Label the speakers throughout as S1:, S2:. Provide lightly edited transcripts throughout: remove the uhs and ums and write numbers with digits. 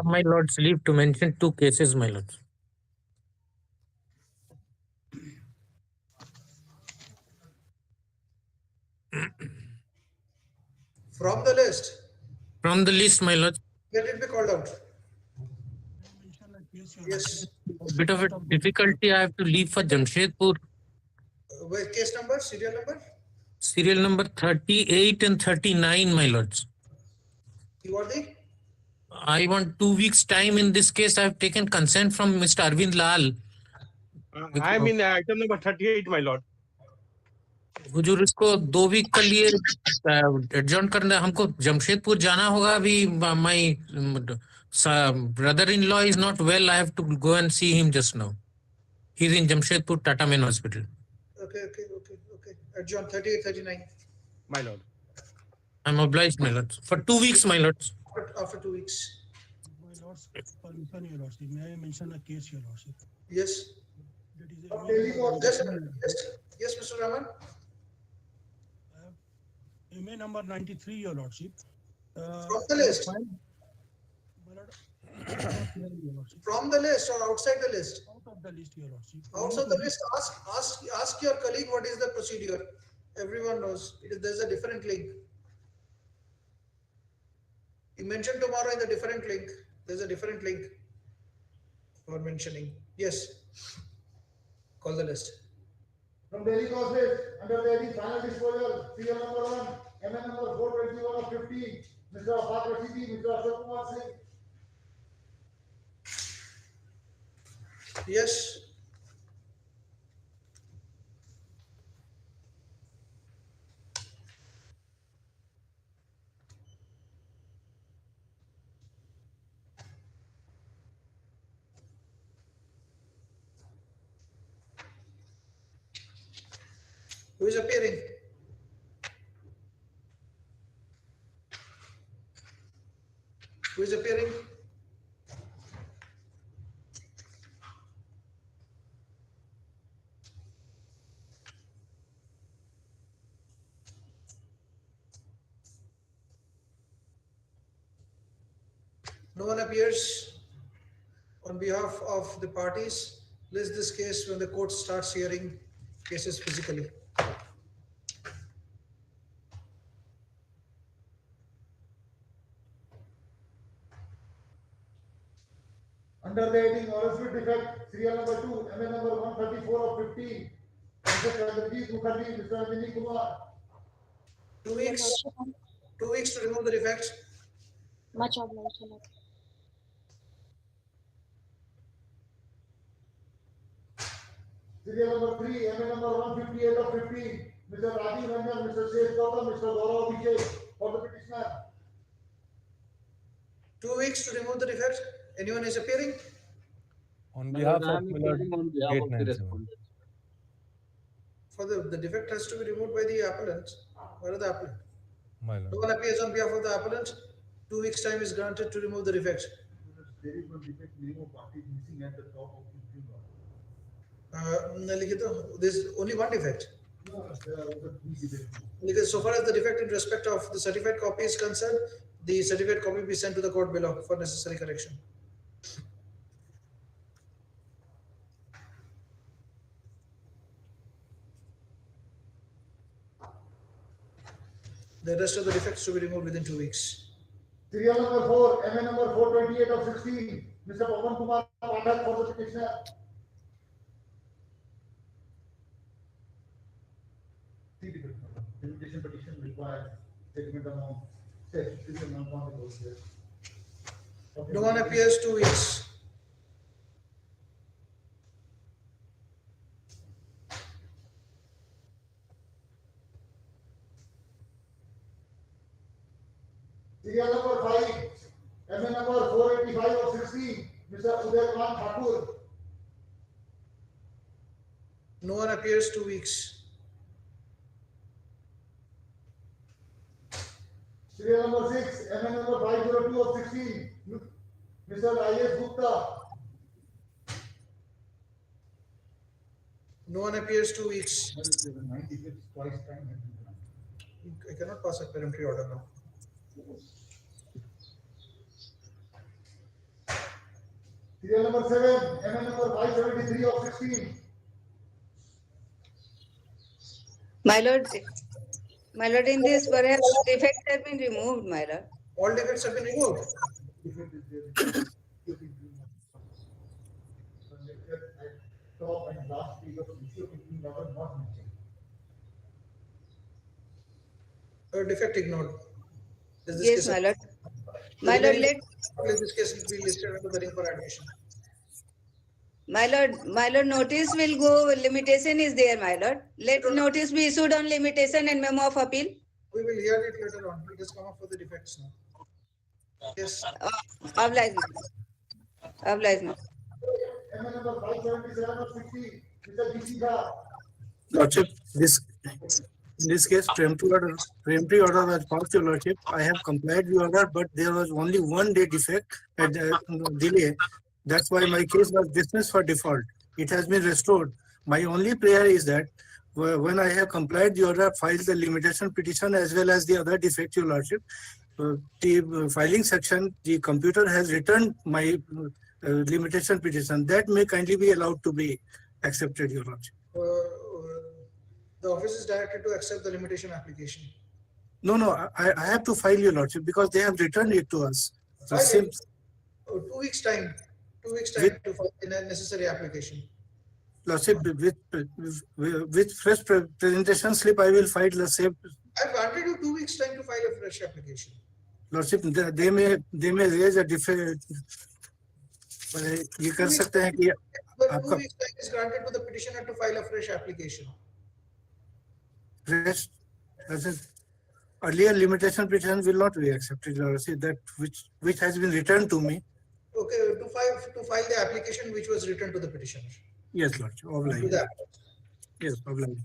S1: my lords, leave to mention two cases, my lords.
S2: From the list.
S1: From the list, my lords.
S2: Let it be called out. Yes.
S1: Bit of a difficulty. I have to leave for Jamshedpur.
S2: Wait, case number, serial number?
S1: Serial number 38 and 39, my lords.
S2: You are the?
S1: I want 2 weeks time in this case. I have taken consent from Mr. Arvind Lal.
S3: I am in item number 38, my lord.
S1: हुजूर इसको 2 week के लिए adjourn करना, हमको जमशेदपुर जाना होगा अभी. My brother in law is not well. I have to go and see him just now. He is in Jamshedpur Tata Main Hospital.
S2: Okay. Adjourn 38, 39.
S3: My lord.
S1: I am obliged, my lord. For 2 weeks, my lord.
S2: After 2 weeks.
S4: My lord's permission, your lordship. May I mention a case, your lordship?
S2: Yes.
S4: That is
S2: Yes, Mr. Rahman.
S4: MA number 93, your lordship.
S2: From the list. From the list or outside the list?
S4: Out of the list, your lordship.
S2: Outside the list, ask your colleague what is the procedure. Everyone knows. There's a different link. You mentioned tomorrow in the different link. There's a different link for mentioning. Yes. Call the list.
S5: From Delhi Cosplace, under the final disposal, serial number 1, MN number 421 of 15, Mr. Afaq Rashidi, Mr. Ashok Kumar Singh.
S2: Yes. Who is appearing? Who is appearing? No one appears. On behalf of the parties, list this case when the court starts hearing cases physically.
S5: Under the heading Oral defect, serial number 2, MN number 134 of 15, Mr. Chandrajit Mukherjee, Mr. Ajini Kumar.
S2: 2 weeks. 2 weeks to remove the defects.
S6: Much obliged, sir.
S5: Serial number 3, MN number 158 of 15, Mr. Rajiv Ranjan, Mr. Sheikh Gautam, Mr. Gaurav Abhishek for the petitioner.
S2: 2 weeks to remove the defect. Anyone is appearing?
S7: On behalf of Gate 97.
S2: For the defect has to be removed by the appellant. Where are the appellant?
S7: My
S2: No
S7: lord.
S2: one appears on behalf of the appellant. 2 weeks time is granted to remove the defect.
S5: There is one defect, minimum part is missing at the top of the finger.
S2: There's only one defect.
S5: No, there are other 3 defects.
S2: Because so far as the defect in respect of the certified copy is concerned, the certified copy will be sent to the court below for necessary correction. The rest of the defects to be removed within 2 weeks.
S5: Serial number 4, MN number 428 of 16, Mr. Pawan Kumar Pathak for the petitioner. Invitation petition requires statement amount, statutory non-conformable.
S2: No one appears. 2 weeks.
S5: Serial number 5, MN number 485 of 16, Mr. Uday Kumar Thakur.
S2: No one appears. 2 weeks.
S5: Serial number 6, MN number 502 of 16, Mr. I.S. Gupta.
S2: No one appears. 2 weeks.
S5: Twice time.
S2: I cannot pass a peremptory order now.
S5: Serial number 7, MN number 573 of 16.
S8: My lord, in this perhaps defects have been removed, my lord.
S2: All defects have been removed.
S5: Top and last page of issue 15 order not mentioned.
S2: Defect ignored. Is this
S8: Yes,
S2: case
S8: my lord.
S2: the
S8: My lord,
S2: remaining in this case will be listed under the ring for admission.
S8: my lord, notice will go, limitation is there, my lord. Let notice be issued on limitation and memo of appeal.
S2: We will hear it later on. It has come up for the defects now. Yes.
S8: Oblige, ma'am.
S5: MN number 577 of 60, Mr. DC Shah.
S9: Lordship, in this case, preemptory order was passed, Your Lordship. I have complied with the order, but there was only 1 day defect at delay. That's why my case was dismissed for default. It has been restored. My only prayer is that when I have complied the order, file the limitation petition as well as the other defect, Your Lordship. The filing section, the computer has returned my limitation petition. That may kindly be allowed to be accepted, Your Lordship.
S2: The office is directed to accept the limitation application.
S9: No, I have to file, Your Lordship, because they have returned it to us. So
S2: File it. 2 weeks time. 2 weeks time to file the necessary application.
S9: Lordship, with fresh presentation slip, I will file the same.
S2: I've granted you 2 weeks time to file a fresh application.
S9: Lordship, they may raise a different. ये कर सकते हैं कि
S2: But 2 weeks time is granted to the petitioner to file a fresh application.
S9: fresh earlier limitation petition will not be accepted, Lordship, that which has been returned to me.
S2: Okay, to file the application which was returned to the petitioner.
S9: Yes, Lordship.
S2: Do that.
S9: Yes, Lordship.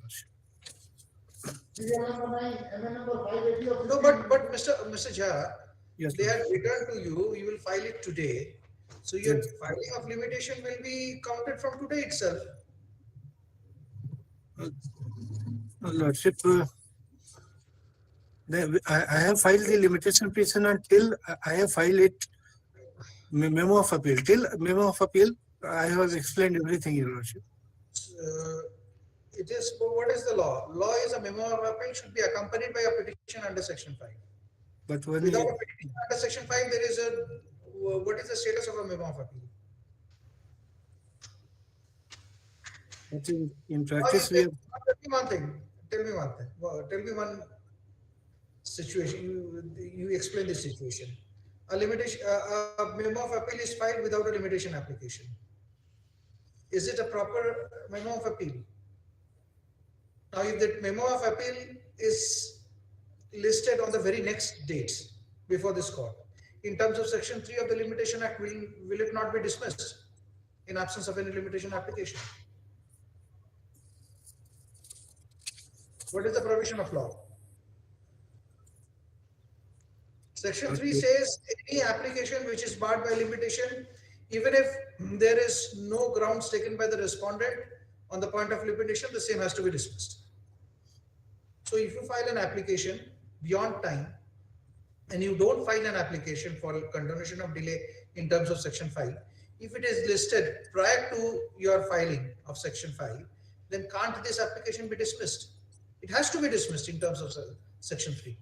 S5: Serial number 9, MN number 580 of 16.
S2: No, but Mr. Jha,
S9: Yes,
S2: they have returned to you. You will file it today. So your
S9: Yes.
S2: filing of limitation will be counted from today itself.
S9: Lordship, I have filed the limitation petition until I have filed it memo of appeal. Till memo of appeal, I have explained everything, Your Lordship.
S2: It is, what is the law? Law is a memo of appeal should be accompanied by a petition under section 5.
S9: But when
S2: Without a petition under section 5, there is a, what is the status of a memo of appeal?
S9: in practice, we have.
S2: Tell me one thing. Well, tell me one situation. You explain this situation. A limitation, a memo of appeal is filed without a limitation application. Is it a proper memo of appeal? Now, if that memo of appeal is listed on the very next date before this court, in terms of section 3 of the Limitation Act, will it not be dismissed in absence of any limitation application? What is the provision of law? Section 3 says any application which is barred by limitation, even if there is no grounds taken by the respondent on the point of limitation, the same has to be dismissed. So if you file an application beyond time and you don't file an application for condonation of delay in terms of section 5, if it is listed prior to your filing of section 5, then can't this application be dismissed? It has to be dismissed in terms of section 3.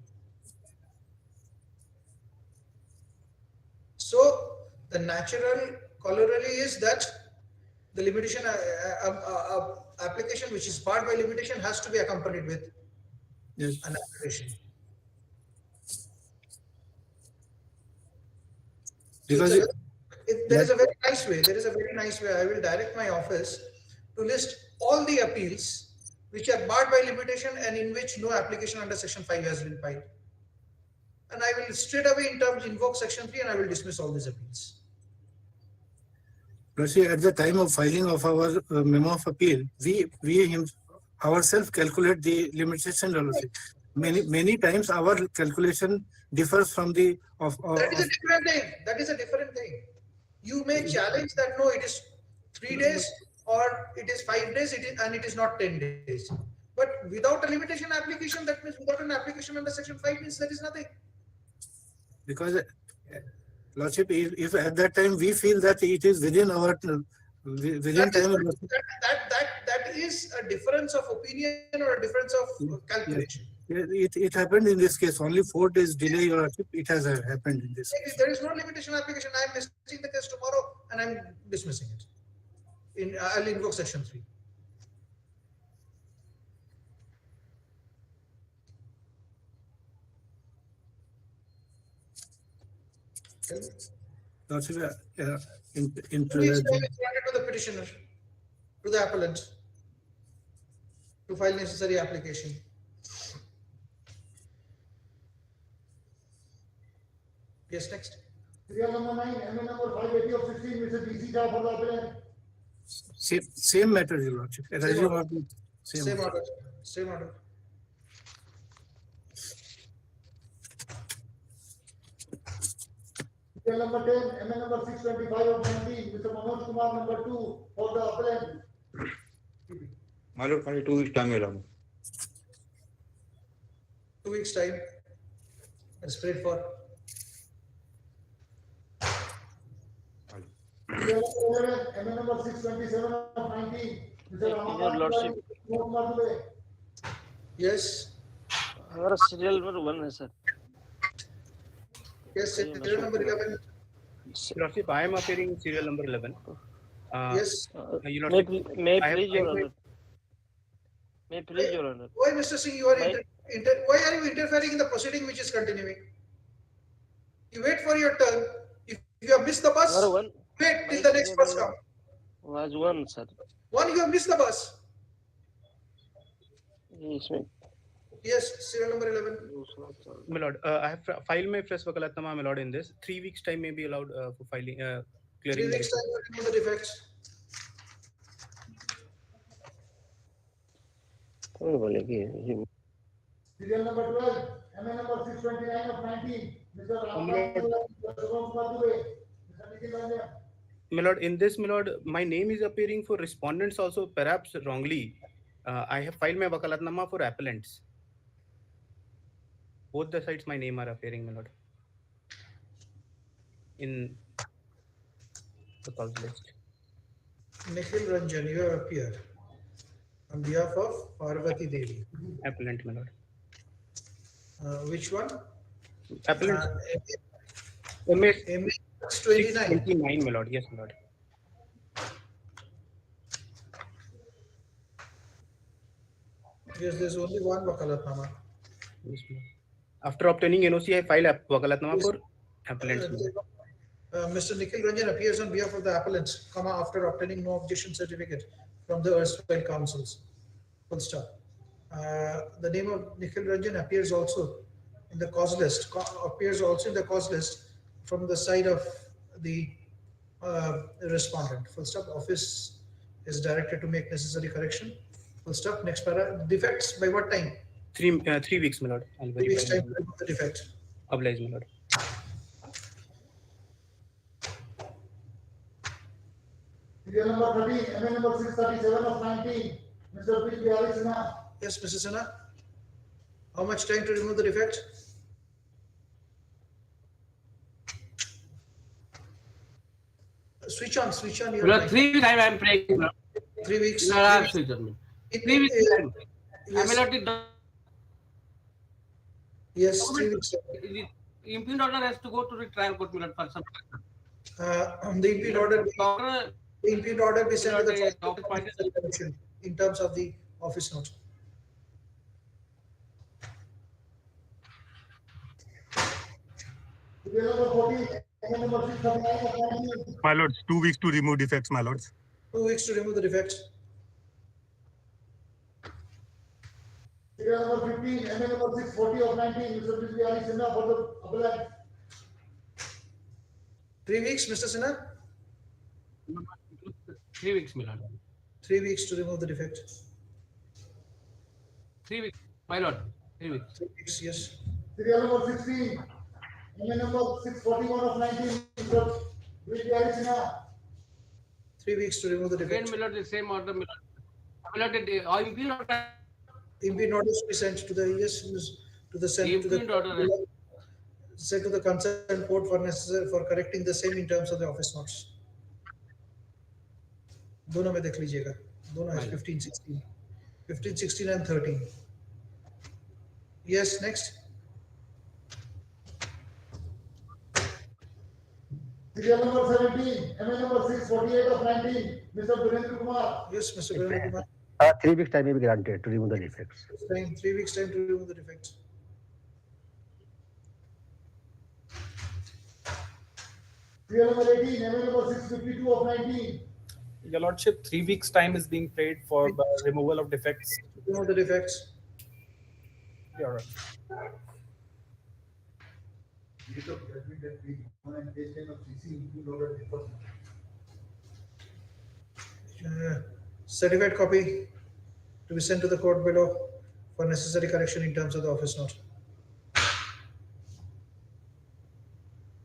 S2: So the natural corollary is that the limitation application which is barred by limitation has to be accompanied with
S9: Yes.
S2: an application.
S9: Because
S2: So there is a very nice way. There is a very nice way. I will direct my office to list all the appeals which are barred by limitation and in which no application under section 5 has been filed. And I will straight away invoke section 3 and I will dismiss all these appeals.
S9: at the time of filing of our memo of appeal, we ourselves calculate the limitation policy. Many times our calculation differs from the
S2: That is a different thing. That is a different thing. You may challenge that no, it is 3 days or it is 5 days, and it is not 10 days. But without a limitation application, that means without an application under section 5 means there is nothing.
S9: because Lordship, if at that time we feel that it is within our within time.
S2: That is a difference of opinion or a difference of calculation.
S9: It happened in this case. Only 4 days delay, Your Lordship. It has happened in this case.
S2: There is no limitation application. I am listing the case tomorrow and I am dismissing it. I'll invoke section 3.
S9: Lordship,
S2: Please granted to the petitioner, to the appellant, to file necessary application. Yes, next.
S5: Serial number 9, MA number 580 of 16, Mr. DC Jha for the appellant.
S9: Same matter, Your Lordship.
S2: Same order. Same order.
S5: Serial number 10, MA number 625 of 19, Mr. Manoj Kumar number 2 for the appellant.
S10: My lord, only 2 weeks time allowed.
S2: 2 weeks time. Let's pray for.
S5: Serial number 11, MA number 627 of 19, Mr. Ramakant Kumar Dubey.
S2: Yes.
S11: हमारा serial number 1 है sir.
S2: Yes, serial number 11.
S12: Lordship, I am appearing in serial number 11.
S2: Yes.
S11: May please your honor. May please your honor.
S2: Why, Mr. Singh, you are why are you interfering in the proceeding which is continuing? You wait for your turn. If you have missed the bus, wait till the next bus comes.
S11: Was 1, sir.
S2: 1, you have missed the bus.
S11: Yes, ma'am.
S2: Yes, serial number 11.
S12: My lord, I have filed my fresh wakalatnama, my lord, in this. 3 weeks time may be allowed for filing, clearing.
S2: 3 weeks time to remove the defects.
S5: Serial number 12, MA number 629 of 19, Mr. Ramakant Kumar Dubey. Mr. Nikhil Ranjan.
S12: My lord, in this, my lord, my name is appearing for respondents also, perhaps wrongly. I have filed my wakalatnama for appellants. Both the sides, my name are appearing, my lord, in the cause list.
S2: Nikhil Ranjan, you have appeared on behalf of Parvati Devi.
S12: Appellant, my lord.
S2: Which one?
S12: Appellant.
S2: MA 29.
S12: 629, my lord. Yes, my lord.
S2: Yes, there's only one wakalatnama.
S12: Yes, my lord. After obtaining NOC, I file wakalatnama for appellants.
S2: Mr. Nikhil Ranjan appears on behalf of the appellants, after obtaining no objection certificate from the erstwhile councils. Full stop. The name of Nikhil Ranjan appears also in the cause list. From the side of the respondent. Full stop. Office is directed to make necessary correction. Full stop. Next para. Defects by what time?
S12: 3 weeks, my lord.
S2: 3 weeks time to remove the defect.
S12: Oblige, my lord.
S5: Serial number 13, MA number 637 of 19, Mr. P. Bihari Sinha.
S2: Yes, Mr. Sinha. How much time to remove the defect? Switch on.
S13: 3 weeks time I am praying.
S2: 3 weeks.
S13: No, I am switch on. 3 weeks time.
S2: Yes, 3 weeks.
S13: The impugned order has to go to the trial court for some time.
S2: The impugned order be sent to the trial court in terms of the office note.
S14: My lords, 2 weeks to remove defects, my lords.
S2: 2 weeks to remove the defects.
S5: Serial number 15, MA number 640 of 19, Mr. P. Bihari Sinha for the appellant.
S2: 3 weeks, Mr. Sinha?
S13: 3 weeks, my lord.
S2: 3 weeks to remove the defect.
S13: 3 weeks, my lord. 3 weeks.
S2: 3 weeks, yes.
S5: Serial number 16, MA number 641 of 19, Mr. P. Bihari Sinha.
S2: 3 weeks to remove the defect.
S13: Again, my lord, the same order, my lord. My lord, the impugned order.
S2: Impugned order to be sent to the to the Senate. Say to the concerned court for necessary for correcting the same in terms of the office notes. दोनों में देख लीजिएगा, दोनों है 15, 16, 15, 16 and 13. Yes, next.
S5: Serial number 17, MA number 648 of 19, Mr. Virendra Kumar.
S2: Yes, Mr. Virendra Kumar.
S15: 3 weeks time may be granted to remove the defects.
S2: 3 weeks time to remove the defects.
S5: Serial number 18, MA number 652 of 19.
S16: Your Lordship, 3 weeks time is being paid for the removal of defects.
S2: Remove the defects.
S16: You're right.
S2: Certified copy to be sent to the court below for necessary correction in terms of the office note.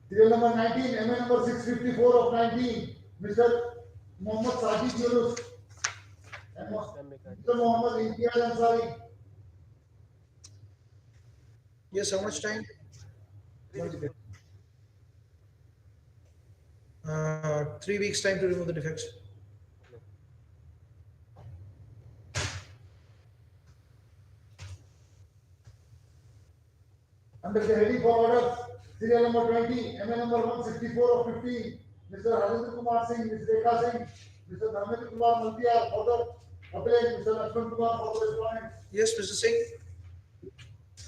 S5: Serial number 19, MA number 654 of 19, Mr. Mohammed Sajid Yunus and Mr. Mohammed Imtiaz Ansari.
S2: Yes, how much time? 3 weeks time to remove the defects.
S5: Under the heading for orders, serial number 20, MA number 164 of 15, Mr. Rajendra Kumar Singh, Ms. Rekha Singh, Mr. Dharmendra Kumar Maltiya for the appellant, Mr. Lakshman Kumar for the respondent.
S2: Yes, Mr. Singh.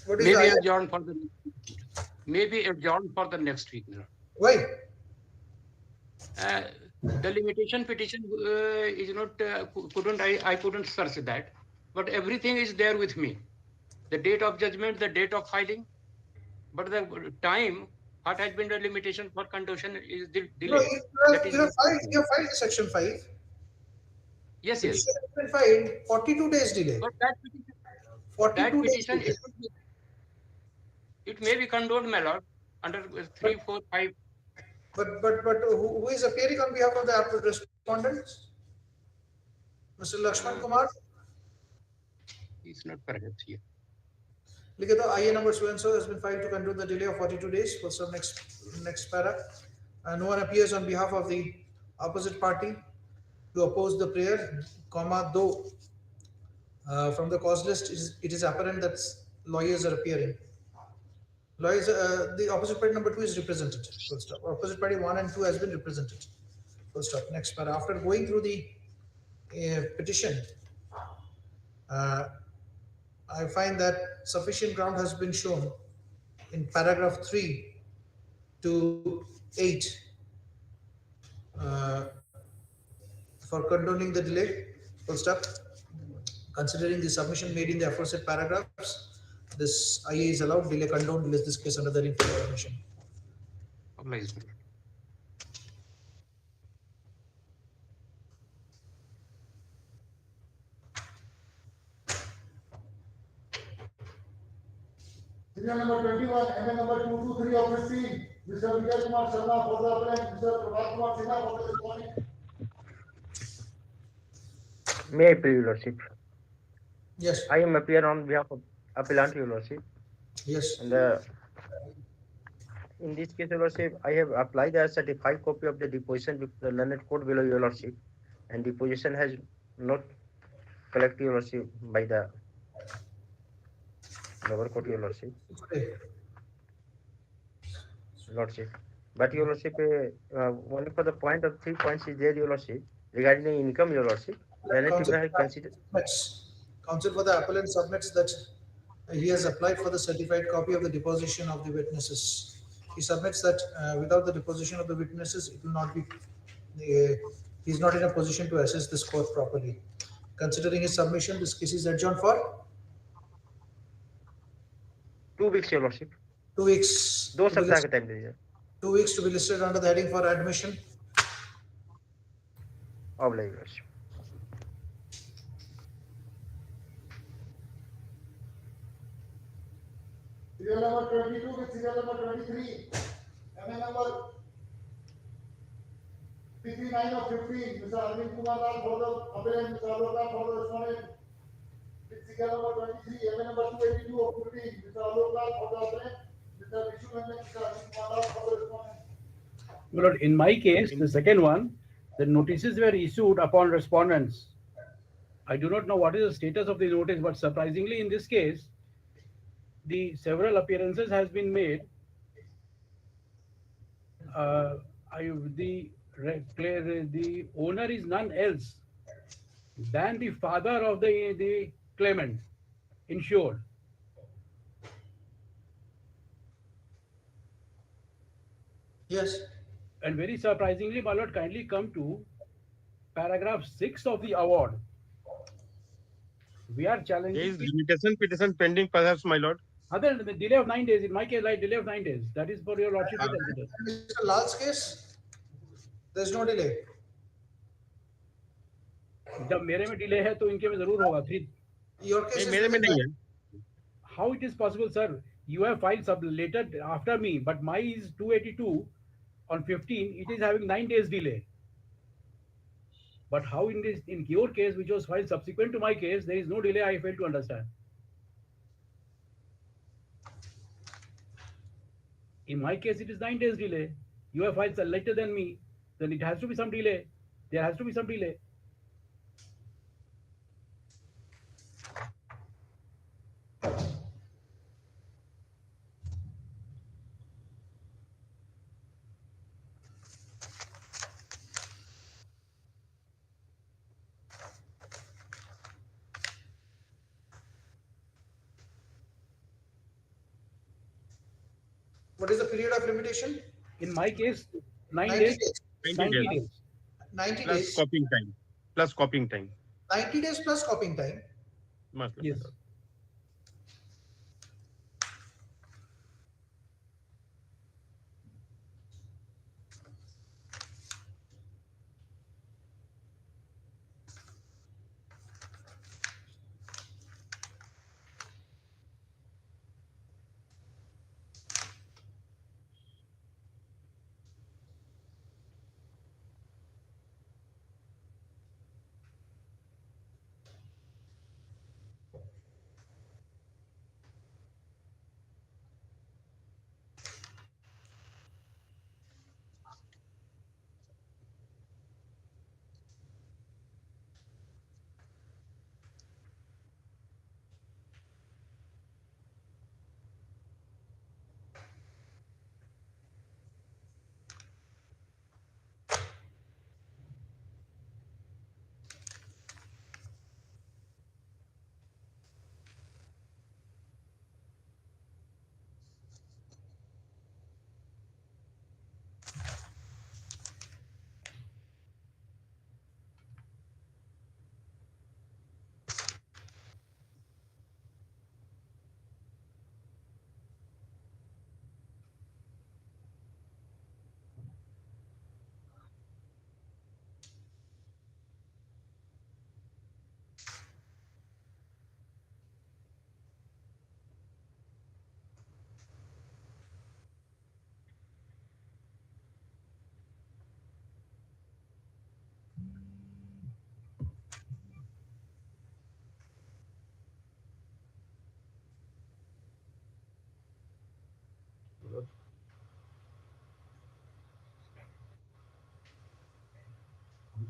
S2: What is
S17: Maybe
S2: the
S17: adjourned for the next week.
S2: Why?
S17: The limitation petition is not I couldn't search that, but everything is there with me. The date of judgment, the date of filing, but the time what has been the limitation for condition is the delay.
S2: No, you have filed section 5.
S17: Yes.
S2: Petition has been filed, 42 days delay.
S17: But that petition,
S2: 42 days delay.
S17: It may be condoned, my lord, under 3, 4, 5.
S2: But who is appearing on behalf of the respondents? Mr. Lakshman Kumar?
S17: He's not present here.
S2: Look at the IA number so and so has been filed to condone the delay of 42 days. For some next para. No one appears on behalf of the opposite party to oppose the prayer, though from the cause list it is apparent that lawyers are appearing. Lawyers, the opposite party number 2 is represented. Full stop. Opposite party 1 and 2 has been represented. Full stop. Next para. After going through the petition, I find that sufficient ground has been shown in paragraph 3 to 8 for condoning the delay. Full stop. Considering the submission made in the aforesaid paragraphs, this IA is allowed, delay condoned, list this case under the informed permission.
S17: Obliged.
S5: Serial number 21, MA number 223 of 15, Mr. Vijay Kumar Sharma for the appellant, Mr. Prabhat Kumar Sinha for the respondent.
S15: May I please, Your Lordship?
S2: Yes.
S15: I am appear on behalf of appellant, Your Lordship.
S2: Yes.
S15: And in this case, Your Lordship, I have applied a certified copy of the deposition with the learned court below, Your Lordship, and deposition has not collected, Your Lordship, by the lower court, Your Lordship. Lordship. But Your Lordship, only for the point of 3 points is there, Your Lordship, regarding the income, Your Lordship.
S2: Counsel for the appellant submits that he has applied for the certified copy of the deposition of the witnesses. He submits that without the deposition of the witnesses, it will not be. He is not in a position to assess this court properly. Considering his submission, this case is adjourned for
S15: 2 weeks, Your Lordship.
S2: 2 weeks.
S15: 2 सप्ताह का time दीजिए.
S2: 2 weeks to be listed under the heading for admission.
S15: Obliged, Your Lordship.
S5: Serial number 22 with serial number 23, MA number 59 of 15, Mr. Arvind Kumar Lal for the appellant, Mr. Alok Lal for the respondent. With serial number 23, MA number 282 of 15, Mr. Alok Lal for the appellant, Mr. Vishu Ranjan, Mr. Ajit Kumar for the respondent.
S18: Well, in my case, the second one, the notices were issued upon respondents. I do not know what is the status of the notice, but surprisingly, in this case, the several appearances has been made. Uh, the owner is none else than the father of the claimant, insured.
S2: Yes.
S18: And very surprisingly, my lord, kindly come to paragraph 6 of the award. We are challenging.
S3: There is limitation petition pending, perhaps, my lord.
S18: Other than the delay of 9 days, in my case, like delay of 9 days. That is for your lordship to consider.
S2: Mr. Lal's case, there's no delay.
S18: जब मेरे में delay है तो इनके में जरूर होगा.
S2: Your case
S3: मेरे में नहीं है.
S18: How it is possible, sir? You have filed sub later after me, but my is 282 on 15. It is having 9 days delay. But how in your case, which was filed subsequent to my case, there is no delay? I fail to understand. In my case, it is 9 days delay. You have filed later than me, then it has to be some delay. There has to be some delay.
S2: What is the period of limitation?
S18: In my case,
S2: 90 days.
S3: 90 days.
S2: 90
S3: Plus
S2: days.
S3: copying time. Plus copying time.
S2: 90 days plus copying time.
S18: Yes.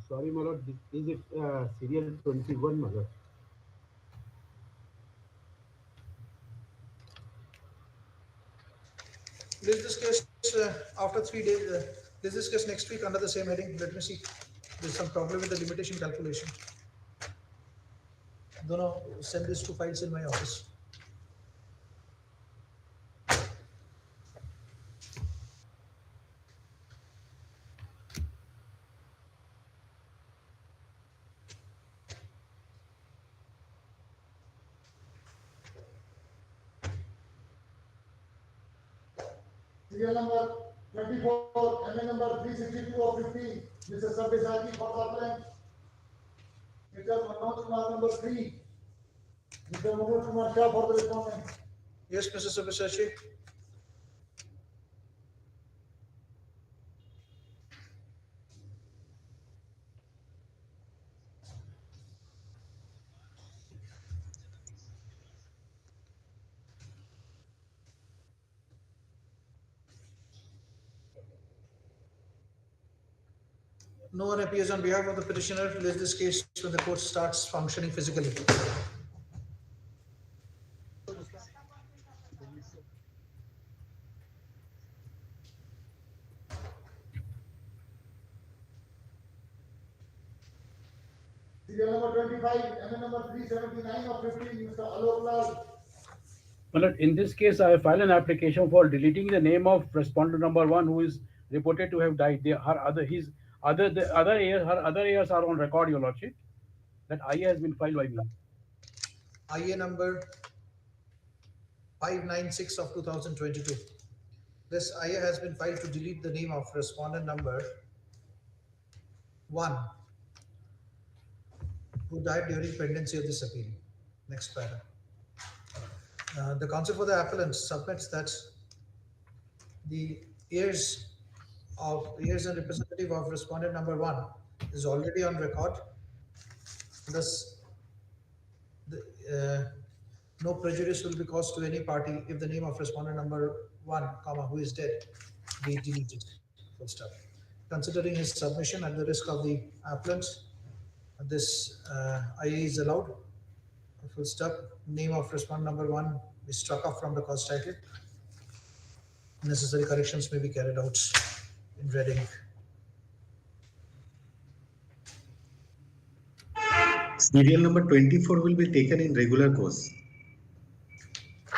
S18: Sorry, my lord. Is it serial 21, my lord?
S2: List this case after 3 days. List this case next week under the same heading. Let me see. There's some problem with the limitation calculation. Don't know. Send these 2 files in my office.
S5: Serial number 24, MA number 362 of 50, Mr. Sabesaki for the appellant. Mr. Manoj Kumar number 3, Mr. Manoj Kumar Shah for the respondent.
S2: Yes, Mr. Sabesaki. No one appears on behalf of the petitioner. List this case when the court starts functioning physically.
S5: Serial number 25, MN number 379 of 15, Mr. Alok Lal.
S18: Well, in this case, I filed an application for deleting the name of respondent number 1, who is reported to have died. The other heirs are on record, Your Lordship. That IA has been filed by me.
S2: IA number 596 of 2022. This IA has been filed to delete the name of respondent number 1, who died during pendency of this appeal. Next paragraph. The counsel for the appellant submits that the heirs and representative of respondent number 1 is already on record. Thus, no prejudice will be caused to any party if the name of respondent number 1, who is dead, be deleted. Full stop. Considering his submission at the risk of the appellant, this IA is allowed. Full stop. Name of respondent number 1 is struck off from the cause title. Necessary corrections may be carried out in red ink.
S19: Serial number 24 will be taken in regular course.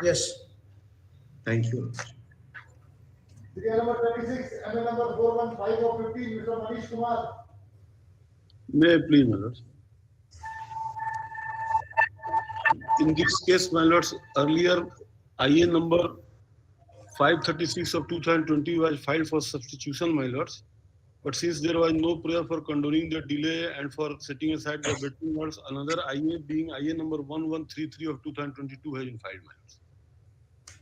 S2: Yes.
S19: Thank you.
S5: Serial number 26, MN number 415 of 15, Mr. Manish Kumar.
S20: May I please, my lords? In this case, my lords, earlier IA number 536 of 2020 was filed for substitution, my lords. But since there was no prayer for condoning the delay and for setting aside the betting words, another IA being IA number 1133 of 2022 has been filed, my lords.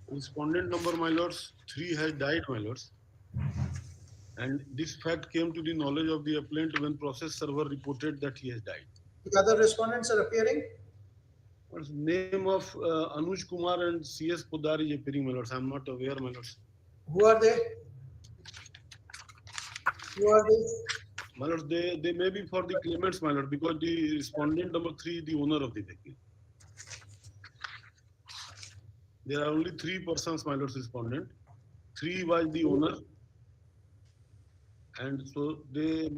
S20: Respondent number, my lords, 3 has died, my lords. And this fact came to the knowledge of the appellant when process server reported that he has died.
S2: The other respondents are appearing?
S20: What's the name of Anuj Kumar and CS Podar is appearing, my lords? I'm not aware, my lords.
S2: Who are they? Who are they?
S20: My lord, they may be for the claimants, my lord, because the respondent number 3 is the owner of the vehicle. There are only 3 persons, my lord's respondent. 3 was the owner. And so they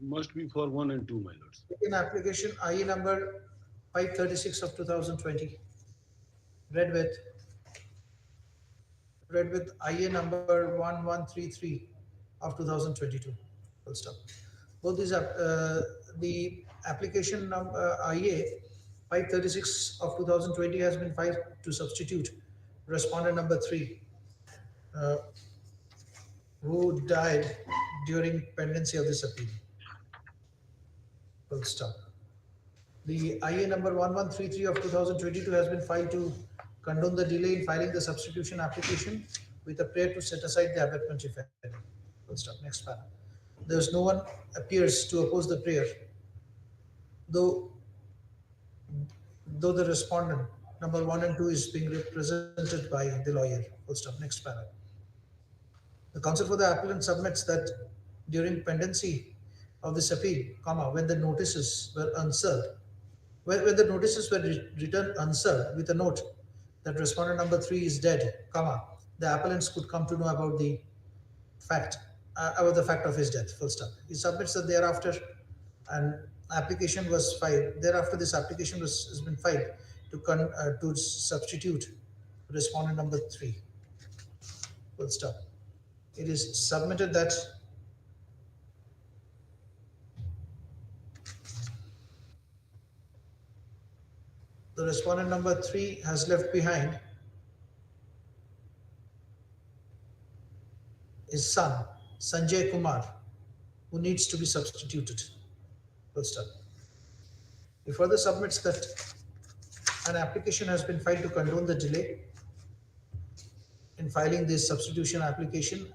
S20: must be for 1 and 2, my lords.
S2: In application IA number 536 of 2020. Read with IA number 1133 of 2022. Full stop. Both these the application number IA 536 of 2020 has been filed to substitute respondent number 3, who died during pendency of this appeal. Full stop. The IA number 1133 of 2022 has been filed to condone the delay in filing the substitution application with a prayer to set aside the abatement effect. Full stop. Next panel. There's no one appears to oppose the prayer, though the respondent number 1 and 2 is being represented by the lawyer. Full stop. Next panel. The counsel for the appellant submits that during pendency of this appeal, when the notices were unserved, when the notices were returned unserved with a note that respondent number 3 is dead, the appellants could come to know about the fact of his death. Full stop. He submits that thereafter an application was filed. Thereafter, this application has been filed to substitute respondent number 3. Full stop. It is submitted that the respondent number 3 has left behind his son, Sanjay Kumar, who needs to be substituted. Full stop. He further submits that an application has been filed to condone the delay in filing this substitution application.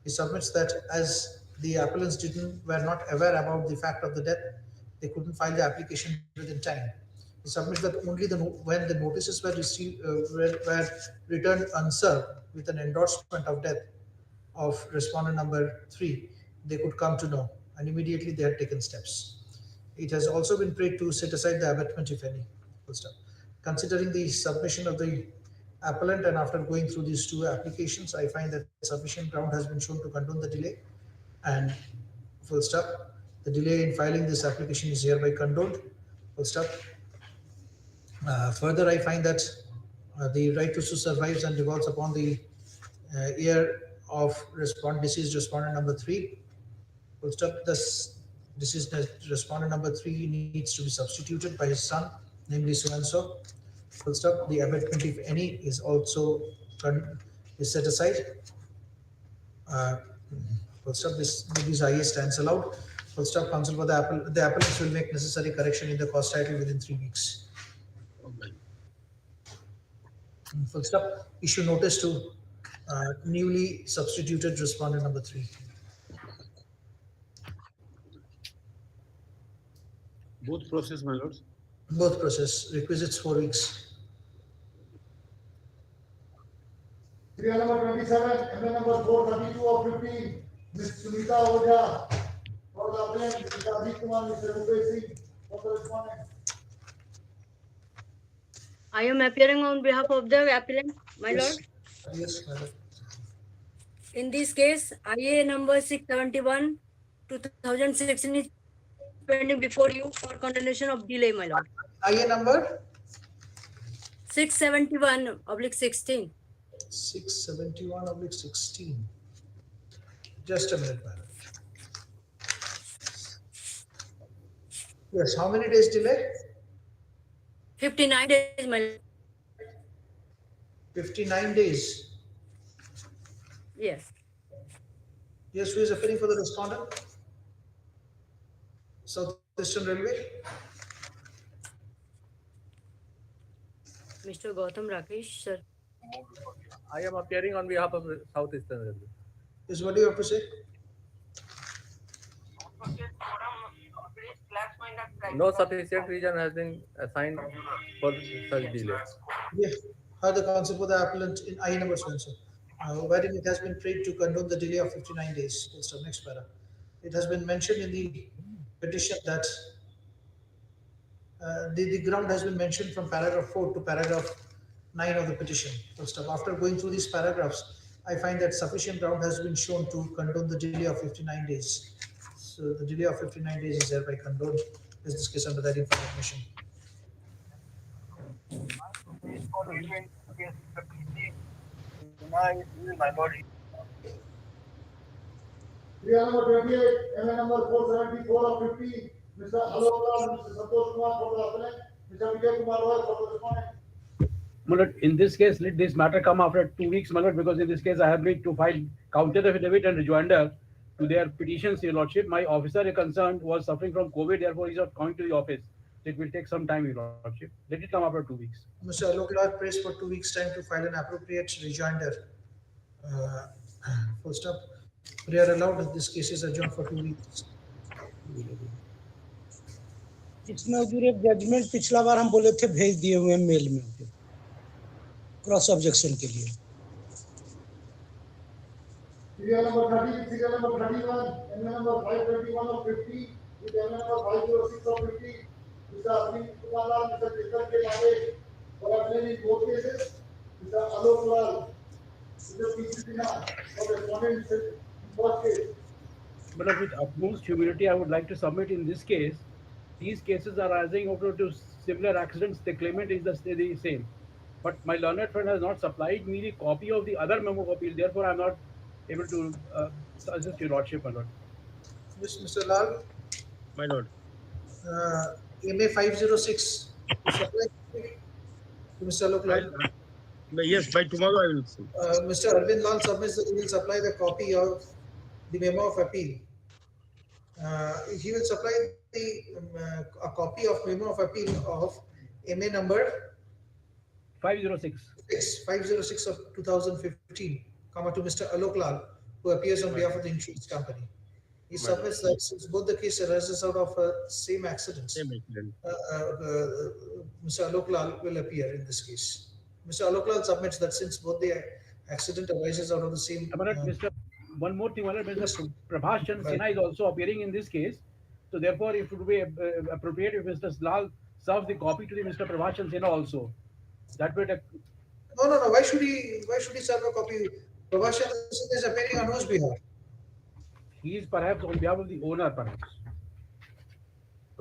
S2: He submits that as the appellants were not aware about the fact of the death, they couldn't file the application within time. He submits that only when the notices were received were returned unserved with an endorsement of death of respondent number 3, they could come to know. and immediately they had taken steps. It has also been prayed to set aside the abatement, if any. Full stop. Considering the submission of the appellant and after going through these two applications, I find that sufficient ground has been shown to condone the delay, and full stop. The delay in filing this application is hereby condoned. Full stop. Further, I find that the right to sue survives and devolves upon the heir of deceased respondent number 3. Full stop. Thus, deceased respondent number 3 needs to be substituted by his son, namely so and so. Full stop. The abatement, if any, is also set aside. Full stop. These IA stands allowed. Full stop. Counsel for the appellants will make necessary correction in the cost title within 3 weeks. Full stop. Issue notice to newly substituted respondent number 3.
S20: Both process, my lords.
S2: Both process. Requisites 4 weeks.
S5: Serial number 27, MA number 432 of 15, Ms. Sunita Ojha. For the appellant, Mr. Ajit Kumar, Mr. Rupesh Singh. For the respondent.
S21: I am appearing on behalf of the appellant, my lord.
S2: Yes, madam.
S21: In this case, IA number 671, 2016 is pending before you for condemnation of delay, my lord.
S2: IA number?
S21: 671/16.
S2: 671/16. Just a minute, madam. Yes, how many days delay?
S21: 59 days, my lord.
S2: 59 days.
S21: Yes.
S2: Yes, who is appearing for the respondent? Southeastern Railway.
S21: Mr. Gautam Rakesh, sir.
S7: I am appearing on behalf of Southeastern Railway.
S2: Yes, what do you have to say?
S7: No sufficient reason has been assigned for such delay.
S2: Yeah, heard the counsel for the appellant in IA number so and so. Wherein it has been prayed to condone the delay of 59 days. Next para. It has been mentioned in the petition that the ground has been mentioned from paragraph 4 to paragraph 9 of the petition. First of, after going through these paragraphs, I find that sufficient ground has been shown to condone the delay of 59 days. So the delay of 59 days is thereby condoned. Is this case under that information?
S5: Serial number 28, MA number 474 of 15, Mr. Alokla, Mr. Santosh Kumar for the appellant, Mr. Vijay Kumar Roy for the respondent.
S18: My lord, in this case, let this matter come after 2 weeks, my lord, because in this case, I have been to file counter affidavit and rejoinder to their petitions, your lordship. My officer concerned was suffering from COVID, therefore he's not coming to the office. So it will take some time, your lordship. Let it come after 2 weeks.
S2: Mr. Alokla prays for 2 weeks' time to file an appropriate rejoinder. First up, prayer allowed. This case is adjourned for 2 weeks.
S22: इसमें हजूर एक judgement पिछला बार हम बोले थे भेज दिए हुए mail में क्रॉस ऑब्जेक्शन के लिए
S5: Serial number 30, serial number 31, MA number 521 of 50, with MA number 506 of 50, Mr. Arvind Kumar Lal, Mr. Chetan K. Lade, for appellant in both cases, Mr. Alok Lal, Mr. P. Sinha, for respondent in first case.
S18: But with utmost humility, I would like to submit in this case, these cases arising out of similar accidents, the claimant is the same. But my learned friend has not supplied me the copy of the other memo of appeal. Therefore, I am not able to assist your lordship, my lord.
S2: Yes, Mr. Lal.
S3: My lord.
S2: MA 506. Supply to Mr. Alok Lal.
S3: Yes, by tomorrow I will see.
S2: Mr. Arvind Lal submits that he will supply the copy of the memo of appeal. He will supply a copy of memo of appeal of MA number 506 of 2015, to Mr. Alok Lal, who appears on behalf of the insurance company. He submits that since both the case arises out of same accidents, Mr. Alok Lal will appear in this case. Mr. Alok Lal submits that since both the accident arises out of the same.
S18: one more thing, Mr. Prabhas Chandra Sinha is also appearing in this case. So therefore, it would be appropriate if Mr. Lal serves the copy to the Mr. Prabhas Chandra Sinha also. That way,
S2: No. Why should he serve a copy? Prabhas Chandra Sinha is appearing on whose behalf?
S18: he is perhaps on behalf of the owner, perhaps.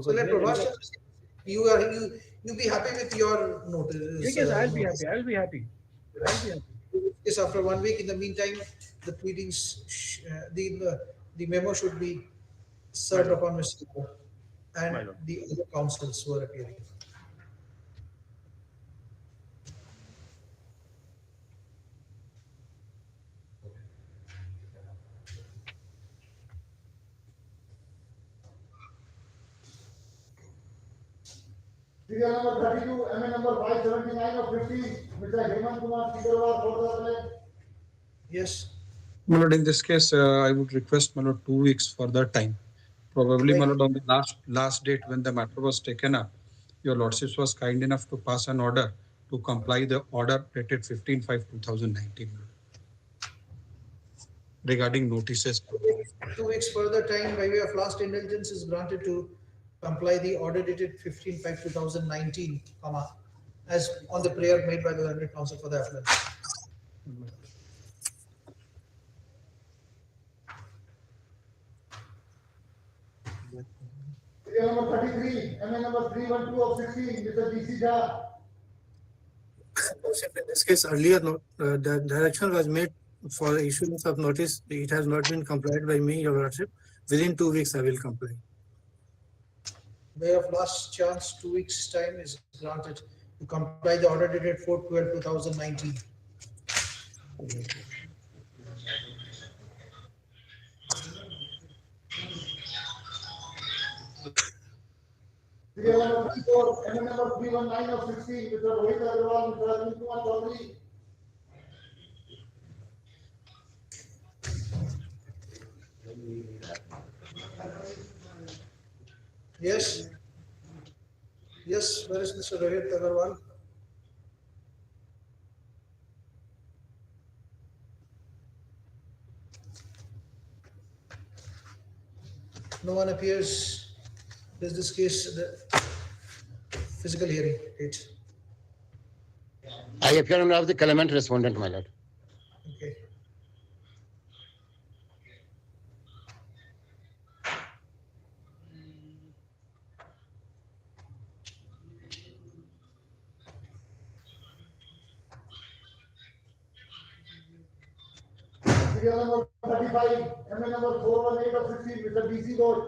S2: So let Prabhas Chandra Sinha, you be happy with your notice.
S18: Yes, I'll be happy. I'll be happy.
S2: Yes, after 1 week. In the meantime, the pleadings, the memo should be served upon Mr. and the other councils who are appearing.
S5: Serial number 32, MA number 579 of 15, Mr. Hemant Kumar Singarwar for the appellant.
S2: Yes.
S1: My lord, in this case, I would request, my lord, 2 weeks further time. Probably, my lord, on the last date when the matter was taken up, your lordship was kind enough to pass an order to comply the order dated 15/5/2019 regarding notices.
S2: 2 weeks further time by way of last indulgence is granted to comply the order dated 15/5/2019, as on the prayer made by the learned counsel for the appellant.
S5: Serial number 33, MA number 312 of 16, Mr. DC Jha.
S9: In this case, earlier, the direction was made for issuance of notice. It has not been complied by me, your lordship. Within 2 weeks, I will comply.
S2: Way of last chance, 2 weeks time is granted to comply the order dated 4/12/2019.
S5: Serial number 34, MA number 319 of 16, Mr. Rohit Agarwal, Mr. Arvind Kumar Chaudhary.
S2: Yes. Yes, where is Mr. Rohit Agarwal? No one appears. There's this case, the physical hearing date.
S4: I appear on behalf of the claimant respondent, my lord.
S2: Okay.
S5: Serial number 35, MA number 418 of 16, Mr. DC Ghosh.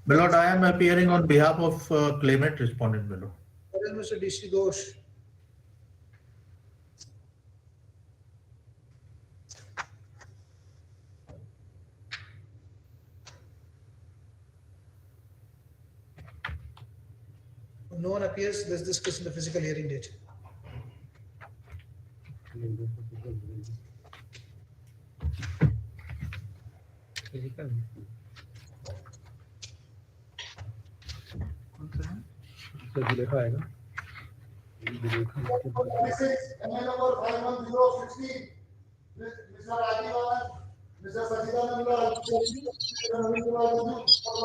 S23: My lord, I am appearing on behalf of claimant respondent, my lord.
S2: Where is Mr. DC Ghosh? No one appears. There's this case in the physical hearing date.
S5: MA number 510 of 16, Mr. Rajiv Anand, Mr. Sachidanand Lal, Mr. Naveen Kumar Gandhi, for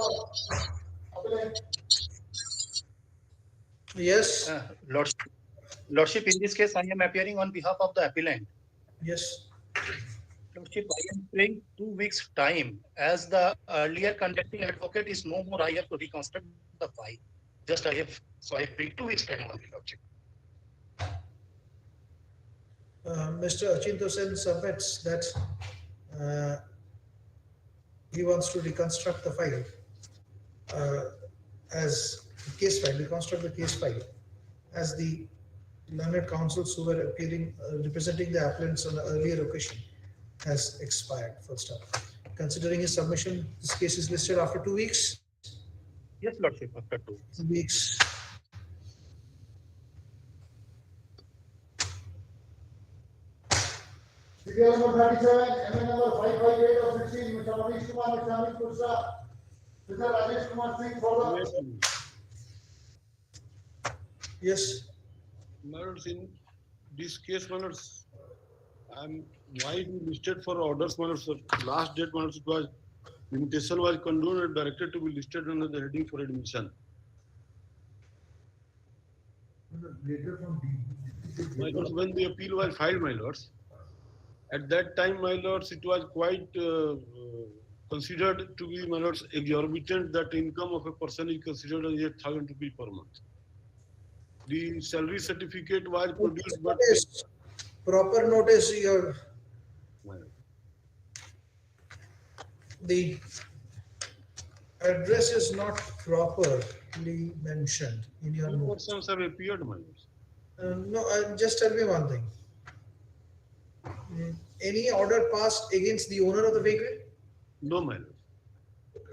S5: the appellant.
S2: Yes.
S12: Lordship, in this case, I am appearing on behalf of the appellant.
S2: Yes.
S12: Lordship, I am saying 2 weeks time, as the earlier conducting advocate is no more. I have to reconstruct the file. Just I have 2 weeks time only, Lordship.
S2: Mr. Achinto Sen submits that he wants to reconstruct the file as case file, reconstruct the case file as the learned counsels who were appearing, representing the appellants on the earlier occasion has expired. First up, considering his submission, this case is listed after 2 weeks.
S12: Yes, Lordship, after 2
S2: weeks.
S5: Serial number 37, MA number 558 of 16, Mr. Manish Kumar, Mr. Amit Kursa, Mr. Rajesh Kumar Singh for the.
S2: Yes.
S20: My lords, in this case, my lords, why it is listed for orders, my lords, last date, my lords, it was limitation was condoned and directed to be listed under the heading for admission. My lords, when the appeal was filed, my lords, at that time, my lords, it was quite considered to be, my lords, exorbitant that income of a person is considered as 8,000 rupees per month. The salary certificate was produced, but
S2: proper notice the address is not properly mentioned in your notes.
S20: Persons have appeared, my lords.
S2: No, just tell me one thing. Any order passed against the owner of the vehicle?
S20: No, my lord.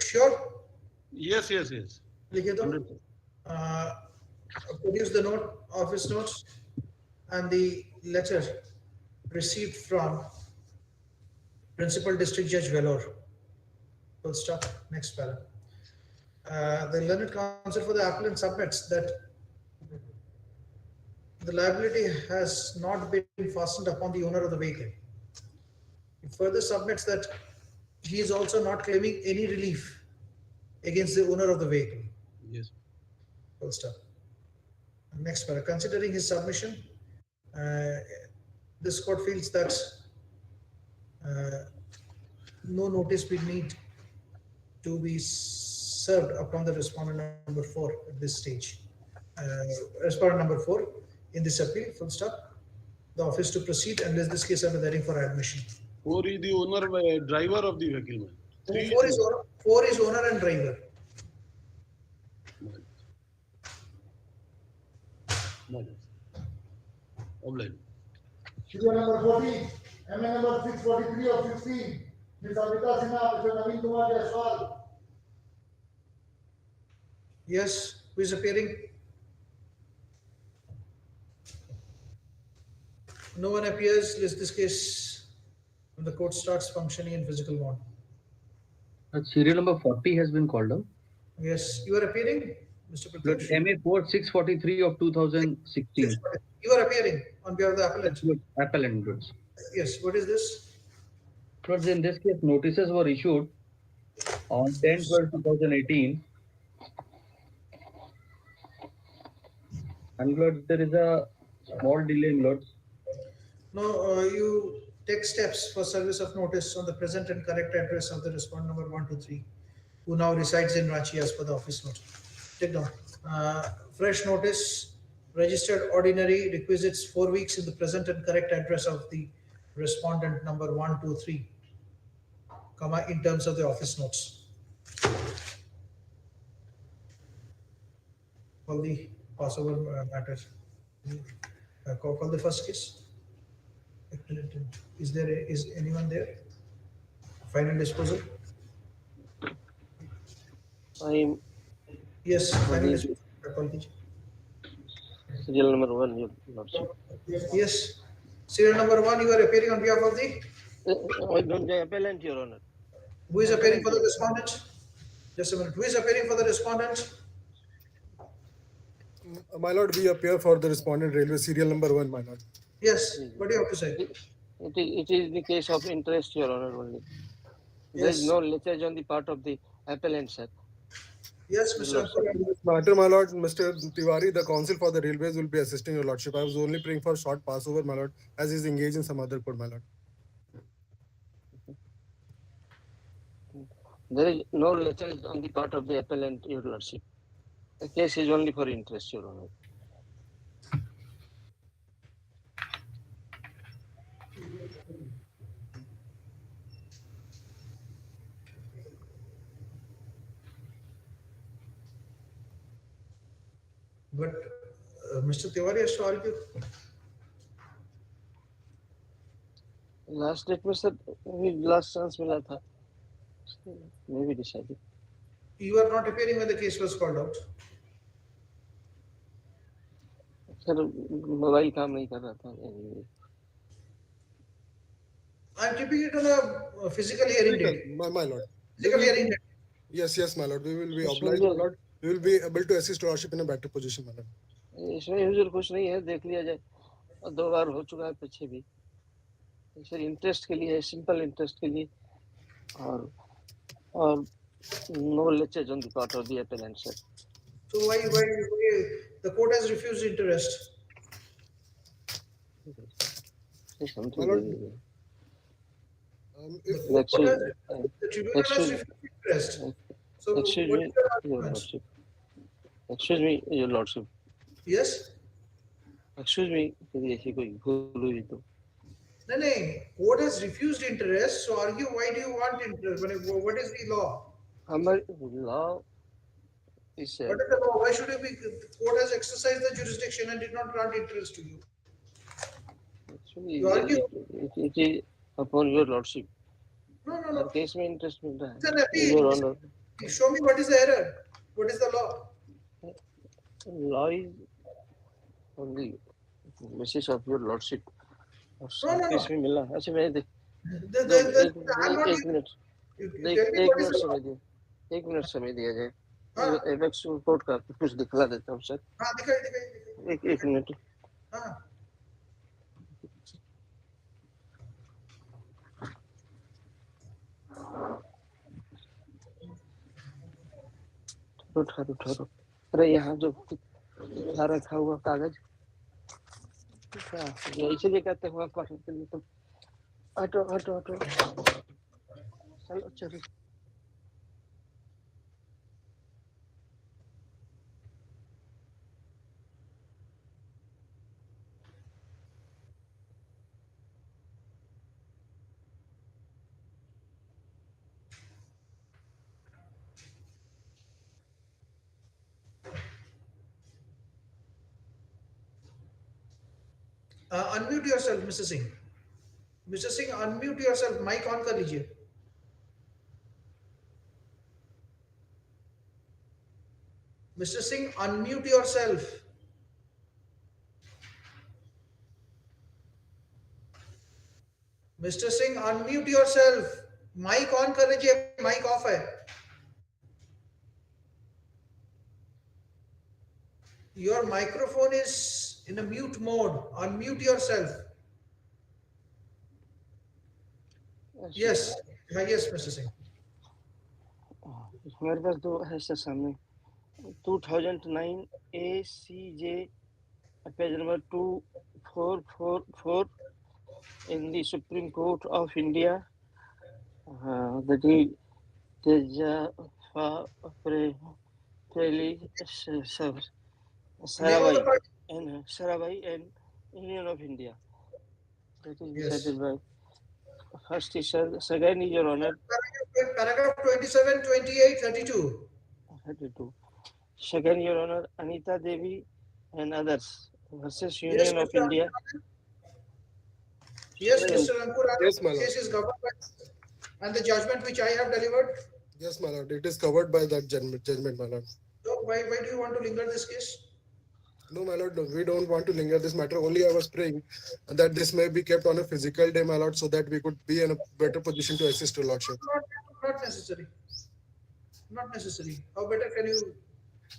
S2: Sure?
S20: Yes.
S2: लिखे दो. Produce the note, office notes, and the letter received from Principal District Judge Vellore. Full stop. Next para. The learned counsel for the appellant submits that the liability has not been fastened upon the owner of the vehicle. It further submits that he is also not claiming any relief against the owner of the vehicle.
S20: Yes.
S2: Full stop. Next para. Considering his submission, this court feels that no notice will need to be served upon the respondent number 4 at this stage. Respondent number 4 in this appeal, full stop. The office to proceed unless this case under the hearing for admission.
S20: 4 is the owner, driver of the vehicle.
S2: 4 is owner and driver.
S5: Serial number 40, MA number 643 of 16, Ms. Amrita Sinha, Mr. Naveen Kumar Jaiswal.
S2: Yes, who is appearing? No one appears. List this case when the court starts functioning in physical bond.
S6: Serial number 40 has been called out.
S2: Yes, you are appearing, Mr. Prakash.
S6: MA 4643 of 2016.
S2: You are appearing on behalf of the appellant.
S6: Appellant goods.
S2: Yes, what is this?
S6: Because in this case, notices were issued on 10/12/2018. And Lord, there is a small delay, Lord.
S2: No, you take steps for service of notice on the present and correct address of the respondent number 123, who now resides in Ranchi as per the office note. Take down. Fresh notice, registered ordinary, requisites 4 weeks in the present and correct address of the respondent number 123, comma, in terms of the office notes. Call the Passover matter. Call the first case. Is anyone there? Final disposal. Yes, final disposal.
S11: Serial number 1, Your Lordship.
S2: Yes. Serial number 1, you are appearing on behalf of the?
S11: The appellant, Your Honor.
S2: Who is appearing for the respondent? Just a minute. Who is appearing for the respondent?
S8: My lord, we appear for the respondent railway serial number 1, my lord.
S2: Yes. What do you have to say?
S11: It is the case of interest, Your Honor, only. There is no leakage on the part of the appellant, sir.
S2: Yes, Mr.
S8: Matter, my lord, Mr. Tiwari, the counsel for the railways will be assisting your lordship. I was only praying for short passover, my lord, as he is engaged in some other court, my lord.
S11: There is no leakage on the part of the appellant, Your Lordship. The case is only for interest, Your Honor.
S2: But Mr. Tiwari has to argue.
S11: Last date में sir last chance मिला था. Maybe decided.
S2: You are not appearing when the case was called out.
S11: Sir mobile काम नहीं कर रहा था.
S2: I am keeping it on a physical hearing date.
S8: My lord.
S2: Physical hearing date.
S8: Yes, my lord. We will be obliged, my lord. We will be able to assist your lordship in a better position, my lord.
S11: इसमें usual कुछ नहीं है, देख लिया जाए, 2 बार हो चुका है पीछे भी। सर इंटरेस्ट के लिए, सिंपल इंटरेस्ट के लिए, और no leakage on the part of the appellant, sir.
S2: So why the court has refused interest?
S11: Something
S8: My lord,
S2: The tribunal has refused interest. So
S11: excuse
S2: what
S11: me,
S2: is your
S11: your
S2: argument?
S11: lordship. Excuse me, your lordship.
S2: Yes?
S11: Excuse me, यदि ऐसी कोई भूल हुई तो।
S2: No, no. Court has refused interest. So argue, why do you want interest? What is the law?
S11: हमारे law is
S2: What is the law? Why should it be? The court has exercised the jurisdiction and did not grant interest to you.
S11: actually
S2: You argue?
S11: it is upon your lordship.
S2: No.
S11: Her case में interest मिलता है।
S2: It's an appeal.
S11: Your honor.
S2: Show me what is the error. What is the law?
S11: Law is on the basis of your lordship.
S2: No.
S11: Case में मिला। अच्छा मैं देख। एक minute. एक मिनट समय दिया जाए। एपेक्स कोर्ट का कुछ दिखला देता हूँ सर।
S2: हाँ दिखाइए।
S11: एक मिनट।
S2: हाँ।
S11: ठहरो। अरे यहाँ जो रखा हुआ कागज इसीलिए कहते हुआ पढ़ने के लिए तुम हटो चलो।
S2: Unmute yourself, Mr. Singh. Mr. Singh, unmute yourself. Mic on कर लीजिए. Mr. Singh, unmute yourself. Mr. Singh, unmute yourself. Mic on कर लीजिए. Mic off है. Your microphone is in a mute mode. Unmute yourself. Yes, Mr. Singh.
S11: हमारे पास दो है sir सामने 2009 ACJ page number 2444 in the Supreme Court of India. That is Sarabhai and Union of India. That is decided by first is second is your honor.
S2: Paragraph 27, 28, 32.
S11: 32. Second, your honor, Anita Devi and others versus Union of India.
S2: Yes, Mr. Ankur.
S8: Yes, my lord.
S2: Case is governed by, and the judgment which I have delivered.
S8: Yes, my lord. It is covered by that judgment, my lord.
S2: So why do you want to linger this case?
S8: No, my lord, no, we don't want to linger this matter. Only I was praying that this may be kept on a physical day, my lord, so that we could be in a better position to assist your lordship.
S2: Not necessary. Not necessary. How better can you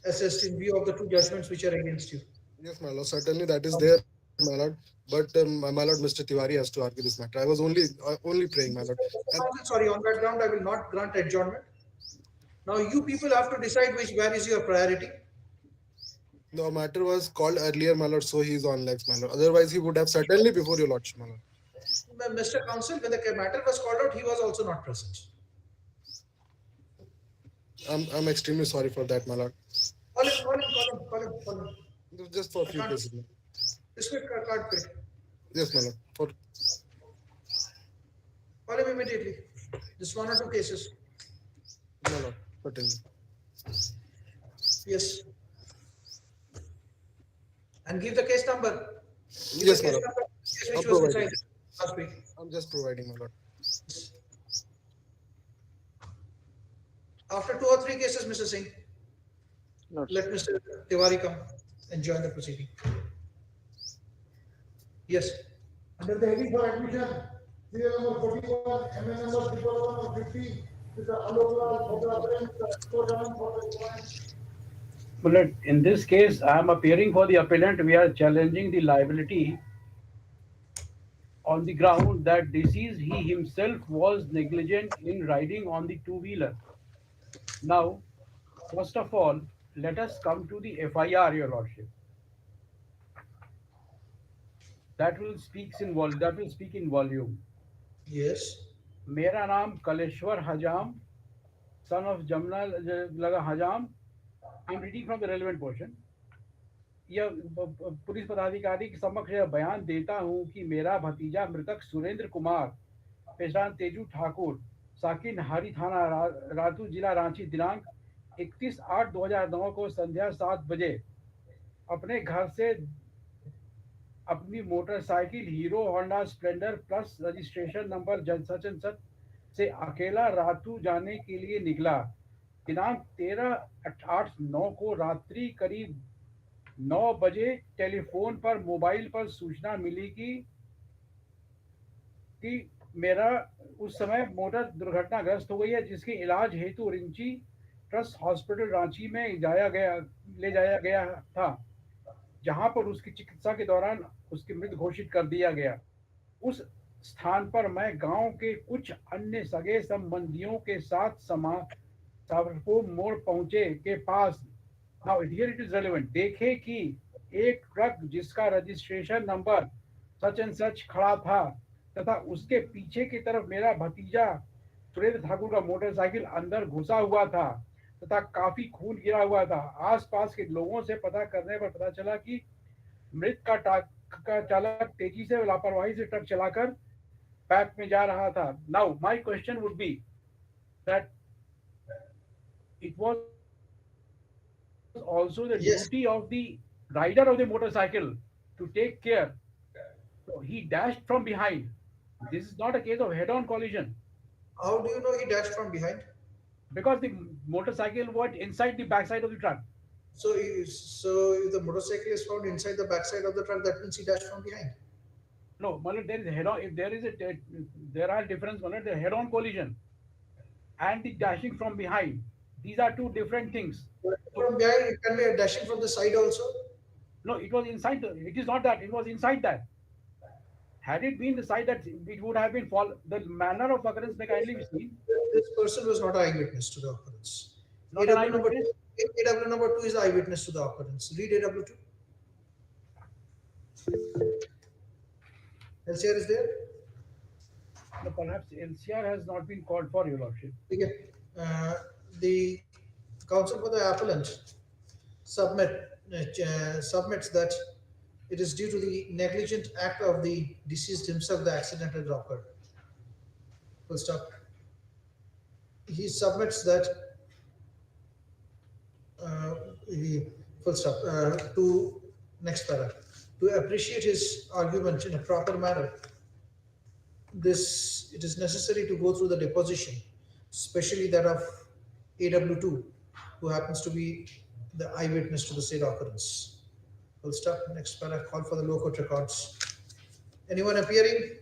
S2: assist in view of the two judgments which are against you?
S8: Yes, my lord. Certainly that is there, my lord. But my lord, Mr. Tiwari has to argue this matter. I was only praying, my lord.
S2: Sorry, on that ground, I will not grant adjournment. Now you people have to decide where is your priority.
S8: The matter was called earlier, my lord, so he is on legs, my lord. Otherwise, he would have certainly before your lordship, my lord.
S2: Mr. Counsel, when the matter was called out, he was also not present.
S8: I'm extremely sorry for that, my lord.
S2: Call him.
S8: Just for a few cases.
S2: This way, card pick.
S8: Yes, my lord.
S2: Call him immediately. Just one or two cases.
S8: My lord, certainly.
S2: Yes. And give the case number.
S8: Yes, my lord.
S2: Which was decided last week.
S8: I'm just providing, my lord.
S2: After 2 or 3 cases, Mr. Singh, let Mr. Tiwari come and join the proceeding. Yes.
S5: Under the heading for admission, serial number 41, MN number 150, Mr. Alok Lal, for the appearance, for the requirement.
S18: But in this case, I am appearing for the appellant. We are challenging the liability on the ground that deceased he himself was negligent in riding on the two-wheeler. Now, first of all, let us come to the FIR, Your Lordship. That will speak in volume.
S2: Yes.
S18: मेरा नाम कलेश्वर हजाम, son of Jamna Laga Hajam. I'm reading from the relevant portion. यह police पदाधिकारी के समक्ष यह बयान देता हूं कि मेरा भतीजा मृतक सुरेंद्र कुमार पेशरान तेजू ठाकुर साकिन हारी थाना रातू जिला रांची दिनांक 31/8/2009 को संध्या 7 बजे अपने घर से अपनी motorcycle hero Honda Splendor plus registration number such and सच से अकेला रातू जाने के लिए निकला। दिनांक 13/8/9 को रात्रि करीब 9 बजे टेलीफोन पर मोबाइल पर सूचना मिली कि मेरा उस समय मोटर दुर्घटनाग्रस्त हो गई है, जिसके इलाज हेतु रिंची ट्रस्ट हॉस्पिटल रांची में ले जाया गया था, जहां पर उसकी चिकित्सा के दौरान उसकी मृत घोषित कर दिया गया। उस स्थान पर मैं गांव के कुछ अन्य सगे संबंधियों के साथ सावरपुर मोड़ पहुंचे के पास now here it is relevant देखे कि एक ट्रक जिसका registration number such and such खड़ा था तथा उसके पीछे की तरफ मेरा भतीजा सुरेंद्र ठाकुर का मोटरसाइकिल अंदर घुसा हुआ था तथा काफी खून गिरा हुआ था। आसपास के लोगों से पता करने पर पता चला कि मृत का चालक तेजी से लापरवाही से ट्रक चलाकर बैक में जा रहा था। Now my question would be that it was also the duty of the rider of the motorcycle to take care. So he dashed from behind. This is not a case of head-on collision.
S2: How do you know he dashed from behind?
S18: Because the motorcycle was inside the backside of the truck.
S2: So if the motorcycle is found inside the backside of the truck, that means he dashed from behind.
S18: No, Malad, there is a head-on. If there is there are difference, Malad, the head-on collision and the dashing from behind. These are two different things.
S2: From behind, it can be a dashing from the side also.
S18: No, it was inside. It is not that. It was inside that. Had it been the side that it would have been the manner of occurrence may kindly be seen.
S2: This person was not an eyewitness to the occurrence.
S18: Not an eyewitness?
S2: AW number 2 is the eyewitness to the occurrence. Read AW2. LCR is there?
S18: No, perhaps LCR has not been called for, Your Lordship.
S2: Okay. The counsel for the appellant submits that it is due to the negligent act of the deceased himself the accident had occurred. Full stop. He submits that full stop to next paragraph. To appreciate his argument in a proper manner, it is necessary to go through the deposition, especially that of AW2, who happens to be the eyewitness to the said occurrence. Full stop. Next paragraph. Call for the low court records. Anyone appearing?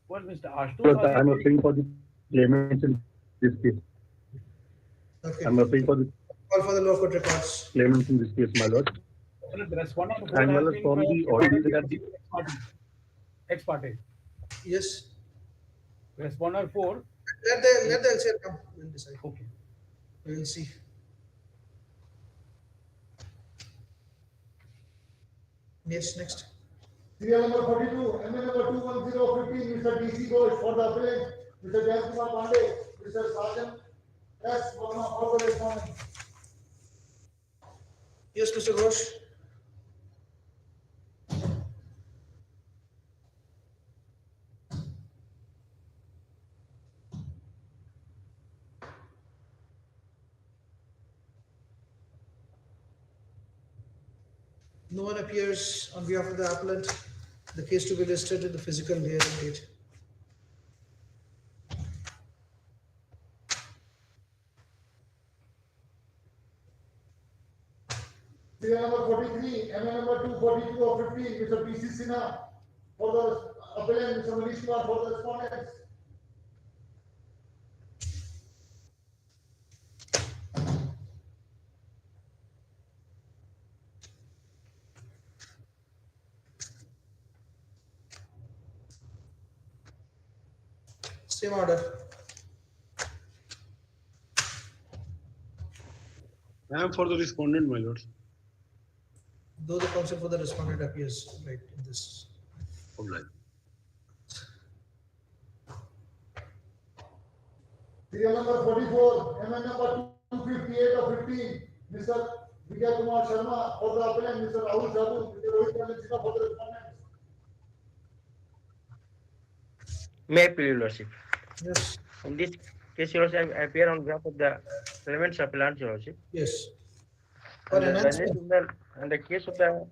S18: Well, Mr. Ashtu,
S10: I am appealing for the claimants in this case.
S2: Okay.
S10: I am appealing for the
S2: call for the low court records.
S10: Claimants in this case, my lord.
S18: The respondent
S10: And my lord, from the audience regarding
S18: ex parte.
S2: Yes.
S18: Respondent 4.
S2: Let the LCR come. We'll decide.
S18: Okay.
S2: We will see. Yes, next.
S5: Serial number 42, MA number 21015, Mr. DC Ghosh for the appellant, Mr. Jayan Kumar Pandey, Mr. Sarjan S. Verma for the respondent.
S2: Yes, Mr. Ghosh. No one appears on behalf of the appellant. The case to be listed in the physical hearing date.
S5: Serial number 43, MA number 242 of 15, Mr. PC Sinha for the appellant, Mr. Manish Kumar for the respondents.
S2: Same order.
S20: I am for the respondent, my lords.
S2: Though the counsel for the respondent appears right in this.
S20: All right.
S5: Serial number 44, MN number 258 of 15, Mr. Vijay Kumar Sharma for the appellant, Mr. Rahul Sadhu, Mr. Rohit Kalanchika for the respondent.
S15: May I plead, Your Lordship?
S2: Yes.
S15: In this case, Your Lordship, I appear on behalf of the claimant's appellant, Your Lordship.
S2: Yes.
S15: And the learned tribunal, and the case of the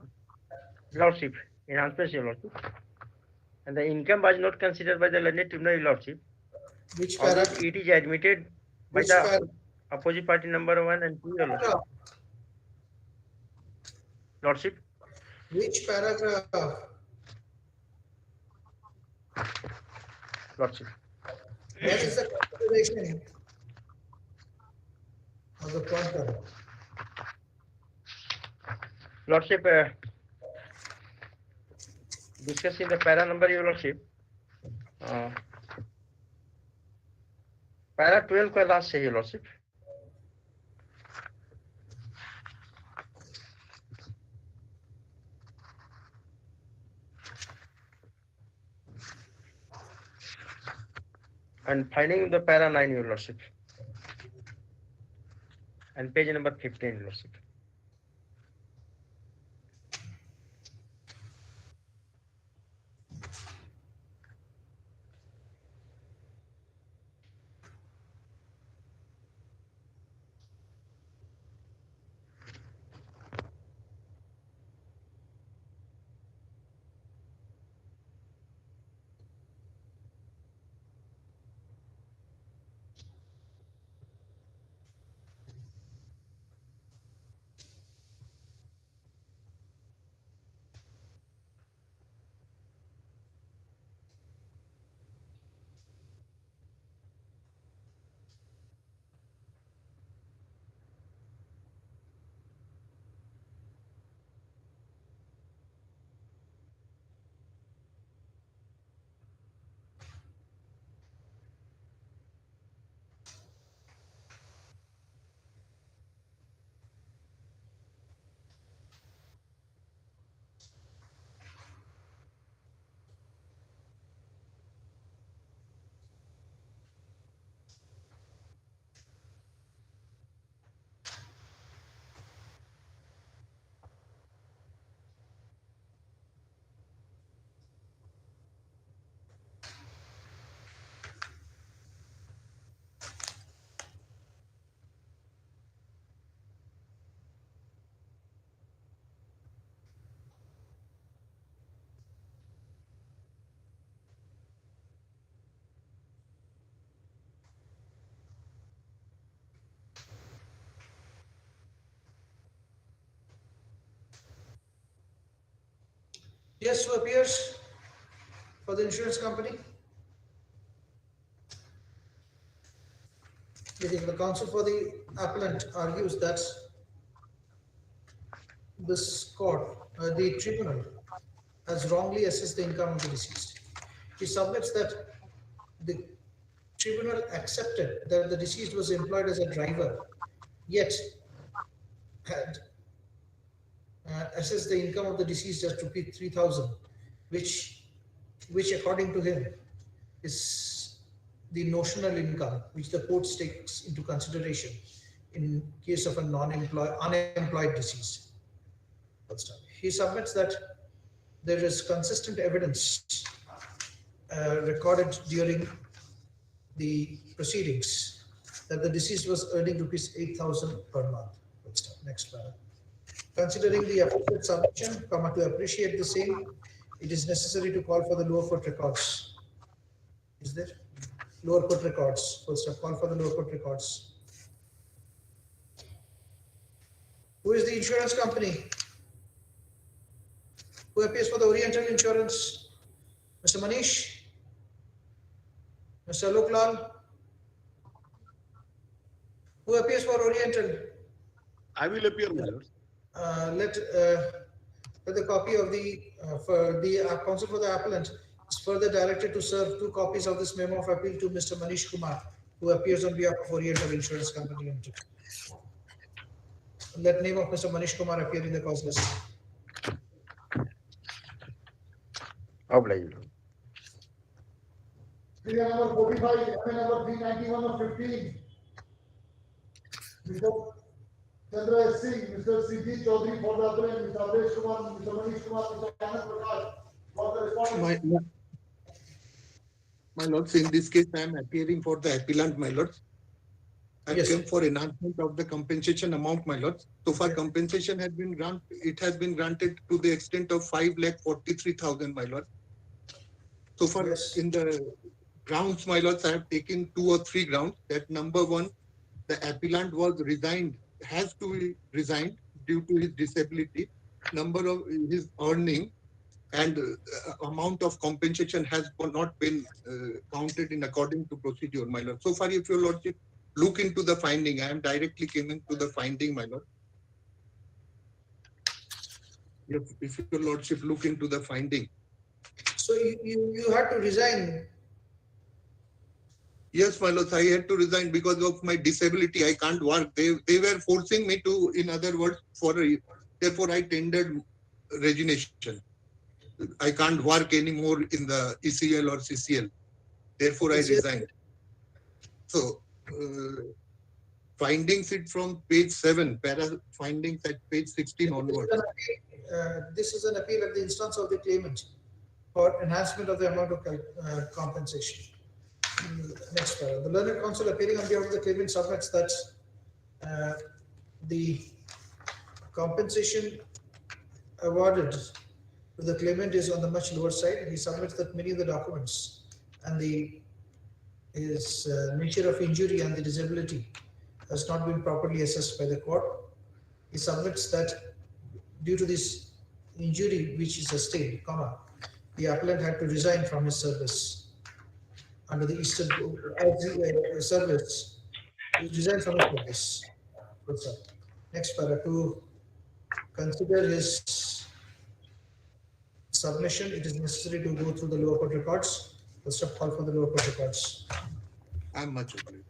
S15: Lordship, enhancement, Your Lordship. And the income was not considered by the learned tribunal, Your Lordship.
S2: Which
S15: Although
S2: paragraph?
S15: it is admitted by
S2: Which
S15: the opposite party number 1 and 2, Your Lordship. Lordship.
S2: Which paragraph?
S15: Lordship.
S2: What is the consideration of the quantum?
S15: Lordship, discussing the para number, Your Lordship. Para 12 का last है, Your Lordship. And finding the para 9, Your Lordship. And page number 15, Your Lordship.
S2: Yes, who appears for the insurance company? The counsel for the appellant argues that this court, the tribunal, has wrongly assessed the income of the deceased. He submits that the tribunal accepted that the deceased was employed as a driver, yet had assessed the income of the deceased as rupees 3,000, which according to him is the notional income which the court takes into consideration in case of a unemployed deceased. He submits that there is consistent evidence recorded during the proceedings that the deceased was earning rupees 8,000 per month. Next paragraph. Considering the affected submission, to appreciate the same, it is necessary to call for the lower court records. Is there? Lower court records. First up, call for the lower court records. Who is the insurance company? Who appears for the Oriental Insurance? Mr. Manish? Mr. Alok Lal? Who appears for Oriental?
S20: I will appear, my lord.
S2: Let the copy of the for the counsel for the appellant is further directed to serve 2 copies of this memo of appeal to Mr. Manish Kumar, who appears on behalf of Oriental Insurance Company Limited. Let name of Mr. Manish Kumar appear in the cause list.
S5: Serial number 45, MA number 391 of 15. Mr. Chandra S. Singh, Mr. C.G. Chaudhary for the appellant, Mr. Avdesh Kumar, Mr. Manish Kumar, Mr. Anand Prakash for the respondent.
S13: My lords, in this case, I am appearing for the appellant, my lords. I
S2: Yes.
S13: came for enhancement of the compensation amount, my lords. So far, compensation has been granted. It has been granted to the extent of 5,43,000, my lord. So far, in the grounds, my lords, I have taken 2 or 3 grounds. That number 1, the appellant was resigned, has to be resigned due to his disability. Number of his earning and amount of compensation has not been counted in according to procedure, my lord. So far, if your lordship look into the finding, I am directly coming to the finding, my lord. If your lordship look into the finding.
S2: So you had to resign.
S13: Yes, my lord, I had to resign because of my disability. I can't work. They were forcing me to, in other words, therefore I tendered resignation. I can't work anymore in the ECL or CCL. Therefore, I resigned. So, findings it from page 7, findings at page 16 onwards.
S2: This is an appeal at the instance of the claimant for enhancement of the amount of compensation. Next paragraph. The learned counsel appearing on behalf of the claimant submits that the compensation awarded to the claimant is on the much lower side. He submits that many of the documents and his nature of injury and the disability has not been properly assessed by the court. He submits that due to this injury which he sustained, the appellant had to resign from his service under the Eastern service. He resigned from his service. Next paragraph. To consider his submission, it is necessary to go through the lower court records. First of all, for the lower court records.
S13: I am much obliged.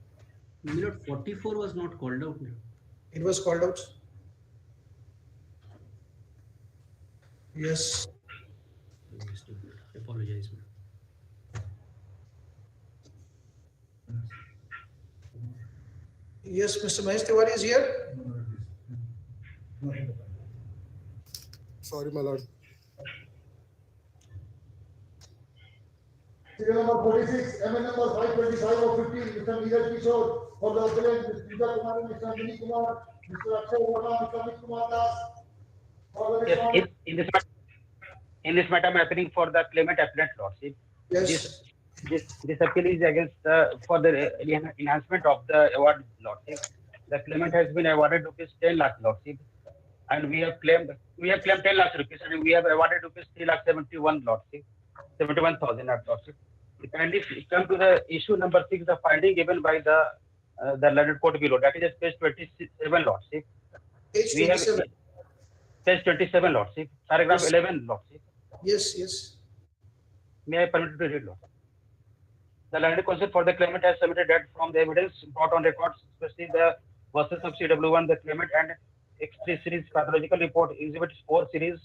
S14: Milord, 44 was not called out.
S2: It was called out. Yes.
S14: Apologize.
S2: Yes, Mr. Mahesh Tiwari is here.
S8: Sorry, my lord.
S5: Serial number 46, MA number 525 of 15, Mr. Neeraj Kishore for the appellant, Mr. Pooja Kumari, Mr. Andini Kumar, Mr. Akshay Verma, Mr. Amit Kumar Das for the respondent.
S16: Yes, in this matter, I am appealing for the claimant appellant lordship.
S2: Yes.
S16: This appeal is against for the enhancement of the award lordship. The claimant has been awarded rupees 10 lakh lordship, and we have claimed 10 lakh rupees, and we have awarded rupees 3,71,000 lordship, 71,000 lordship. Kindly come to the issue number 6, the finding given by the learned court below. That is page 27 lordship.
S2: Page 27.
S16: Page 27 lordship. Paragraph 11 lordship.
S2: Yes.
S16: May I permit to read, Lord? The learned counsel for the claimant has submitted that from the evidence brought on record, especially the versus of CW1, the claimant and X3 series pathological report, Exhibit 4 series,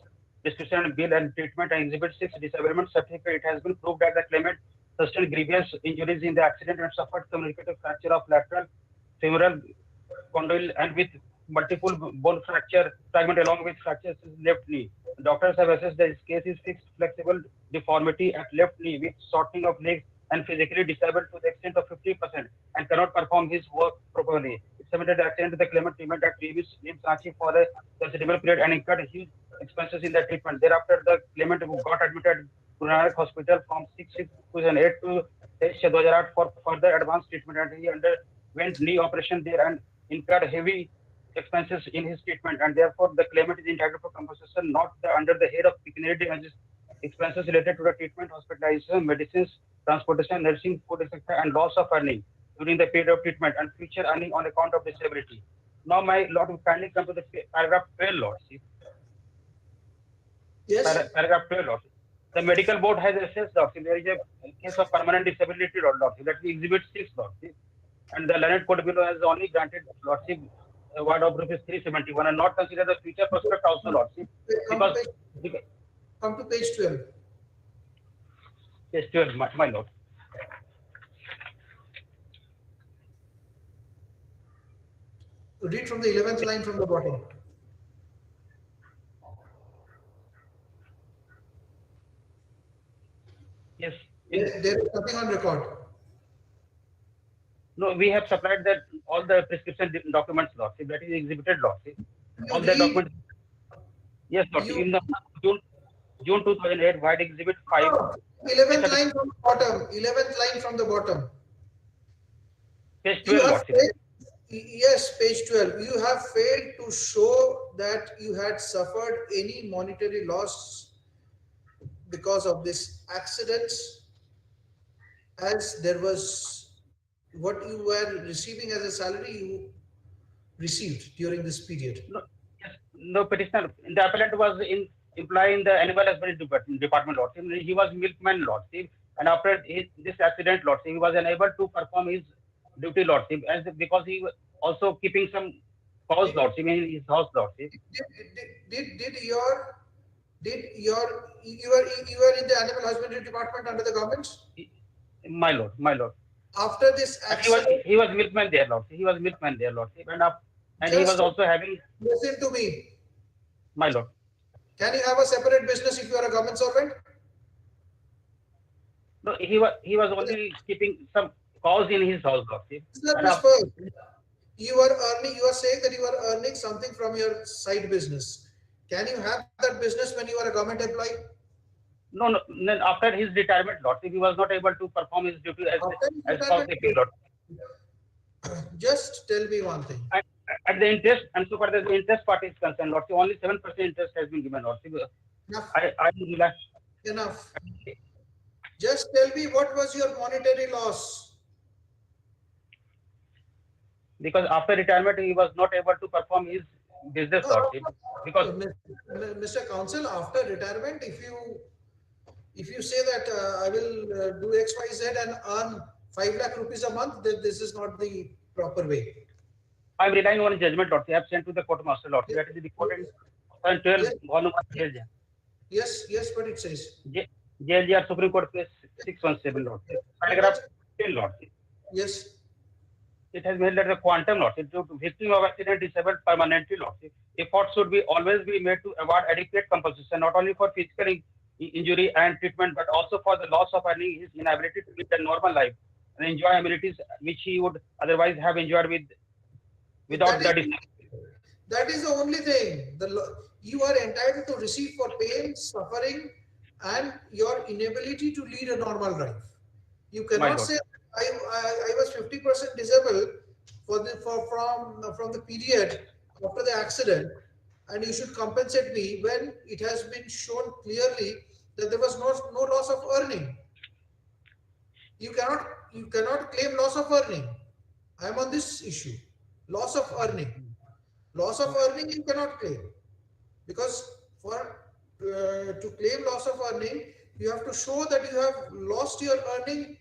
S16: description, bill and treatment, and Exhibit 6 disablement certificate, it has been proved that the claimant sustained grievous injuries in the accident and suffered communicative fracture of lateral femoral condyle and with multiple bone fracture fragment along with fractures in left knee. Doctors have assessed that this case is fixed flexible deformity at left knee with shortening of legs and physically disabled to the extent of 50% and cannot perform his work properly. It submitted the accident to the claimant treatment at previous named Ranchi for a considerable period and incurred huge expenses in the treatment. Thereafter, the claimant got admitted to Nanak Hospital from 6/6/2008 to 2008 for further advanced treatment, and he underwent knee operation there and incurred heavy expenses in his treatment, and therefore the claimant is entitled for compensation not under the head of pecuniary damages expenses related to the treatment, hospitalization, medicines, transportation, nursing, food, etc., and loss of earning during the period of treatment and future earning on account of disability. Now, my lord, will kindly come to the paragraph 12, lordship.
S2: Yes.
S16: Paragraph 12, lordship. The medical board has assessed, Lordship, there is a case of permanent disability, Lordship, that is Exhibit 6, Lordship. And the Learned Court below has only granted Lordship award of rupees 371 and not consider the future prospect also, Lordship.
S2: Come to page 12.
S16: Page 12, my Lord.
S2: Read from the 11th line from the bottom.
S16: Yes.
S2: There is nothing on record.
S16: No, we have supplied that all the prescription documents, Lordship, that is exhibited, Lordship. All the documents. Yes, Lordship. In the June 2008, White Exhibit 5.
S2: 11th line from the bottom. 11th line from the bottom.
S16: Page 12, Lordship.
S2: Yes, page 12. You have failed to show that you had suffered any monetary loss because of this accidents, as there was what you were receiving as a salary you received during this period.
S16: No, petitioner. The appellant was employing the animal husbandry department, Lordship. He was milkman, Lordship. And after this accident, Lordship, he was unable to perform his duty, Lordship, because he was also keeping some cows, Lordship, in his house, Lordship.
S2: You were in the animal husbandry department under the government?
S16: My lord.
S2: After this accident,
S16: he was milkman there, Lordship. He was milkman there, Lordship. And he was also having.
S2: Listen to me.
S16: My lord.
S2: Can you have a separate business if you are a government servant?
S16: No, he was only keeping some cows in his house, Lordship.
S2: You are saying that you are earning something from your side business. Can you have that business when you are a government employee?
S16: No. Then after his retirement, Lordship, he was not able to perform his duty as housekeeping, Lordship.
S2: Just tell me one thing.
S16: At the interest, and so far as the interest part is concerned, Lordship, only 7% interest has been given, Lordship.
S2: Enough. Just tell me what was your monetary loss?
S16: Because after retirement, he was not able to perform his business, Lordship. Because
S2: Mr. Counsel, after retirement, if you say that I will do X, Y, Z and earn 5 lakh rupees a month, then this is not the proper way.
S16: I'm relying on judgment, Lordship. I have sent to the court master, Lordship. That is the report in 12 volume 1
S2: Yes, but it says.
S16: JLGR Supreme Court case 617, Lordship. Paragraph 10, Lordship.
S2: Yes.
S16: It has made that the quantum, Lordship, to victim of accident disabled permanently, Lordship. Efforts should always be made to award adequate compensation, not only for physical injury and treatment, but also for the loss of earning, his inability to live a normal life and enjoy amenities which he would otherwise have enjoyed without that.
S2: That is the only thing. You are entitled to receive for pain, suffering, and your inability to lead a normal life. You cannot say I was 50% disabled from the period after the accident, and you should compensate me when it has been shown clearly that there was no loss of earning. You cannot claim loss of earning. I am on this issue. Loss of earning. Loss of earning you cannot claim, because to claim loss of earning, you have to show that you have lost your earning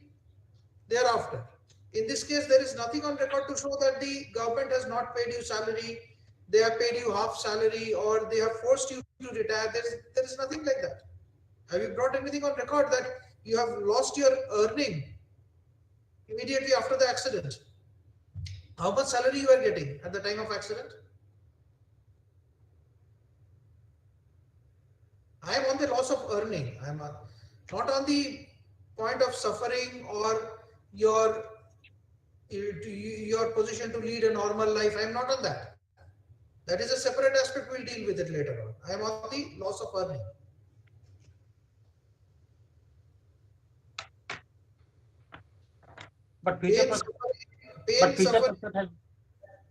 S2: thereafter. In this case, there is nothing on record to show that the government has not paid you salary, they have paid you half salary, or they have forced you to retire. There is nothing like that. Have you brought anything on record that you have lost your earning immediately after the accident? How much salary you are getting at the time of accident? I am on the loss of earning. I am not on the point of suffering or your position to lead a normal life. I am not on that. That is a separate aspect. We'll deal with it later on. I am on the loss of earning.
S16: But future prospect has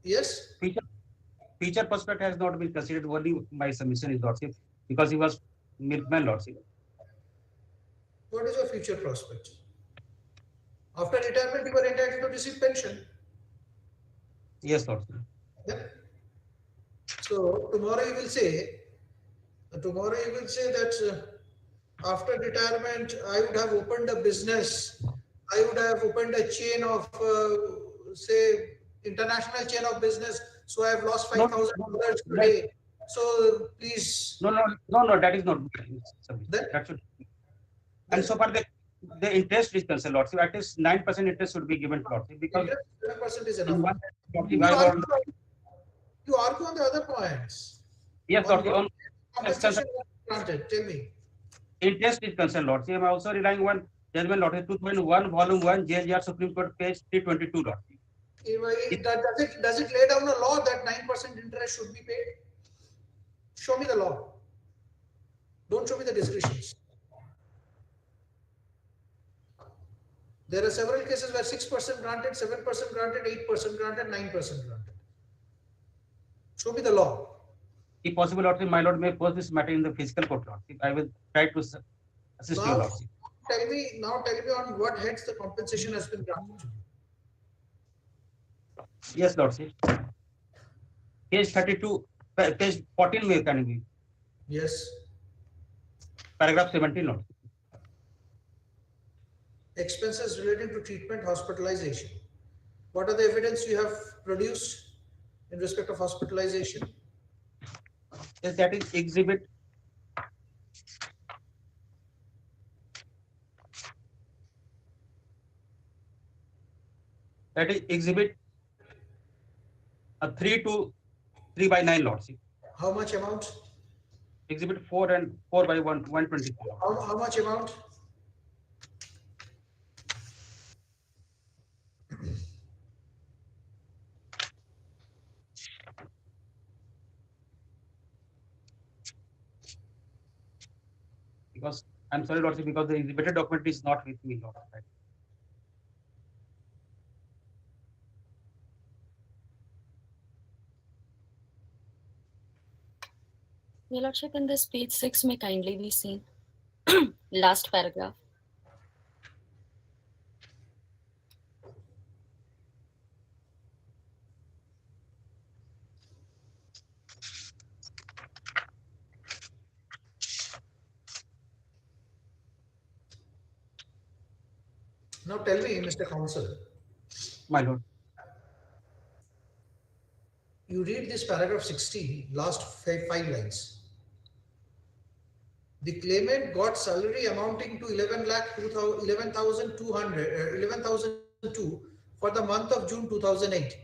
S2: yes.
S16: Future prospect has not been considered. Only my submission is, Lordship, because he was milkman, Lordship.
S2: What is your future prospect? After retirement, you are entitled to receive pension.
S16: Yes, Lordship.
S2: Yeah. So tomorrow you will say that After retirement, I would have opened a business. I would have opened a chain of, say, international chain of business. So I have lost $5,000 today. So please.
S16: No, that is not. That should. And so far, the interest is concerned, Lordship. At least 9% interest should be given to Lordship because
S2: 7% is enough. You argue on the other points.
S16: Yes, Lordship. On
S2: compensation granted. Tell me.
S16: Interest is concerned, Lordship. I am also relying on judgment, Lordship, 2001, volume 1, JLR Supreme Court, page 322, Lordship.
S2: Does it lay down a law that 9% interest should be paid? Show me the law. Don't show me the descriptions. There are several cases where 6% granted, 7% granted, 8% granted, 9% granted. Show me the law.
S16: If possible, Lordship, my Lord may post this matter in the physical court, Lordship. I will try to assist you, Lordship.
S2: Tell me on what heads the compensation has been granted.
S16: Yes, Lordship. Page 32, page 14 may can be.
S2: Yes.
S16: Paragraph 17, Lordship.
S2: Expenses relating to treatment, hospitalization. What are the evidence you have produced in respect of hospitalization?
S16: Yes, that is exhibit. That is exhibit 3 to 3 by 9, Lordship.
S2: How much amount?
S16: Exhibit 4 and 4 by 124.
S2: How much amount?
S16: Because I'm sorry, Lordship, because the exhibited document is not with me, Lord. Right?
S17: Your Lordship, in this page 6 may kindly be seen. Last paragraph.
S2: Now tell me, Mr. Counsel.
S16: My Lord.
S2: You read this paragraph 60, last five lines. The claimant got salary amounting to 11,200 for the month of June 2008.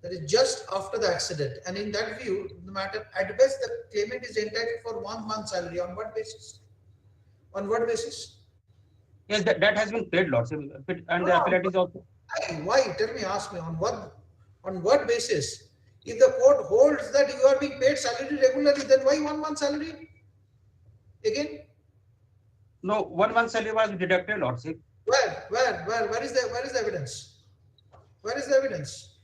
S2: That is just after the accident. And in that view, the matter, at best, the claimant is entitled for 1 month salary. On what basis? On what basis?
S16: Yes, that has been paid, Lordship. And the appellate is also.
S2: Why? Tell me, ask me. On what basis? If the court holds that you are being paid salary regularly, then why 1 month salary? Again?
S16: No, 1 month salary was deducted, Lordship.
S2: Where is the evidence? Where is the evidence?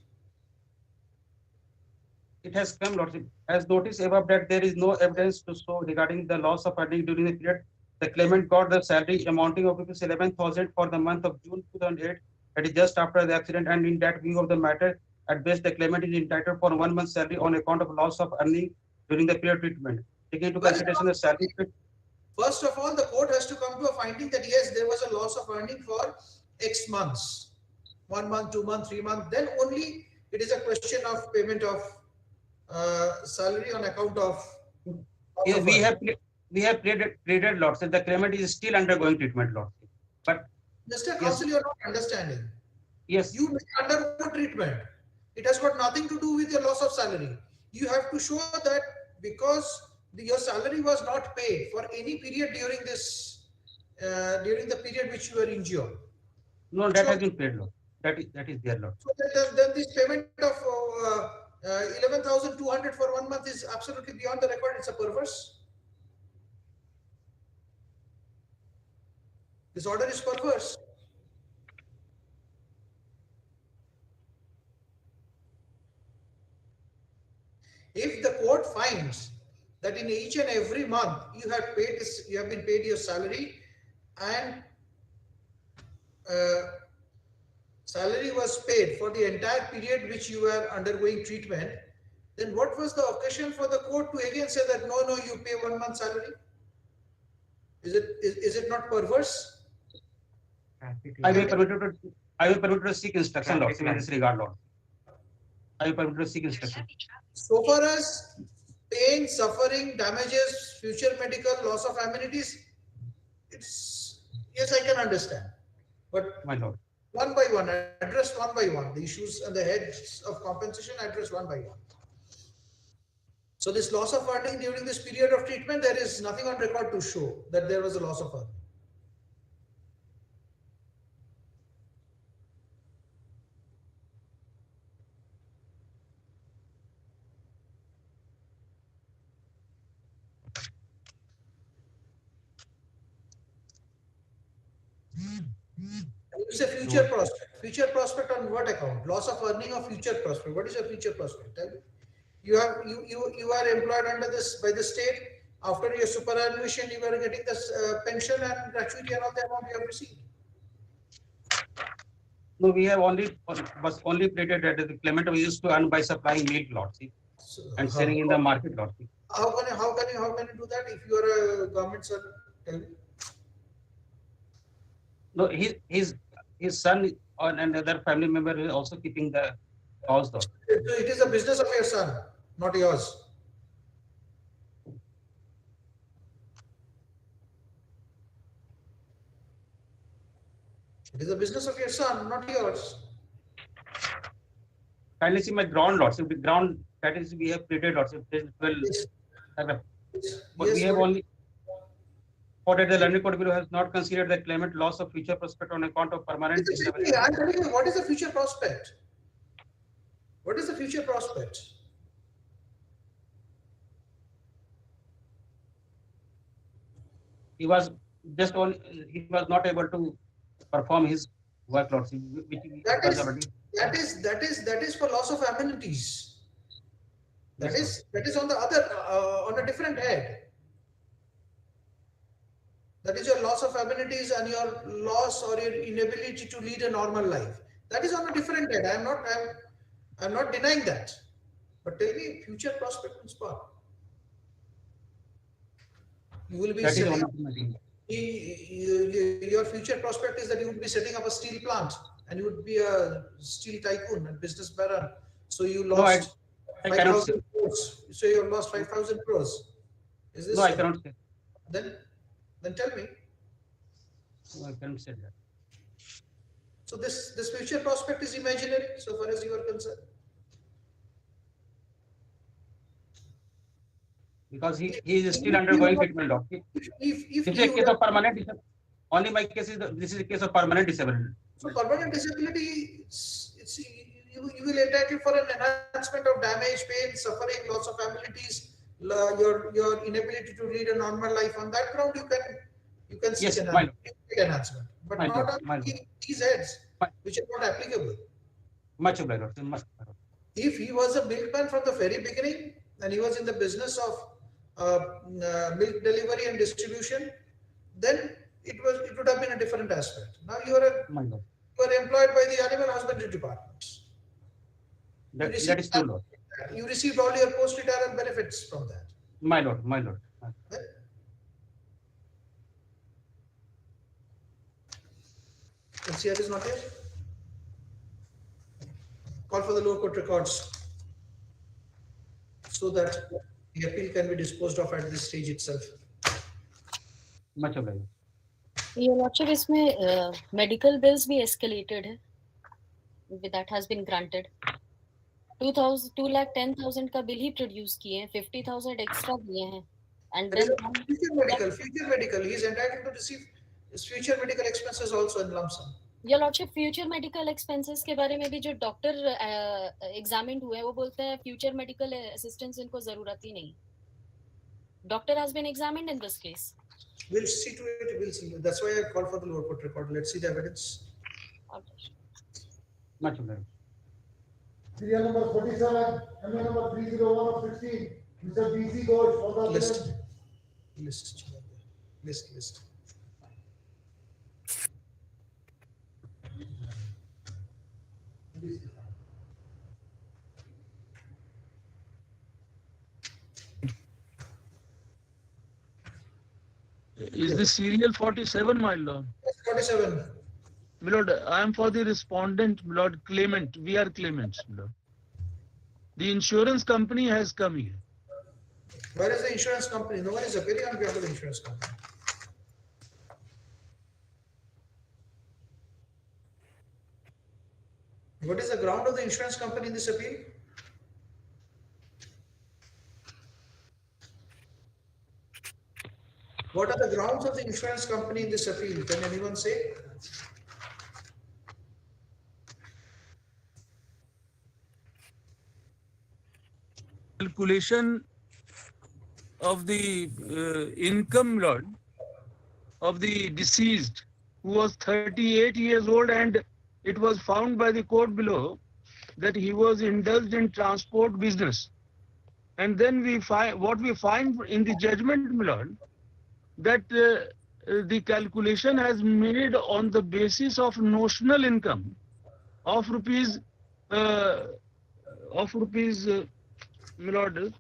S16: It has come, Lordship. As noticed above that there is no evidence to show regarding the loss of earning during the period. The claimant got the salary amounting of rupees 11,000 for the month of June 2008. That is just after the accident, and in that view of the matter, at best the claimant is entitled for 1 month salary on account of loss of earning during the period treatment. Taking into consideration the salary.
S2: First of all, the court has to come to a finding that yes, there was a loss of earning for X months, 1 month, 2 months, 3 months. Then only it is a question of payment of salary on account of.
S16: Yes, we have pleaded, Lordship. The claimant is still undergoing treatment, Lordship. But
S2: Mr. Counsel, you are not understanding.
S16: Yes.
S2: You may undergo treatment. It has got nothing to do with your loss of salary. You have to show that because your salary was not paid for any period during this, during the period which you were injured.
S16: No, that has been paid, Lord. That is there, Lord.
S2: So then this payment of 11,200 for 1 month is absolutely beyond the record. It's a perverse. This order is perverse. If the court finds that in each and every month you have been paid your salary, and salary was paid for the entire period which you were undergoing treatment, then what was the occasion for the court to again say that no, you pay 1 month salary? Is it not perverse?
S16: I will permit to seek instruction, Lord, in this regard, Lord. I will permit to seek instruction.
S2: So far as pain, suffering, damages, future medical, loss of amenities, it's yes, I can understand. But
S16: my Lord,
S2: one by one, address one by one. The issues and the heads of compensation address one by one. So this loss of earning during this period of treatment, there is nothing on record to show that there was a loss of earning. It's a future prospect. Future prospect on what account? Loss of earning or future prospect? What is your future prospect? Tell me. You are employed under this by the state. After your superannuation, you are getting this pension and gratuity and all the amount you have received.
S16: No, we have only stated that the claimant was used to earn by supplying milk, Lord, see, and selling in the market, Lord, see.
S2: How can you do that if you are a government servant? Tell me.
S16: No, his son and another family member is also keeping the cows, though.
S2: So it is the business of your son, not yours. It is the business of your son, not yours.
S16: Kindly see my ground, Lord. So the ground that is we have created, Lord. So but we have only. For that, the London Court Bureau has not considered the claimant loss of future prospect on account of permanent disability.
S2: I'm telling you, what is the future prospect? What is the future prospect?
S16: He was he was not able to perform his work, Lord.
S2: That is for loss of amenities. That is on the other on a different head. That is your loss of amenities and your loss or your inability to lead a normal life. That is on a different head. I'm not denying that. But tell me, future prospect and spark. You will be your future prospect is that you would be setting up a steel plant and you would be a steel tycoon and business baron. So you lost 5,000 crores. So you lost 5,000 crores. Is this?
S16: No, I cannot say.
S2: Then tell me.
S16: No, I cannot say that.
S2: So this future prospect is imaginary so far as you are concerned.
S16: Because he is still undergoing treatment, doctor. If this is a case of permanent disability, only my case is this is a case of permanent disability.
S2: So permanent disability, you will entitle for an enhancement of damage, pain, suffering, loss of abilities, your inability to lead a normal life. On that ground, you can seek enhancement, but not on these heads, which are not applicable.
S16: Much obliged.
S2: If he was a milkman from the very beginning and he was in the business of milk delivery and distribution, then it would have been a different aspect. Now you are employed by the animal husbandry department.
S16: That is true, Lord.
S2: You received all your post-retirement benefits from that.
S16: My lord.
S2: NCR is not here. Call for the lower court records so that the appeal can be disposed of at this stage itself.
S16: Much obliged.
S17: Your Lordship, इसमें medical bills भी escalated है. That has been granted. 2,10,000 का bill ही produce किए हैं, 50,000 extra दिए हैं, and then
S2: future medical. He is entitled to receive his future medical expenses also in lump sum.
S17: Your Lordship, future medical expenses के बारे में भी जो doctor examined हुए हैं, वो बोलते हैं future medical assistance इनको जरूरत ही नहीं. Doctor has been examined in this case.
S2: We'll see to it. We'll see. That's why I called for the lower court record. Let's see the evidence.
S16: Much obliged.
S5: Serial number 47, MA number 301 of 16, Mr. BC Ghosh for the
S2: List.
S7: Is the serial 47, my lord?
S2: 47.
S7: My lord, I am for the respondent, my lord, claimant. We are claimants, my lord. The insurance company has come here.
S2: Where is the insurance company? No one is appearing on behalf of the insurance company. What is the ground of the insurance company in this appeal? What are the grounds of the insurance company in this appeal? Can anyone say?
S7: Calculation of the income, lord, of the deceased, who was 38 years old, and it was found by the court below that he was indulged in transport business. And then we find what we find in the judgment, my lord, that the calculation has made on the basis of notional income of rupees, my lord,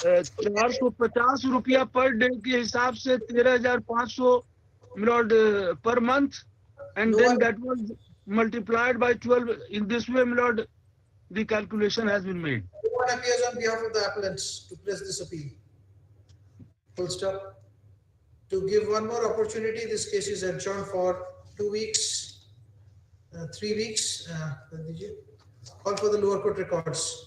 S7: 450 रुपया per day के हिसाब से 13,500 milord per month, and then that was multiplied by 12. In this way, milord, the calculation has been made.
S2: No one appears on behalf of the appellants to press this appeal. Full stop. To give one more opportunity, this case is adjourned for 2 weeks, 3 weeks. Call for the lower court records.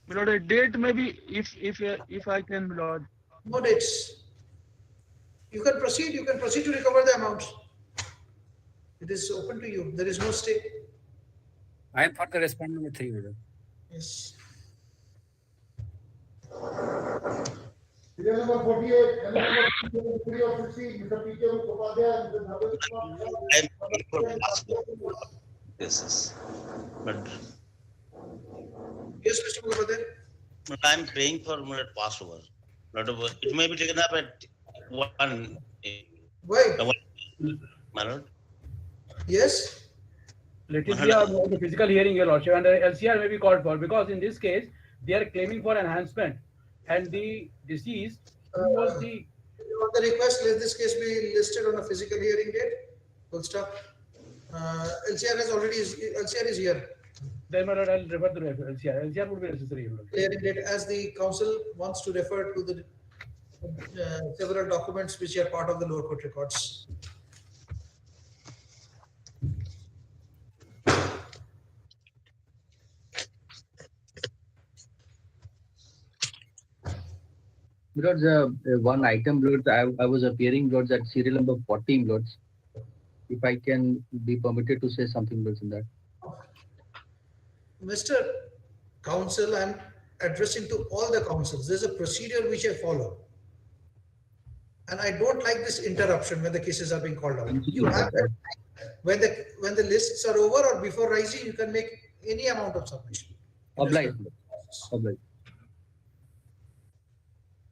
S7: Milord, a date maybe, if I can, milord.
S2: No dates. You can proceed. You can proceed to recover the amount. It is open to you. There is no stay.
S19: I am for the respondent number 3, Milord.
S2: Yes.
S5: Serial number 48, and number 3 of 16, Mr. P.K. Mukhopadhyay, Mr. Bhavesh Kumar.
S21: Yes. But
S2: Yes, Mr. Mukhopadhyay.
S21: but I'm praying for Passover. It may be taken up at 1.
S2: Why?
S21: My lord.
S2: Yes.
S18: Let it be the physical hearing, your lordship, and the LCR may be called for, because in this case they are claiming for enhancement, and the deceased who was the.
S2: On the request, let this case be listed on a physical hearing date. Full stop. LCR is here.
S18: Then, my lord, I'll refer to LCR. LCR would be necessary.
S2: Hearing date, as the council wants to refer to the several documents which are part of the lower court records.
S6: Because one item, Lord, I was appearing, Lord, that serial number 14, Lord. If I can be permitted to say something, Lord, in that.
S2: Mr. Counsel, I'm addressing to all the councils. There's a procedure which I follow. And I don't like this interruption when the cases are being called out. You have when the lists are over or before rising, you can make any amount of submission.
S6: Obliged. Obliged.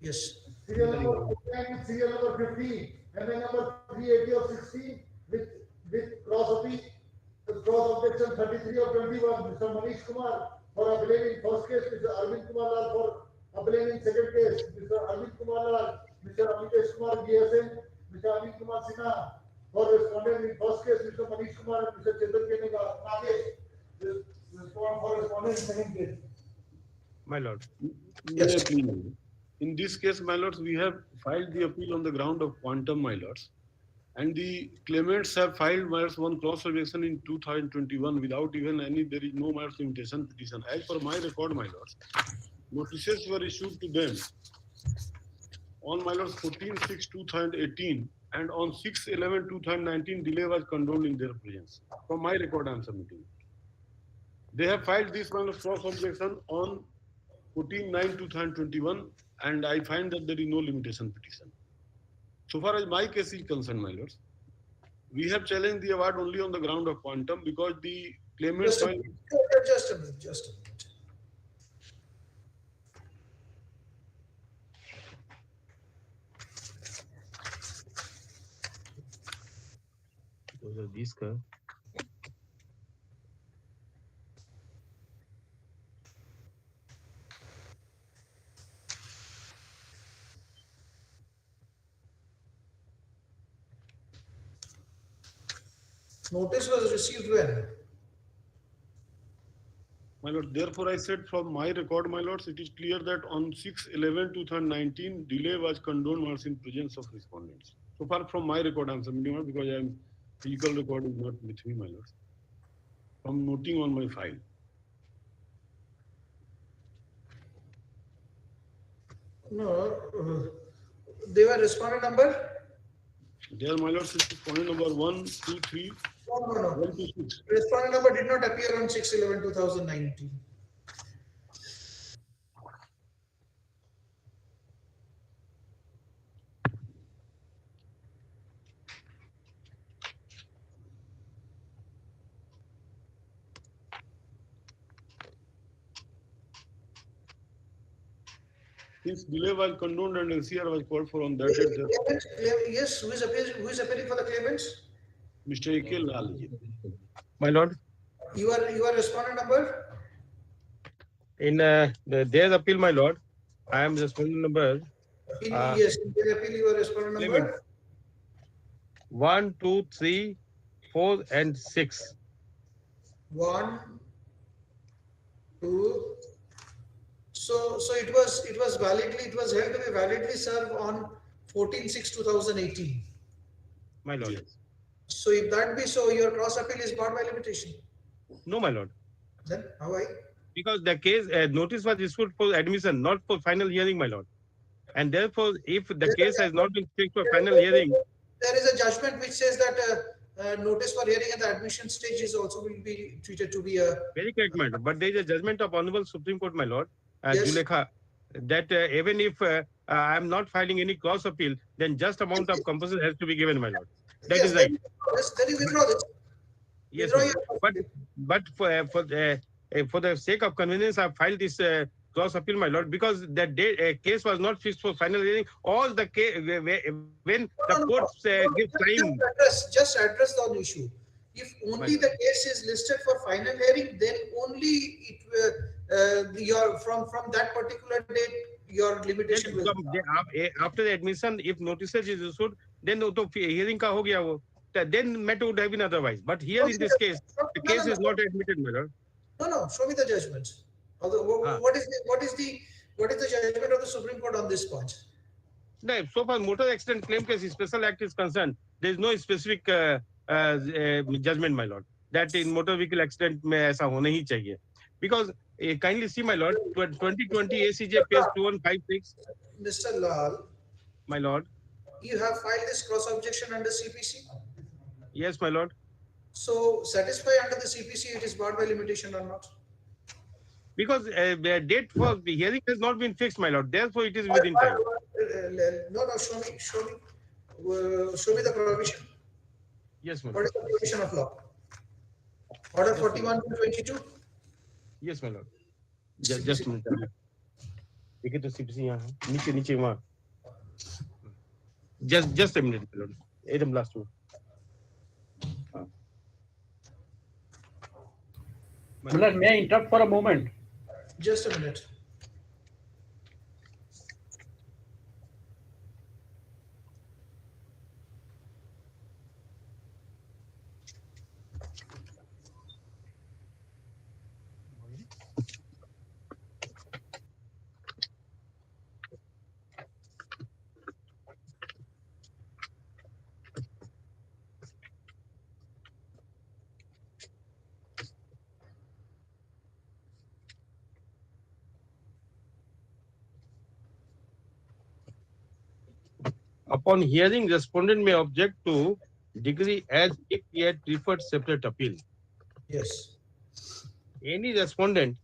S2: Yes.
S5: Serial number 49, serial number 50, and then number 380 of 16 with cross appeal, cross objection 33 of 21. Mr. Manish Kumar for appealing in first case, Mr. Arvind Kumar Lal for appealing in second case, Mr. Arvind Kumar Lal, Mr. Amitesh Kumar GSN, Mr. Arvind Kumar Sinha for respondent in first case, Mr. Manish Kumar and Mr. Chetan K. Nage for respondent in second case.
S3: My lord.
S20: Yes. In this case, my lords, we have filed the appeal on the ground of quantum, my lords. And the claimants have filed, my lords, one cross objection in 2021 without even any, there is no, my lords, limitation petition. As per my record, my lords, notices were issued to them on, my lords, 14/6/2018, and on 6/11/2019, delay was condoned in their presence. From my record, I am submitting. They have filed this, my lords, cross objection on 14/9/2021, and I find that there is no limitation petition. So far as my case is concerned, my lords, we have challenged the award only on the ground of quantum because the claimants.
S2: Just a minute.
S3: Those are these guys.
S2: Notice was received when?
S20: My lord, therefore I said from my record, my lords, it is clear that on 6/11/2019, delay was condoned once in presence of respondents. So far from my record, I am submitting because physical record is not with me, my lords. I'm noting on my file.
S2: No, they were respondent number?
S20: There, my lords, is respondent number 1, 2, 3.
S2: No.
S20: 1 to 6.
S2: Respondent number did not appear on 6/11/2019.
S20: Since delay was condoned and LCR was called for on that date,
S2: Yes, who is appearing for the claimants?
S20: Mr. A.K. Lal.
S3: My lord,
S2: You are respondent number?
S3: in their appeal, my lord, I am respondent number.
S2: Yes, in their appeal, you are respondent number?
S3: 1, 2, 3, 4, and 6.
S2: 1, 2. So it was held to be validly served on 14/6/2018.
S3: My lord.
S20: Yes.
S2: So if that be so, your cross appeal is barred by limitation.
S3: No, my lord.
S2: Then how I?
S3: Because the case notice was issued for admission, not for final hearing, my lord. And therefore, if the case has not been fixed for final hearing,
S2: There is a judgment which says that notice for hearing at the admission stage is also will be treated to be a.
S3: very correct, madam. But there is a judgment of Honorable Supreme Court, my lord,
S2: Yes.
S3: Julekha, that even if I am not filing any cross appeal, then just amount of compensation has to be given, my lord. That
S2: Yes,
S3: is right.
S2: then you withdraw this.
S3: Yes,
S2: Withdraw
S3: my lord. But for the sake of convenience, I filed this cross appeal, my lord, because the case was not fixed for final hearing. All the case when the court gives time.
S2: Just address the issue. If only the case is listed for final hearing, then only your from that particular date your limitation will.
S3: After the admission, if notices is issued, then the hearing ka ho gaya wo. Then matter would have been otherwise. But here in this case, the case is not admitted, my lord.
S2: No. Show me the judgments. What is the judgment of the Supreme Court on this point?
S3: No, so far motor accident claim case special act is concerned, there is no specific judgment, my lord, that in motor vehicle accident mein aisa hona hi chahiye. Because kindly see, my lord, 2020 ACJ page 2156.
S2: Mr. Lal,
S3: my lord.
S2: You have filed this cross objection under CPC?
S3: Yes, my lord.
S2: So satisfy under the CPC it is barred by limitation or not?
S3: Because the date for the hearing has not been fixed, my lord. Therefore, it is within time.
S2: No, show me the provision.
S3: Yes, my
S2: What
S3: lord.
S2: is the provision of law? Order 41/22.
S3: Yes, my lord. Just a minute. देखिए तो CPC यहाँ है नीचे वहाँ. Just a minute, my lord. एकदम last one.
S18: Milord, may I interrupt for a moment?
S2: Just a minute.
S3: Upon hearing, respondent may object to degree as if he had preferred separate appeal.
S2: Yes.
S3: Any respondent,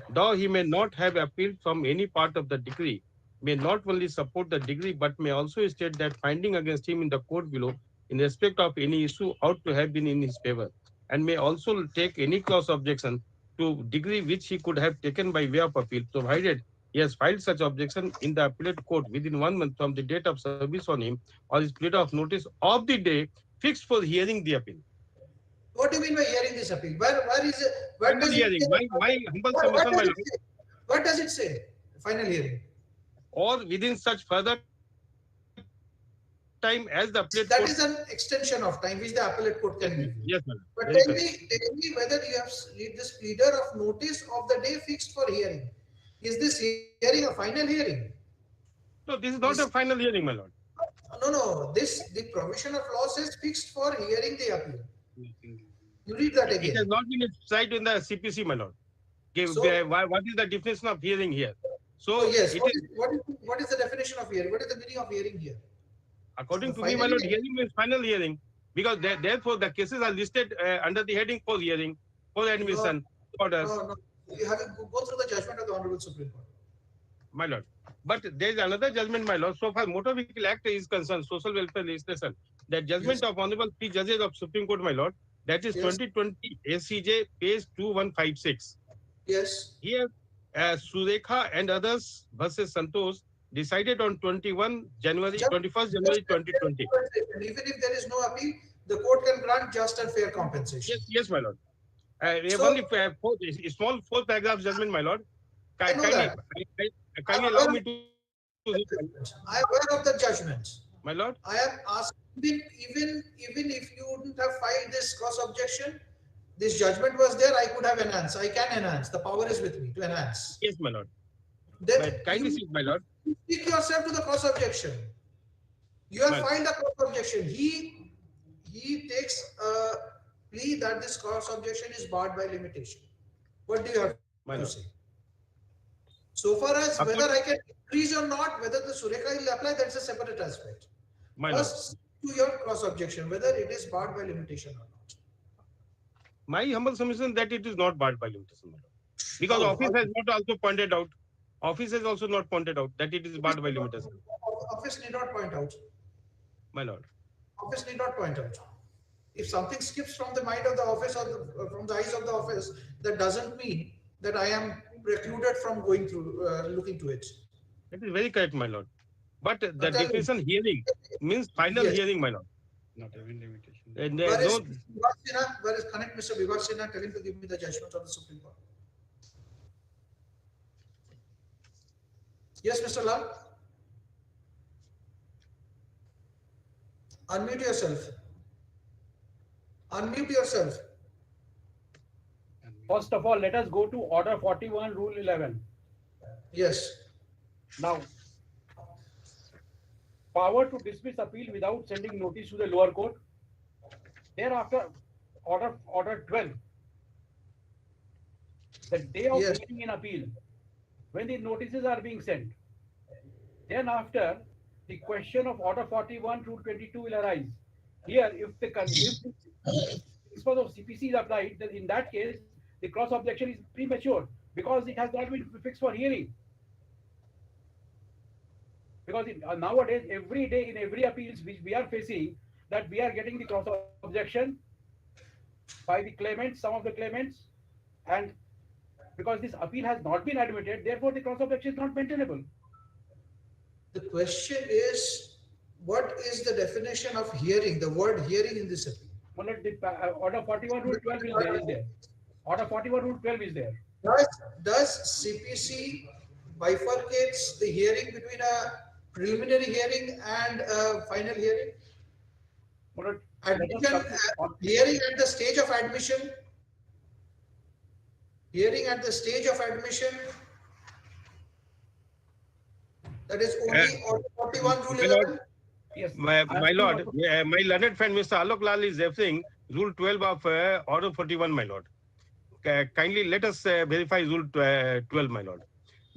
S3: though he may not have appealed from any part of the decree, may not only support the degree but may also state that finding against him in the court below in respect of any issue ought to have been in his favor, and may also take any clause objection to degree which he could have taken by way of appeal, provided he has filed such objection in the appellate court within 1 month from the date of service on him or his plead of notice of the day fixed for hearing the appeal.
S2: What do you mean by hearing this appeal? Where is it? What does
S3: hearing.
S2: it say?
S3: My humble submission, my lord.
S2: What does it say? Final hearing.
S3: Or within such further time as the appellate
S2: That
S3: court.
S2: is an extension of time which the appellate court can give you.
S3: Yes, madam.
S2: But
S3: Very
S2: tell
S3: correct.
S2: me whether you have this pleader of notice of the day fixed for hearing. Is this hearing a final hearing?
S3: No, this is not a final hearing, my lord.
S2: No. The provision of law says fixed for hearing the appeal. You read that
S3: It has
S2: again.
S3: not been cited in the CPC, my lord. Okay,
S2: So-
S3: what is the definition of hearing here? So
S2: Oh yes.
S3: it is,
S2: What is the definition of hearing? What is the meaning of hearing here?
S3: according
S2: The
S3: to me, my
S2: final
S3: lord,
S2: hearing-
S3: hearing means final hearing, because therefore the cases are listed under the heading for hearing, for admission, orders,
S2: No. You have to go through the judgment of the Honorable Supreme Court.
S3: my lord. But there is another judgment, my lord. So far, Motor Vehicle Act is concerned, social welfare legislation. That judgment of Honorable three judges of Supreme Court, my lord, that is
S2: Yes.
S3: 2020 SCJ page 2156.
S2: Yes.
S3: Here, Surekha and others versus Santosh decided on 21st January 2020.
S2: Even if there is no appeal, the court can grant just and fair compensation.
S3: Yes, my lord. We have
S2: So-
S3: only small 4 paragraphs judgment, my lord.
S2: I know that.
S3: Kindly allow me to read,
S2: I am aware of the judgments.
S3: my lord.
S2: I am asking, even if you wouldn't have filed this cross objection, this judgment was there, I could have enhanced. I can enhance. The power is with me to enhance.
S3: Yes, my lord.
S2: Then
S3: But kindly
S2: you
S3: see, my lord.
S2: speak yourself to the cross objection. You have
S3: Well-
S2: filed a cross objection. He takes a plea that this cross objection is barred by limitation. What do you have
S3: My
S2: to
S3: lord.
S2: say? So far as
S3: According-
S2: whether I can increase or not, whether the Surekha will apply, that's a separate aspect.
S3: My lord.
S2: First, to your cross objection, whether it is barred by limitation or not.
S3: My humble submission that it is not barred by limitation, my lord. Because
S2: How?
S3: office has not also pointed out. Office has also not pointed out that it is barred by limitation,
S2: Office need not point out.
S3: my lord.
S2: Office need not point out. If something skips from the mind of the office or from the eyes of the office, that doesn't mean that I am precluded from going through, looking to it.
S3: That is very correct, my lord. But the
S2: But tell me-
S3: definition hearing means final
S2: Yes.
S3: hearing, my lord. Not having limitation. And there
S2: Where
S3: is
S2: is
S3: no
S2: Vibhav Sinha? Where is connect Mr. Vibhav Sinha? Tell him to give me the judgment of the Supreme Court. Yes, Mr. Lal. Unmute yourself. Unmute yourself.
S18: First of all, let us go to Order 41, Rule 11.
S2: Yes.
S18: Now, power to dismiss appeal without sending notice to the lower court. Thereafter, Order 12. The day of
S2: Yes.
S18: hearing in appeal, when the notices are being sent. Then after, the question of Order 41, Rule 22 will arise. Here, if the principle of CPC is applied, then in that case, the cross objection is premature because it has not been fixed for hearing. Because nowadays, every day in every appeals which we are facing, that we are getting the cross objection by the claimants, some of the claimants, and because this appeal has not been admitted, therefore the cross objection is not maintainable.
S2: The question is, what is the definition of hearing, the word hearing in this appeal?
S18: Well, Order 41, Rule 12 is there. Order 41, Rule 12 is there.
S2: Does CPC bifurcates the hearing between a preliminary hearing and a final hearing?
S18: Well,
S2: Admission, hearing at the stage of admission, hearing at the stage of admission, that is only Order 41, Rule
S3: My lord,
S2: 11.
S18: Yes.
S3: my lord, my learned friend Mr. Alok Lal is referring Rule 12 of Order 41, my lord. Kindly let us verify Rule 12, my lord.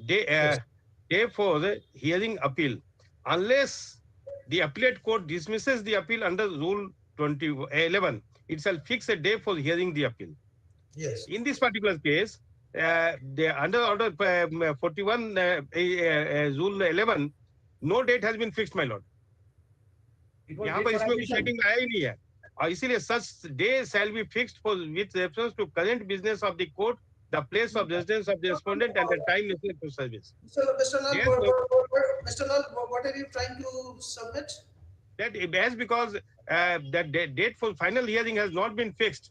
S3: Therefore, the hearing appeal, unless the appellate court dismisses the appeal under Rule 11, it shall fix a day for hearing the appeal.
S2: Yes.
S3: In this particular case, under Order 41, Rule 11, no date has been fixed, my lord. यहाँ पर इसमें कोई setting आया ही नहीं है और इसीलिए such day shall be fixed for with reference to current business of the court, the place of residence of the respondent, and the time necessary for service.
S2: Mr. Lal,
S3: Yes,
S2: Mr. Lal, what are you trying to submit?
S3: that as because that date for final hearing has not been fixed.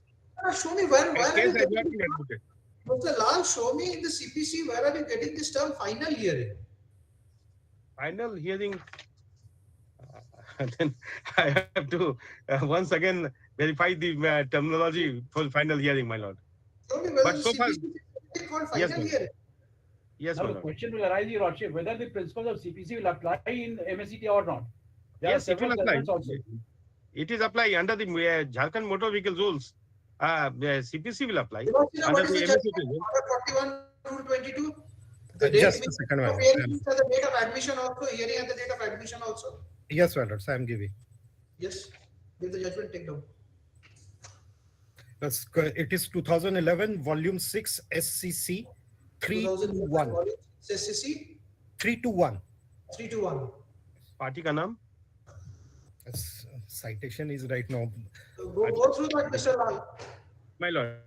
S2: Show me where
S3: and
S2: are
S3: case
S2: you
S3: has not
S2: getting,
S3: been admitted.
S2: Mr. Lal, show me in the CPC where are you getting this term final hearing?
S3: Final hearing. then I have to once again verify the terminology for final hearing, my lord.
S2: Tell me whether
S3: But
S2: the
S3: so far,
S2: CPC is called
S3: yes,
S2: final
S3: my lord.
S2: hearing.
S3: Yes,
S18: Now
S3: my
S18: the
S3: lord.
S18: question will arise, Your Lordship, whether the principles of CPC will apply in MSCT or not. There are
S3: Yes, it will
S18: several
S3: apply.
S18: judgments also.
S3: It is apply under the Jharkhand Motor Vehicle rules. CPC will apply
S2: Your Lordship,
S3: under
S2: what is
S3: the
S2: the
S3: MSCT
S2: judgment?
S3: rule.
S2: Order 41, Rule 22? The date
S1: Just a
S2: which
S1: second, my
S2: of
S1: lord.
S2: hearing is at the date of admission also, hearing at the date of admission also.
S1: Yes, my lords, I am giving.
S2: Yes, give the judgment, take down.
S1: It is 2011, Volume 6, SCC 321.
S2: SCC
S1: 321.
S2: 321.
S3: Party ka naam?
S1: Citation is right now.
S2: Go through that, Mr. Lal.
S3: My lord,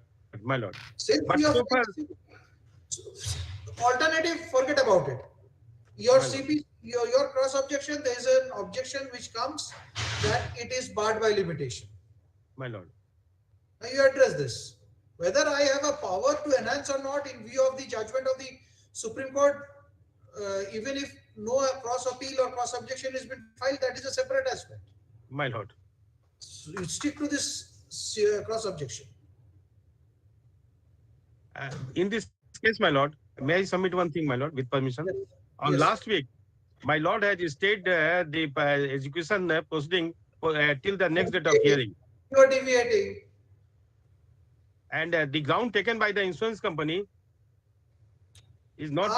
S3: my lord.
S2: Since
S3: But
S2: we have
S3: so far,
S2: alternative, forget about it. Your
S3: My lord.
S2: CP, your cross objection, there is an objection which comes that it is barred by limitation.
S3: my lord.
S2: Now you address this. Whether I have a power to enhance or not in view of the judgment of the Supreme Court, even if no cross appeal or cross objection has been filed, that is a separate aspect.
S3: My lord.
S2: So you stick to this cross objection.
S3: In this case, my lord, may I submit one thing, my lord, with permission? On
S2: Yes.
S3: last week, my lord has stayed the execution proceeding till the next date of hearing.
S2: You are deviating.
S3: And the ground taken by the insurance company is not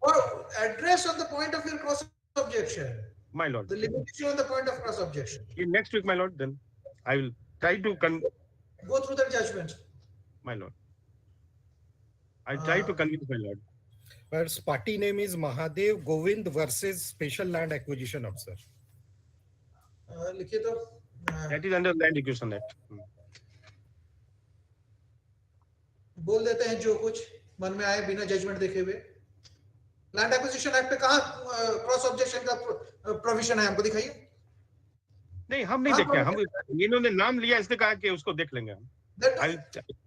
S2: Or address on the point of your cross objection.
S3: my lord.
S2: The limitation on the point of cross objection.
S3: In next week, my lord, then I will try to
S2: Go through the judgment.
S3: my lord. I try to convince my lord.
S1: Its party name is Mahadev Govind versus Special Land Acquisition Officer.
S2: लिखिए तो
S3: That is under Land Acquisition Act.
S2: बोल देते हैं जो कुछ मन में आए बिना जजमेंट देखे हुए. लैंड एक्विजिशन एक्ट पे कहाँ क्रॉस ऑब्जेक्शन का प्रोविजन है, हमको दिखाइए.
S3: नहीं, हम नहीं देखे. हम इन्होंने नाम लिया इसने कहा कि उसको देख लेंगे हम.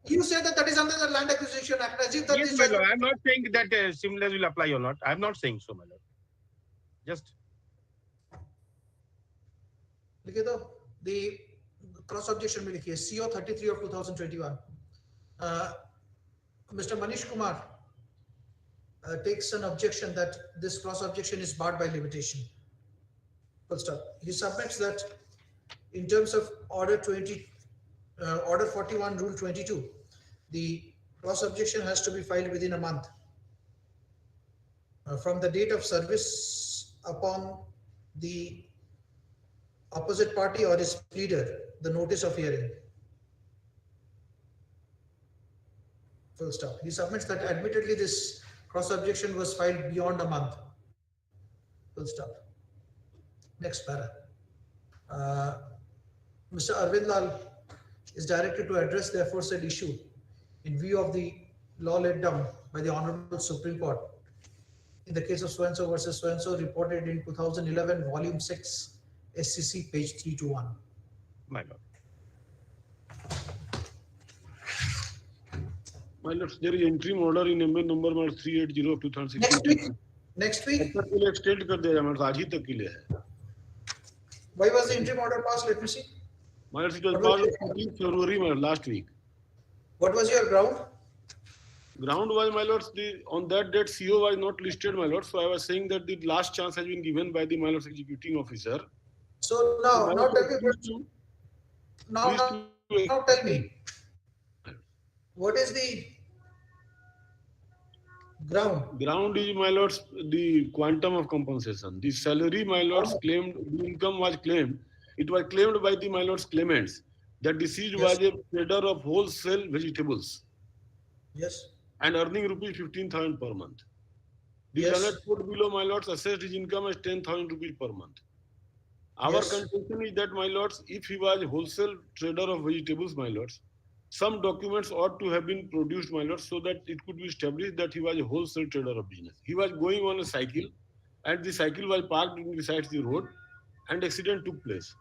S2: You say that is under the Land Acquisition Act. As if that
S3: Yes,
S2: is
S3: my lord. I am not saying that similar will apply or not. I am not saying so, my lord. Just
S2: लिखिए तो the cross objection में लिखिए CO 33 of 2021. Mr. Manish Kumar takes an objection that this cross objection is barred by limitation. Full stop. He submits that in terms of Order 41, Rule 22, the cross objection has to be filed within a month from the date of service upon the opposite party or its pleader the notice of hearing. Full stop. He submits that admittedly this cross objection was filed beyond a month. Full stop. Next para. Mr. Arvind Lal is directed to address the aforesaid issue in view of the law laid down by the Honorable Supreme Court in the case of so-and-so versus so-and-so reported in 2011, Volume 6, SCC, page 321.
S3: my lord.
S20: My lord, there is interim order in MN number 380 of 2016.
S2: Next week.
S20: तब तक के लिए extend कर दिया जाए, आज ही तक के लिए है.
S2: Why was the interim order passed? Let me see.
S20: My lord, it was passed on 14th February, my lord, last week.
S2: What was your ground?
S20: Ground was, my lords, on that date CO was not listed, my lord. So I was saying that the last chance has been given by the my lord's executing officer.
S2: So now tell me. Now tell me. What is the ground?
S20: Ground is, my lords, the quantum of compensation. The salary, my lords, claimed, the income was claimed. It was claimed by the my lords claimants that deceased was a trader of wholesale vegetables.
S2: Yes.
S20: And earning rupees 15,000 per month. The
S2: Yes.
S20: tenant put below, my lords, assessed his income as 10,000 rupees per month. Our
S2: Yes.
S20: contention is that, my lords, if he was a wholesale trader of vegetables, my lords, some documents ought to have been produced, my lords, so that it could be established that he was a wholesale trader of business. He was going on a cycle, and the cycle was parked beside the road, and accident took place.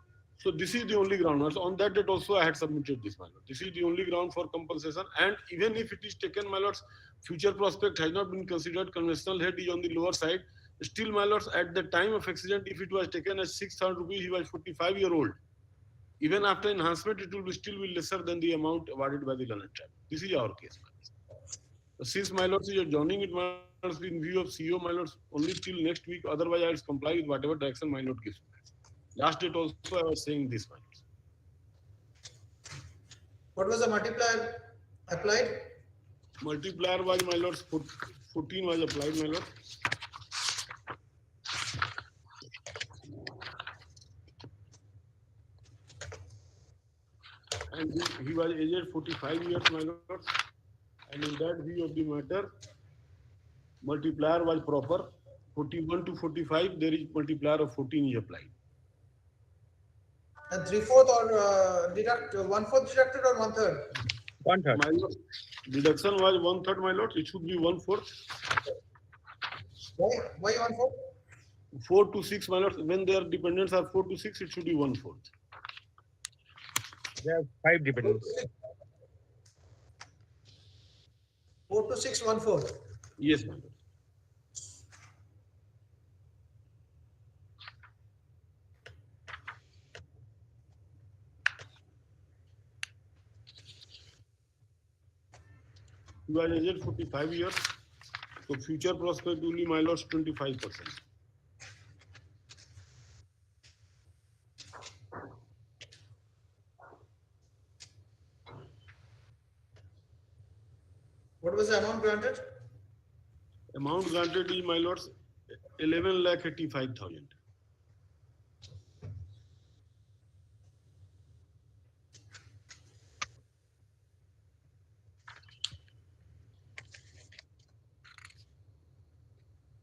S20: So this is the only ground. So on that date also I had submitted this, my lord. This is the only ground for compensation. And even if it is taken, my lords, future prospect has not been considered. Conventional head is on the lower side. Still, my lords, at the time of accident, if it was taken as 6,000 rupees, he was 45-year-old. Even after enhancement, it will be still be lesser than the amount awarded by the learned tribe. This is our case. Since my lords is adjourning it, my lords, in view of CEO, my lords, only till next week. Otherwise, I will comply with whatever direction my lord gives. Last date also, I was saying this, my lords.
S2: What was the multiplier applied?
S20: Multiplier was, my lords, 14 was applied, my lord. And he was aged 45 years, my lords. And in that view of the matter, multiplier was proper. 41 to 45, there is multiplier of 14 is applied.
S2: And 3/4 or deduct 1/4 deducted or 1/3?
S3: 1/3.
S20: My lord, deduction was 1/3, my lord. It should be 1/4.
S2: Why 1/4?
S20: 4 to 6, my lord. When their dependents are 4 to 6, it should be 1/4.
S3: There are 5 dependents.
S2: 4 to 6, 1/4.
S20: Yes, my lord. He was aged 45 years. So future prospect will be, my lords, 25%.
S2: What was the amount granted?
S20: Amount granted is, my lords, 11,85,000.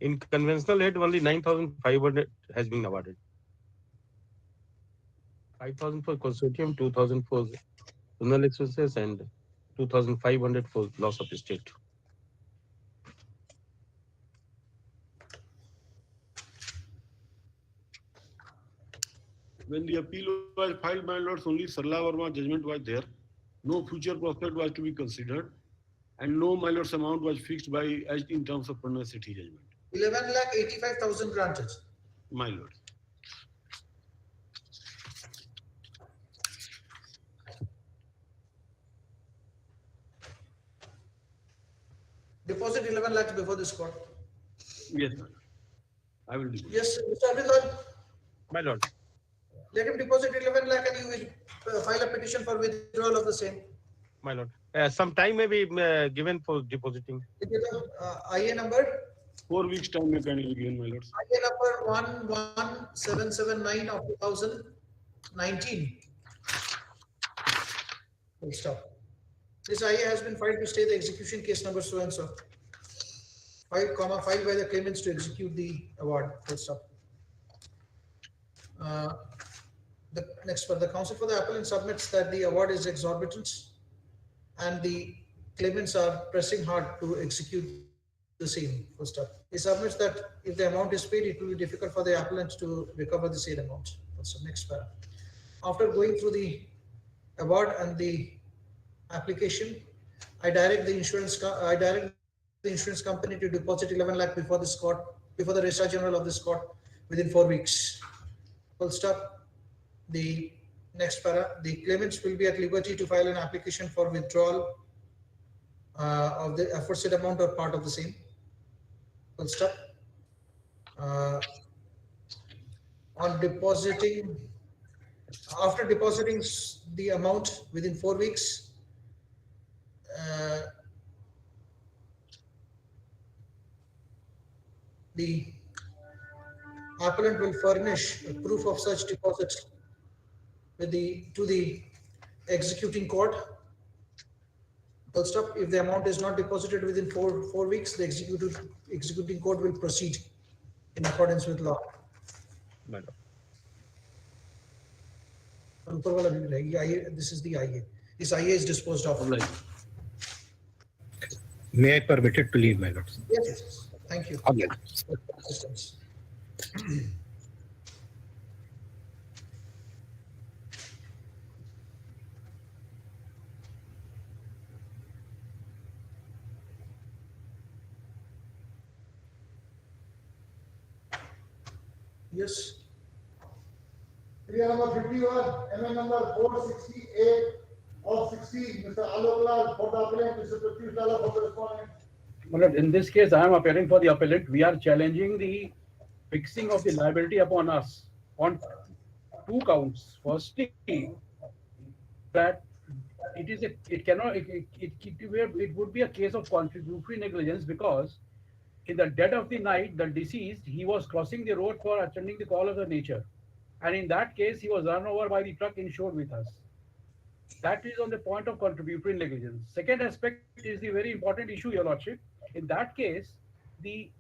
S3: In conventional aid, only 9,500 has been awarded. 5,000 for consortium, 2,000 for zonal expenses, and 2,500 for loss of estate.
S20: When the appeal was filed, my lords, only Sarla Verma judgment was there. No future prospect was to be considered, and no, my lords, amount was fixed by as in terms of Pranay Sethi judgment.
S2: 11,85,000 granted.
S20: My lord.
S2: Deposit 11 lakhs before this court.
S20: Yes, my lord. I will do.
S2: Yes, Mr. Abdul.
S3: My lord.
S2: Let him deposit 11 lakh and you will file a petition for withdrawal of the same.
S3: My lord. Some time may be given for depositing.
S2: IA number?
S20: 4 weeks time may kindly be given, my lords.
S2: IA number 11779 of 2019. Full stop. This IA has been filed to stay the execution case number so and so. 5, filed by the claimants to execute the award. Full stop. The next for the counsel for the appellant submits that the award is exorbitant and the claimants are pressing hard to execute the same. Full stop. He submits that if the amount is paid, it will be difficult for the appellant to recover the said amount. So next para. After going through the award and the application, I direct the insurance company to deposit 11 lakh before this court, before the Registrar General of this court within 4 weeks. Full stop. The next para, the claimants will be at liberty to file an application for withdrawal of the aforesaid amount or part of the same. Full stop. On depositing, after depositing the amount within 4 weeks, the appellant will furnish a proof of such deposit with to the executing court. Full stop. If the amount is not deposited within four weeks, the executing court will proceed in accordance with law. This is the IA. This IA is disposed of.
S1: May I permit it to leave, my lords?
S2: Yes. Thank you.
S1: Okay.
S2: Yes.
S5: Serial number 51, MN number 468 of 16, Mr. Alok Lal for the appellant, Mr. Pratyush Lala for the respondent.
S18: Well, in this case, I am appearing for the appellant. We are challenging the fixing of the liability upon us on two counts. Firstly, that it would be a case of contributory negligence because in the dead of the night, the deceased, he was crossing the road for attending the call of the nature. And in that case, he was run over by the truck insured with us. That is on the point of contributory negligence. Second aspect is the very important issue, Your Lordship. In that case, the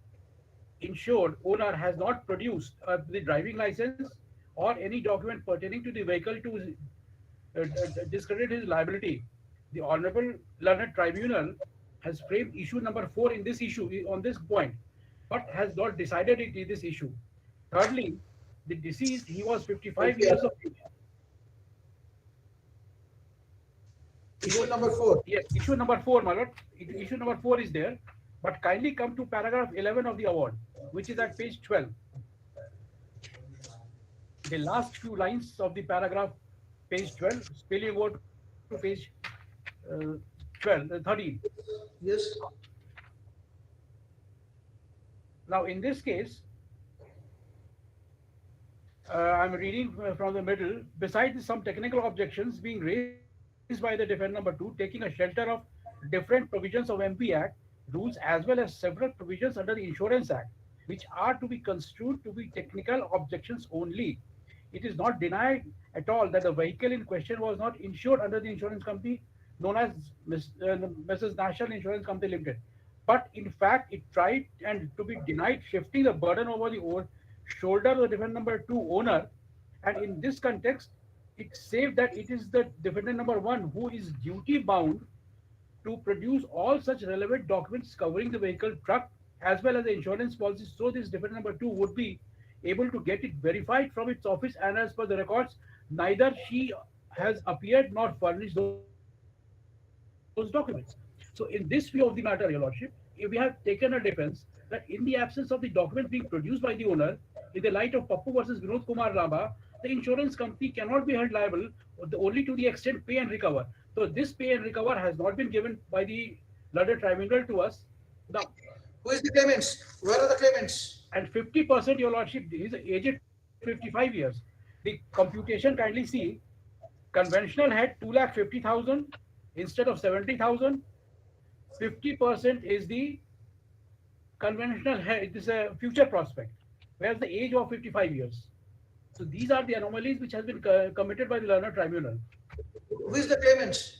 S18: insured owner has not produced the driving license or any document pertaining to the vehicle to discredit his liability. The Honorable Learned Tribunal has framed issue number 4 in this issue on this point, but has not decided it in this issue. Thirdly, the deceased, he was 55 years of age.
S2: Issue number 4.
S18: Yes, issue number 4, my lord. Issue number 4 is there, but kindly come to paragraph 11 of the award, which is at page 12. The last few lines of the paragraph, page 12, spilling over to page 13.
S2: Yes.
S18: Now, in this case, I'm reading from the middle. Besides some technical objections being raised by the defendant number 2, taking a shelter of different provisions of MP Act rules as well as several provisions under the Insurance Act, which are to be construed to be technical objections only. It is not denied at all that the vehicle in question was not insured under the insurance company known as Mrs. National Insurance Company Limited. But in fact, it tried and to be denied shifting the burden over the shoulder of the defendant number 2 owner. And in this context, it said that it is the defendant number 1 who is duty bound to produce all such relevant documents covering the vehicle truck as well as the insurance policy. So this defendant number 2 would be able to get it verified from its office, and as per the records, neither she has appeared nor furnished those documents. So in this view of the matter, Your Lordship, we have taken a defense that in the absence of the documents being produced by the owner, in the light of Pappu versus Vinod Kumar Lamba, the insurance company cannot be held liable only to the extent pay and recover. So this pay and recover has not been given by the London Tribunal to us. Now,
S2: who is the claimants? Where are the claimants?
S18: And 50%, Your Lordship, his aged 55 years. The computation kindly see, conventional had 2,50,000 instead of 70,000. 50% is the conventional head, it is a future prospect, whereas the age of 55 years. So these are the anomalies which has been committed by the Learned Tribunal.
S2: Who is the claimants?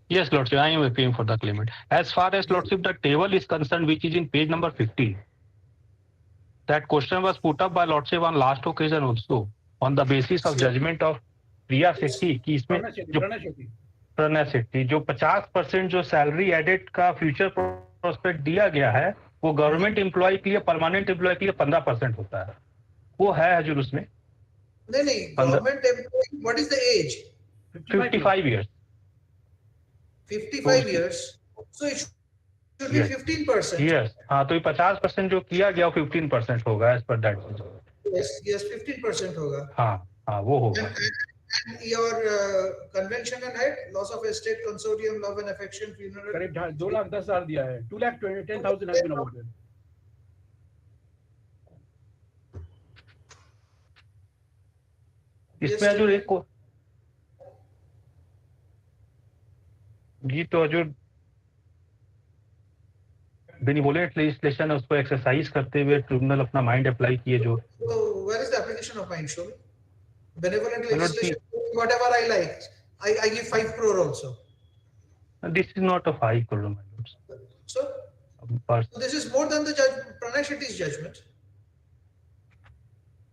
S4: Yes, Lordship, I am appealing for the claimant. As far as Lordship, the table is concerned, which is in page number 50. That question was put up by Lordship on last occasion also, on the basis of judgment of Priya Sethi कि इसमें प्रणय शेट्टी जो 50% जो salary added का future prospect दिया गया है वो government employ के लिए परमानेंट एम्प्लॉय के लिए 15% होता है, वो है हजूर उसमें
S2: नहीं government employ what is the age
S4: 55 years
S2: 55 years so it should be 15%.
S4: Yes, हाँ तो ये 50% जो किया गया वो 15% होगा as per that.
S2: Yes 15% होगा.
S4: हाँ वो होगा.
S2: And your convention and head loss of estate consortium love and affection funeral
S18: करीब 2,10,000 दिया है. 2,10,000 has been awarded.
S4: इसमें हजूर एक को जी तो हजूर बेनिवोलेंट लेजिस्लेशन है उसको एक्सरसाइज करते हुए ट्रिब्यूनल अपना माइंड अप्लाई किए जो
S2: so where is the application of mind show me benevolent legislation whatever I like I give 5 crore also
S4: this is not a 5 crore my lords.
S2: So this is more than the judge Pranay Shetty's judgment.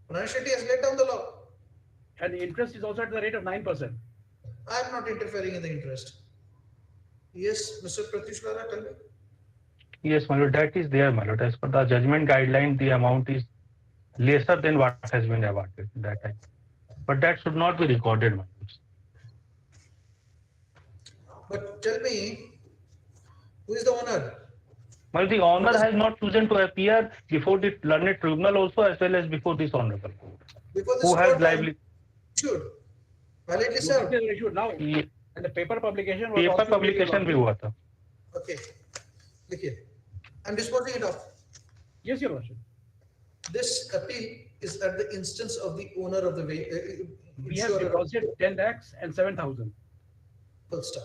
S2: Pranay Shetty has laid down the law
S18: and the interest is also at the rate of 9%.
S2: I am not interfering in the interest. Yes, Mr. Pratyush Lara, tell me.
S4: Yes, my lord, that is there, my lord. As per the judgment guideline, the amount is lesser than what has been awarded that time. But that should not be recorded, my lord.
S2: But tell me, who is the owner?
S4: But the owner has not chosen to appear before the learned tribunal also, as well as before this honorable court.
S2: Before this
S4: Who has
S2: court,
S4: lively
S2: issued, validly
S18: Notice
S2: served.
S18: is issued now, and the paper publication was
S4: paper
S18: also
S4: publication भी हुआ था.
S2: Okay. Look here. I'm disposing it off.
S18: Yes, Your Worship.
S2: This appeal is at the instance of the owner of the
S18: We have deposited 10 lakhs and 7,000.
S2: Full stop.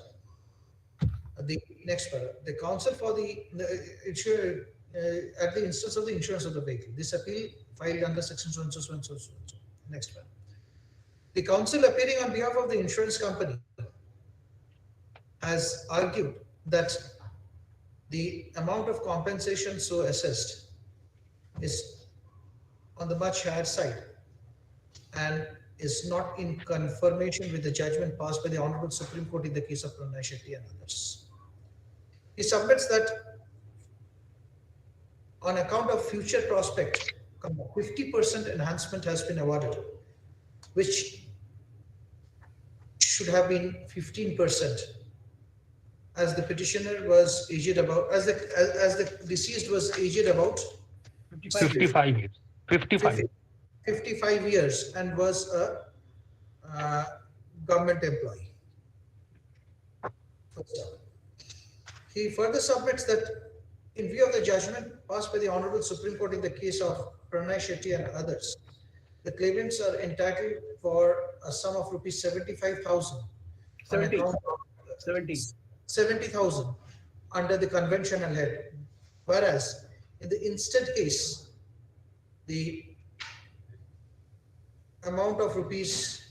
S2: The next paragraph. The counsel for the insurer at the instance of the insurance of the vehicle. This appeal filed under section so and so, so and so, so and so. Next paragraph. The counsel appearing on behalf of the insurance company has argued that the amount of compensation so assessed is on the much higher side and is not in confirmation with the judgment passed by the Honorable Supreme Court in the case of Pranay Shetty and others. He submits that on account of future prospect, 50% enhancement has been awarded, which should have been 15%, as the petitioner was aged about, as the deceased was aged about
S4: 55 years.
S2: 55 years and was a government employee. He further submits that in view of the judgment passed by the Honorable Supreme Court in the case of Pranay Shetty and others, the claimants are entitled for a sum of rupees 75,000 70,000 under the conventional head, whereas in the instant case, the amount of rupees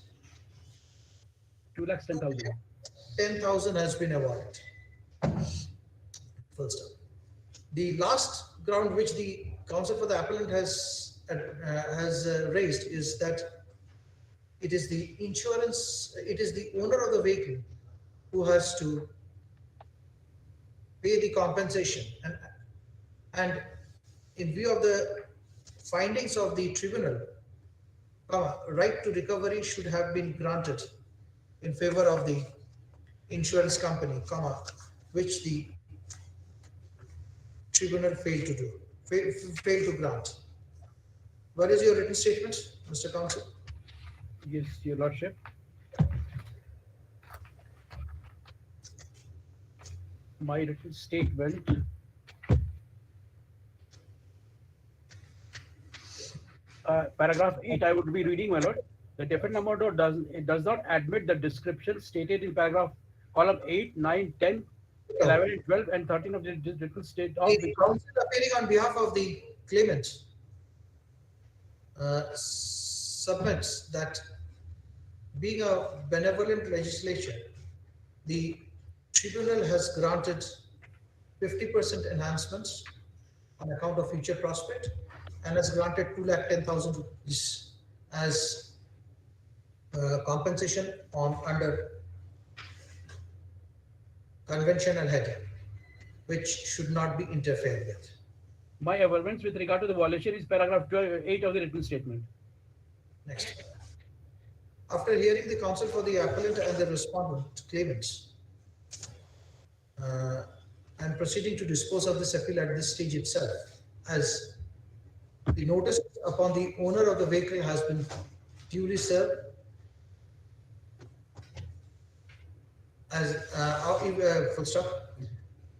S2: 10,000 has been awarded. First up. The last ground which the counsel for the appellant has raised is that it is the owner of the vehicle who has to pay the compensation, and in view of the findings of the tribunal, right to recovery should have been granted in favor of the insurance company, which the tribunal failed to do, failed to grant. What is your written statement, Mr. Counsel?
S18: Yes, Your Lordship. My written statement. Paragraph 8, I would be reading, my lord. The definite amount does not admit the description stated in paragraph column 8, 9, 10, 11, 12, and 13 of the written state of
S2: the counsel appearing on behalf of the claimant submits that being a benevolent legislature, the tribunal has granted 50% enhancements on account of future prospect and has granted 210,000 rupees as compensation under conventional head, which should not be interfered with.
S18: My averments with regard to the violation is paragraph 8 of the written statement.
S2: Next. After hearing the counsel for the appellant and the respondent claimants and proceeding to dispose of this appeal at this stage itself, as the notice upon the owner of the vehicle has been duly served, as full stop,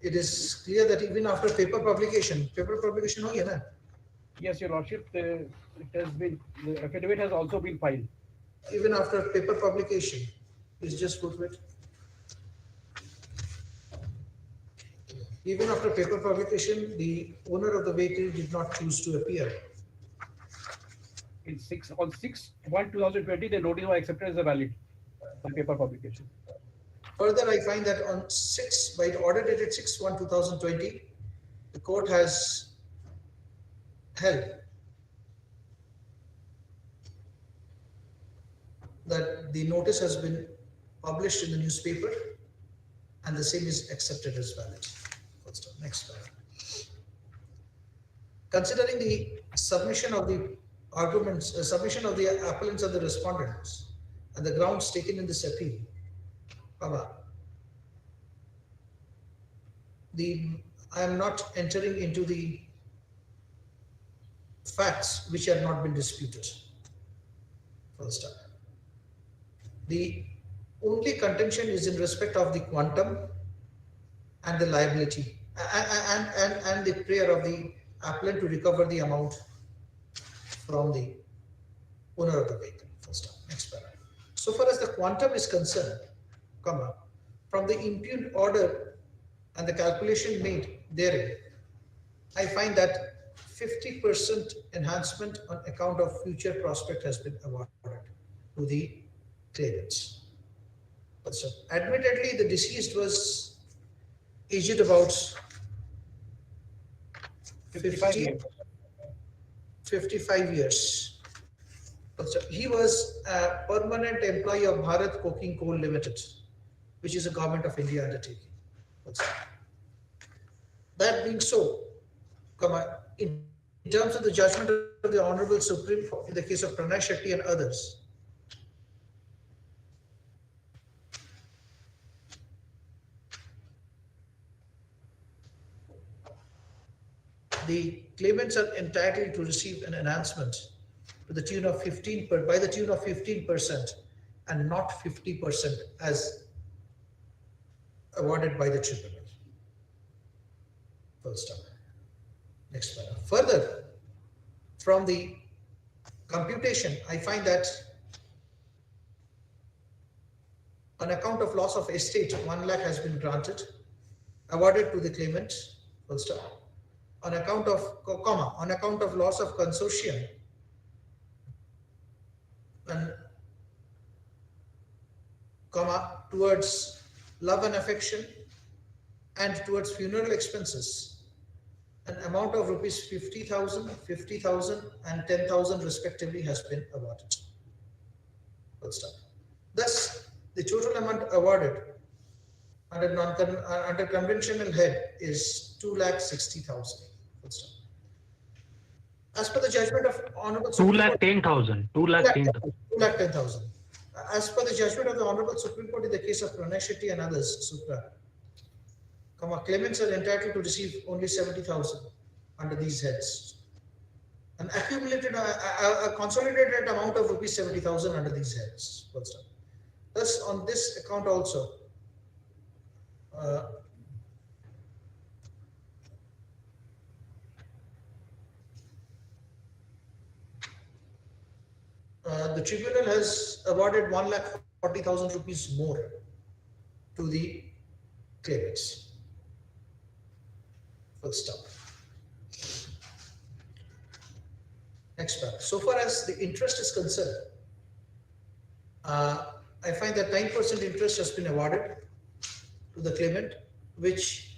S2: it is clear that even after paper publication ho gaya na?
S18: Yes, Your Lordship, it has been, the affidavit has also been filed.
S2: Even after paper publication, is just put with. Even after paper publication, the owner of the vehicle did not choose to appear.
S18: On 6/1/2020, the notice was accepted as a valid on paper publication.
S2: Further, I find that on by the order dated 6/1/2020, the court has held that the notice has been published in the newspaper and the same is accepted as valid. Next slide. Considering the submission of the arguments, submission of the appellants and the respondents and the grounds taken in this appeal, the I am not entering into the facts which have not been disputed. First up. The only contention is in respect of the quantum and the liability and the prayer of the appellant to recover the amount from the owner of the vehicle. First up. Next paragraph. So far as the quantum is concerned, comma, from the impugned order and the calculation made therein, I find that 50% enhancement on account of future prospect has been awarded to the claimants. So, admittedly, the deceased was aged about 55 years. So he was a permanent employee of Bharat Coking Coal Limited, which is a government of India undertaking. That being so, in terms of the judgment of the Honorable Supreme Court in the case of Pranay Shetty and others, the claimants are entitled to receive an enhancement to the tune of 15% and not 50% as awarded by the tribunal. First up. Next paragraph. Further, from the computation, I find that on account of loss of estate, 1 lakh has been granted, awarded to the claimant. Full stop. On account of loss of consortium and towards love and affection and towards funeral expenses, an amount of rupees 50,000, 50,000 and 10,000 respectively has been awarded. Full stop. Thus, the total amount awarded under conventional head is 2,60,000. As per the judgment of Honorable Supreme Court,
S4: 2,10,000.
S2: 2,10,000. As per the judgment of the Honorable Supreme Court in the case of Pranay Shetty and others, Supra, claimants are entitled to receive only 70,000 under these heads. An accumulated, a consolidated amount of rupees 70,000 under these heads. Thus, on this account also, the tribunal has awarded 1,40,000 rupees more to the claimants. Full stop. Next paragraph. So far as the interest is concerned, I find that 9% interest has been awarded to the claimant, which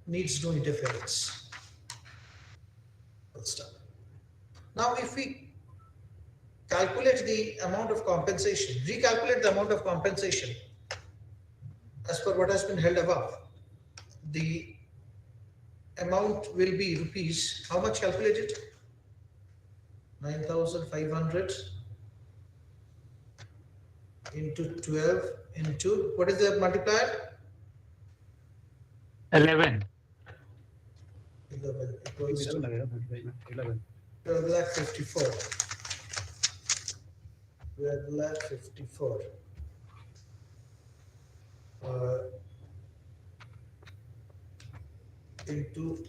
S2: needs no interference. Full stop. Now, if we calculate the amount of compensation, recalculate the amount of compensation as per what has been held above, the amount will be rupees, how much calculated? 9,500 into 12 into, what is the multiplier?
S4: 11.
S2: 11. It was 11. 12,54. 12,54. Into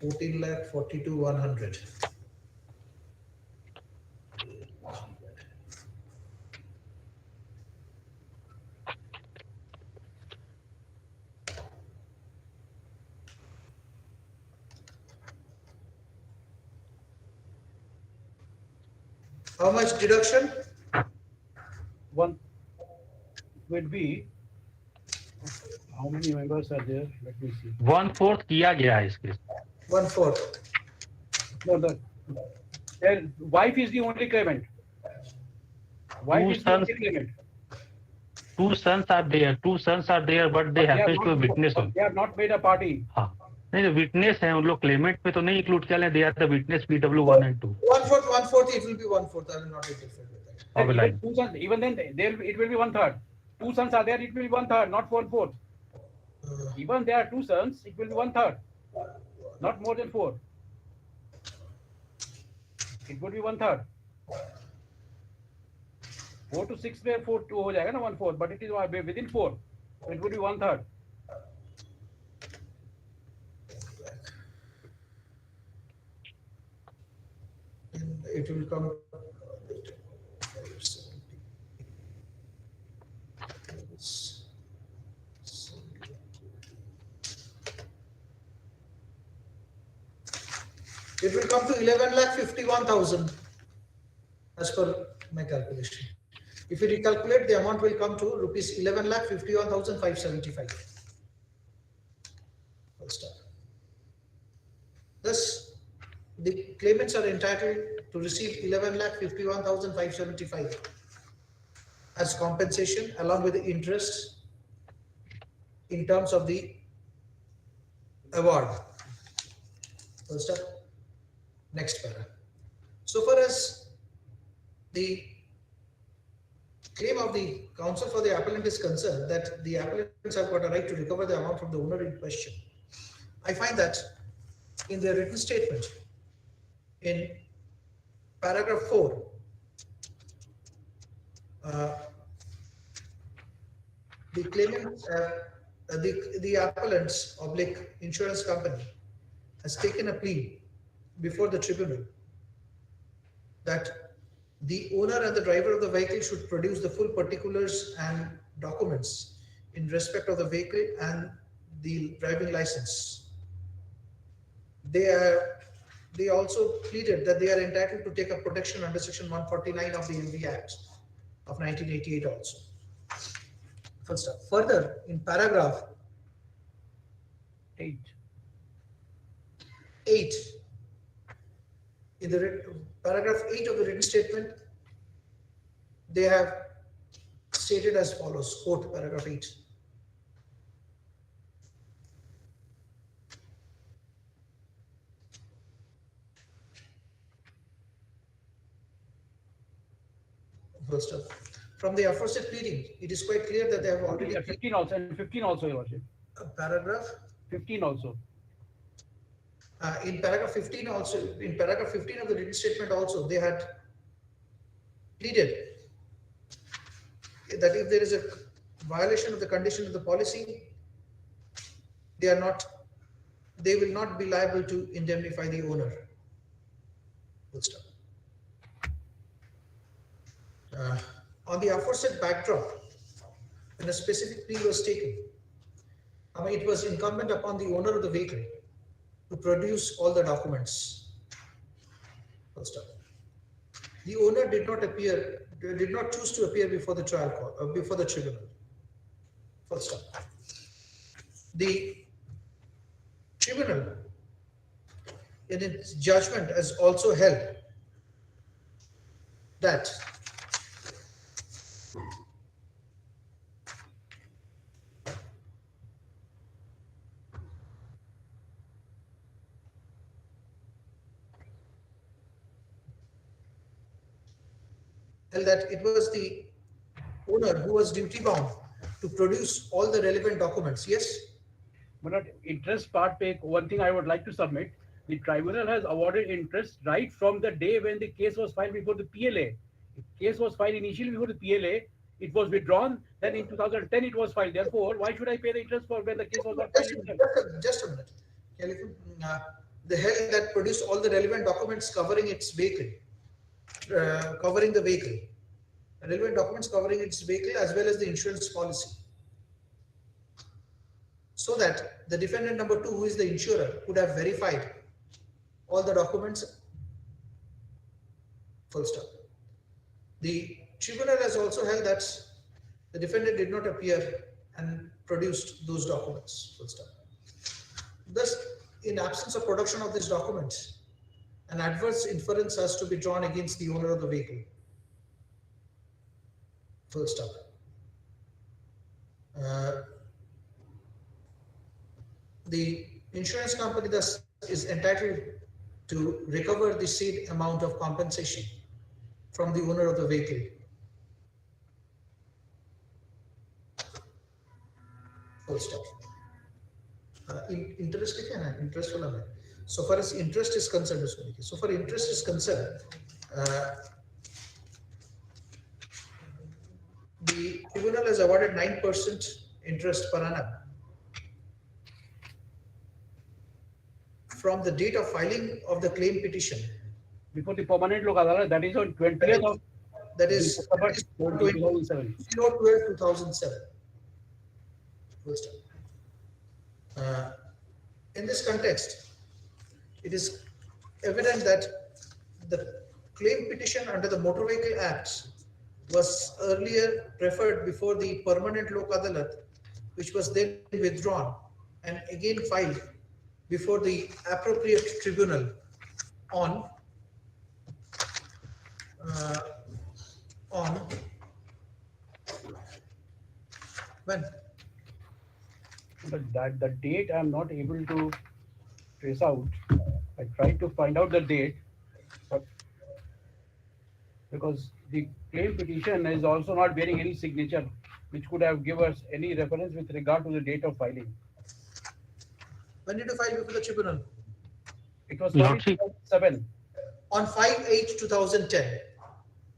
S2: 14,42,100. How much deduction?
S18: One will be, how many members are there? Let me see.
S4: 1/4 किया गया है इसके.
S2: 1/4.
S18: No, their wife is the only claimant. Wife is the only claimant.
S4: Two sons are there, but they happen to be witness.
S18: They are not made a party.
S4: हाँ, नहीं witness है उन लोग, Clement पे तो नहीं इंक्लूड किया, they are the witness PW1 and 2.
S2: 1/4, it will be 1/4. I will not interfere with that.
S4: How will I?
S18: Even then, there it will be 1/3. Two sons are there, it will be 1/3, not 4/4. Even there are two sons, it will be 1/3, not more than 4. It would be 1/3. 4 to 6 में 4 2 हो जाएगा ना 1/4, but it is within 4, so it would be 1/3.
S2: It will come. It will come to 11,51,000 as per my calculation. If you recalculate, the amount will come to rupees 11,51,575. Thus, the claimants are entitled to receive 11,51,575 as compensation along with the interest in terms of the award. First up, next para. So far as the claim of the counsel for the appellant is concerned, that the appellants have got a right to recover the amount from the owner in question, I find that in their written statement, in paragraph 4, the claimant, the appellant's oblique insurance company has taken a plea before the tribunal that the owner and the driver of the vehicle should produce the full particulars and documents in respect of the vehicle and the driving license. They also pleaded that they are entitled to take up protection under section 149 of the MV Act of 1988 also. First up. Further, in paragraph 8, in the paragraph 8 of the written statement, they have stated as follows, quote paragraph 8. First up, from the aforesaid pleading, it is quite clear that they have already
S18: 15 also, and 15 also, Your Worship.
S2: Paragraph
S18: 15 also.
S2: In paragraph 15 also, in paragraph 15 of the written statement also, they had pleaded that if there is a violation of the condition of the policy, they will not be liable to indemnify the owner. On the aforesaid backdrop, when a specific plea was taken, it was incumbent upon the owner of the vehicle to produce all the documents. First up, the owner did not choose to appear before the trial court, before the tribunal. First up, the tribunal in its judgment has also held that it was the owner who was duty bound to produce all the relevant documents. Yes?
S18: But not interest part, one thing I would like to submit, the tribunal has awarded interest right from the day when the case was filed before the PLA. If case was filed initially before the PLA, it was withdrawn, then in 2010 it was filed. Therefore, why should I pay the interest for when the case was not filed?
S2: Just a minute. They held that produced all the relevant documents covering its vehicle, covering the vehicle. Relevant documents covering its vehicle as well as the insurance policy. So that the defendant number 2, who is the insurer, could have verified all the documents. Full stop. The tribunal has also held that the defendant did not appear and produced those documents. Full stop. Thus, in absence of production of these documents, an adverse inference has to be drawn against the owner of the vehicle. Full stop. The insurance company thus is entitled to recover the said amount of compensation from the owner of the vehicle. Full stop. Interest लिखे ना, interest वाला में. So far as interest is concerned, so far interest is concerned, the tribunal has awarded 9% interest per annum from the date of filing of the claim petition.
S18: Before the permanent look adalat, that is on 20th of
S2: That is
S18: September 2007.
S2: 012/2007. Full stop. In this context, it is evident that the claim petition under the Motor Vehicle Act was earlier preferred before the permanent lok adalat, which was then withdrawn and again filed before the appropriate tribunal on when?
S18: But that the date I'm not able to trace out. I tried to find out the date, but because the claim petition is also not bearing any signature, which could have given us any reference with regard to the date of filing.
S2: When did you file before the tribunal?
S18: It was 2007.
S2: On 5/8/2010.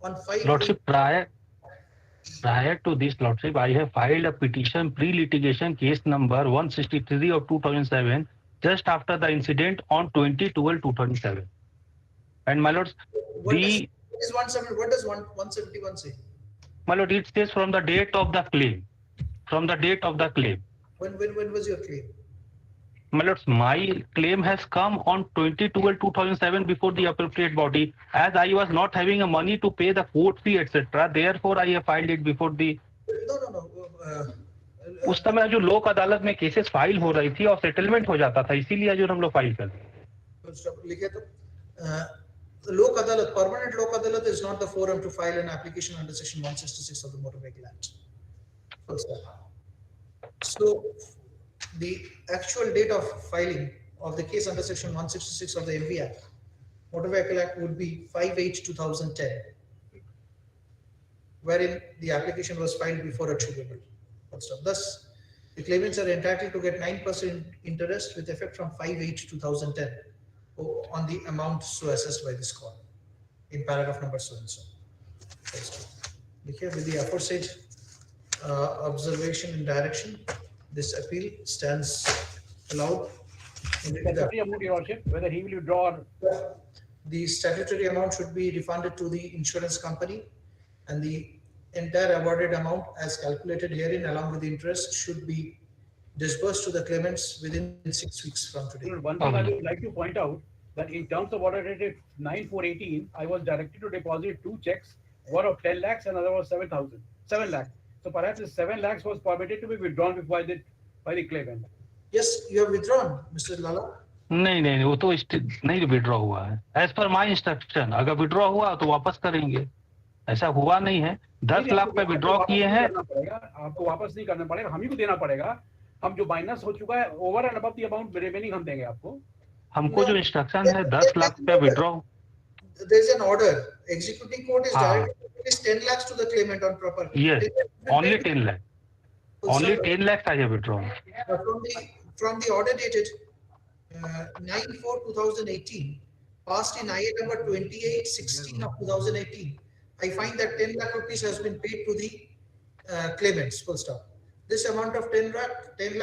S2: On 5/8.
S4: Lordship, prior to this, Lordship, I have filed a petition pre-litigation case number 163 of 2007 just after the incident on 20/12/2007. And my lords,
S2: What does 171 say?
S4: my lord, it says from the date of the claim. From the date of the claim.
S2: When was your claim?
S4: My lords, my claim has come on 20/12/2007 before the appropriate body, as I was not having a money to pay the court fee, etc. Therefore, I have filed it before the.
S2: No.
S4: उस समय जो लोक अदालत में cases file हो रही थी और सेटलमेंट हो जाता था, इसीलिए जो हम लोग फाइल कर
S2: लिखे तो lok adalat, permanent lok adalat is not the forum to file an application under section 166 of the Motor Vehicle Act. So the actual date of filing of the case under section 166 of the MV Act, Motor Vehicle Act, would be 5/8/2010, wherein the application was filed before a tribunal. Thus, the claimants are entitled to get 9% interest with effect from 5/8/2010 on the amount so assessed by this court in paragraph number so and so. Here with the aforesaid observation and direction, this appeal stands allowed.
S18: Statutory amount, Your Lordship, whether he will withdraw or...
S2: The statutory amount should be refunded to the insurance company, and the entire awarded amount as calculated herein along with the interest should be disbursed to the claimants within 6 weeks from today.
S18: One thing I would like to point out that in terms of order dated 9/4/18, I was directed to deposit 2 checks, one of 10 lakhs and another was 7 lakhs. So perhaps the 7 lakhs was permitted to be withdrawn by the claimant.
S2: Yes, you have withdrawn, Mr. Lala.
S4: नहीं वो तो नहीं withdraw हुआ है as per my instruction अगर withdraw हुआ तो वापस करेंगे ऐसा हुआ नहीं है 10 लाख पे विड्रॉ किए हैं
S18: आपको वापस नहीं करना पड़ेगा हम ही को देना पड़ेगा हम जो माइनस हो चुका है over and above the amount remaining हम देंगे आपको
S4: हमको जो इंस्ट्रक्शन है 10 लाख पे withdraw
S2: there is an order executing court is directed at least 10 lakhs to the claimant on property.
S4: Yes, only 10 lakh. Only 10 lakhs I have withdrawn.
S2: From the order dated 9/4/2018, passed in IA number 2816 of 2018, I find that 10 lakh rupees has been paid to the claimants. Full stop. This amount of 10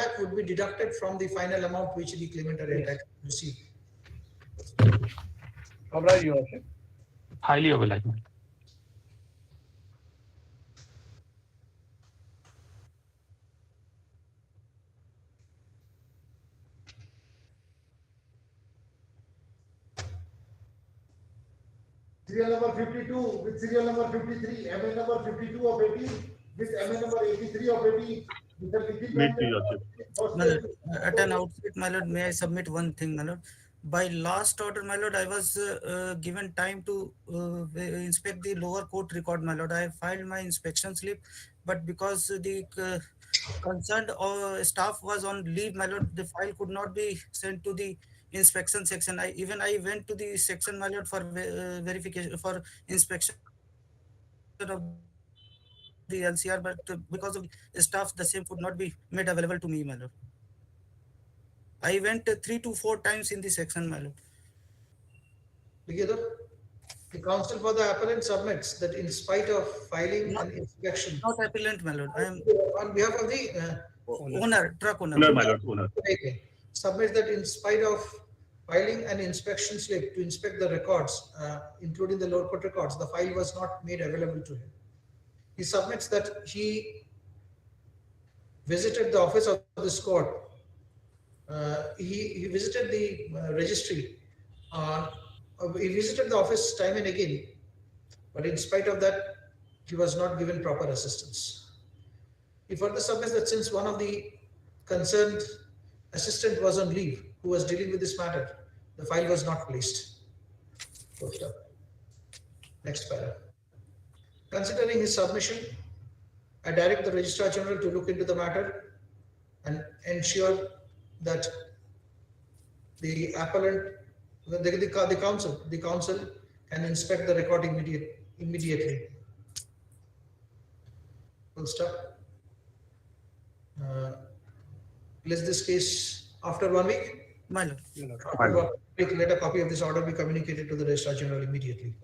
S2: lakh would be deducted from the final amount which the claimant are entitled to receive.
S18: Obliged, Your Worship.
S4: Highly obliged.
S5: Serial number 52 with serial number 53, MA number 52 of 80 with MA number 83 of 80.
S9: At an outset, my lord, may I submit one thing, my lord? By last order, my lord, I was given time to inspect the lower court record, my lord. I filed my inspection slip, but because the concerned staff was on leave, my lord, the file could not be sent to the inspection section. I went to the section, my lord, for verification, for inspection. the LCR, but because of staff, the same could not be made available to me, my lord. I went 3 to 4 times in the section, my lord.
S2: Together, the counsel for the appellant submits that in spite of filing
S9: Not,
S2: and inspection,
S9: not appellant, my lord. I am
S2: on behalf of the
S9: owner, truck owner.
S10: Owner, my lord, owner.
S2: submits that in spite of filing an inspection slip to inspect the records, including the lower court records, the file was not made available to him. He submits that he visited the office of this court. He visited the registry. He visited the office time and again, but in spite of that, he was not given proper assistance. He further submits that since one of the concerned assistant was on leave, who was dealing with this matter, the file was not placed. Next paragraph. Considering his submission, I direct the Registrar General to look into the matter and ensure that the appellant, the council can inspect the record immediately. Full stop. List this case after 1 week.
S9: My lord.
S2: After 1 week, let a copy of this order be communicated to the Registrar General immediately.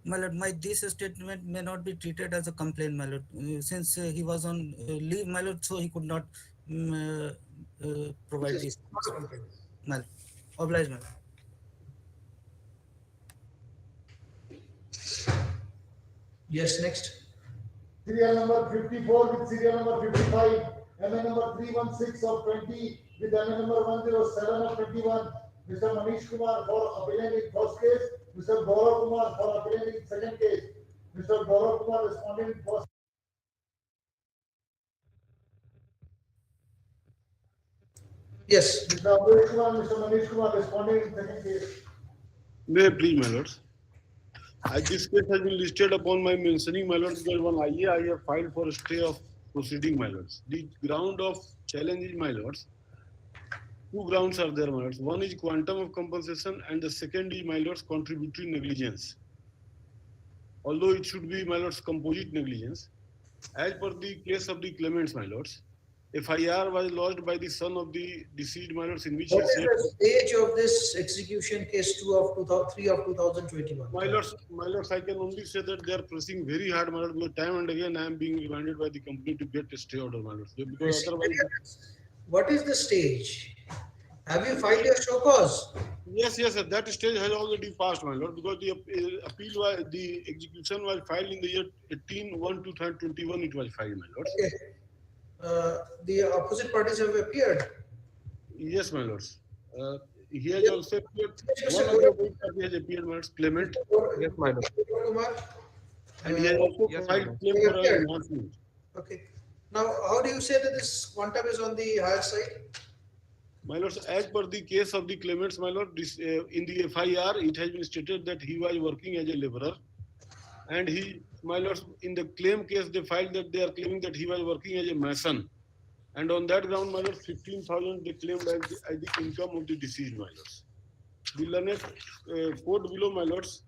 S9: My lord, this statement may not be treated as a complaint, my lord, since he was on leave, my lord, so he could not provide this. My lord, obliged, my lord.
S2: Yes, next.
S5: Serial number 54 with serial number 55, MN number 316 of 20 with MN number 107 of 21. Mr. Manish Kumar for appellant in first case, Mr. Gaurav Kumar for appellant in second case. Mr. Gaurav Kumar responding in first.
S2: Yes.
S5: Mr. Ambesh Kumar, Mr. Manish Kumar responding in second case.
S20: May I please, my lords? This case has been listed upon my mentioning, my lords, because one IA I have filed for a stay of proceeding, my lords. The ground of challenge is, my lords, two grounds are there, my lords. One is quantum of compensation and the second is, my lords, contributory negligence. Although it should be, my lords, composite negligence. As per the case of the claimants, my lords, FIR was lodged by the son of the deceased, my lords, in which
S2: What
S20: he
S2: is
S20: said,
S2: the stage of this execution case 3 of 2021?
S20: my lords, I can only say that they are pressing very hard, my lords, because time and again I am being reminded by the company to get a stay order, my lords, because otherwise.
S2: What is the stage? Have you filed your show cause?
S20: Yes, that stage has already passed, my lord, because the appeal was, the execution was filed in the year 18/1/2021, it was filed, my lords.
S2: Okay. The opposite parties have appeared.
S20: Yes, my lords. He has also appeared. One of the opposite party has appeared, my lords, claimant.
S2: Yes, my lord.
S20: And he has also filed claim for an enhancement.
S2: Okay. Now, how do you say that this quantum is on the higher side?
S20: My lords, as per the case of the claimants, my lord, this, in the FIR, it has been stated that he was working as a laborer. And he, my lords, in the claim case, they filed that they are claiming that he was working as a mason. And on that ground, my lords, 15,000 they claimed as the income of the deceased, my lords. The learned court below, my lords,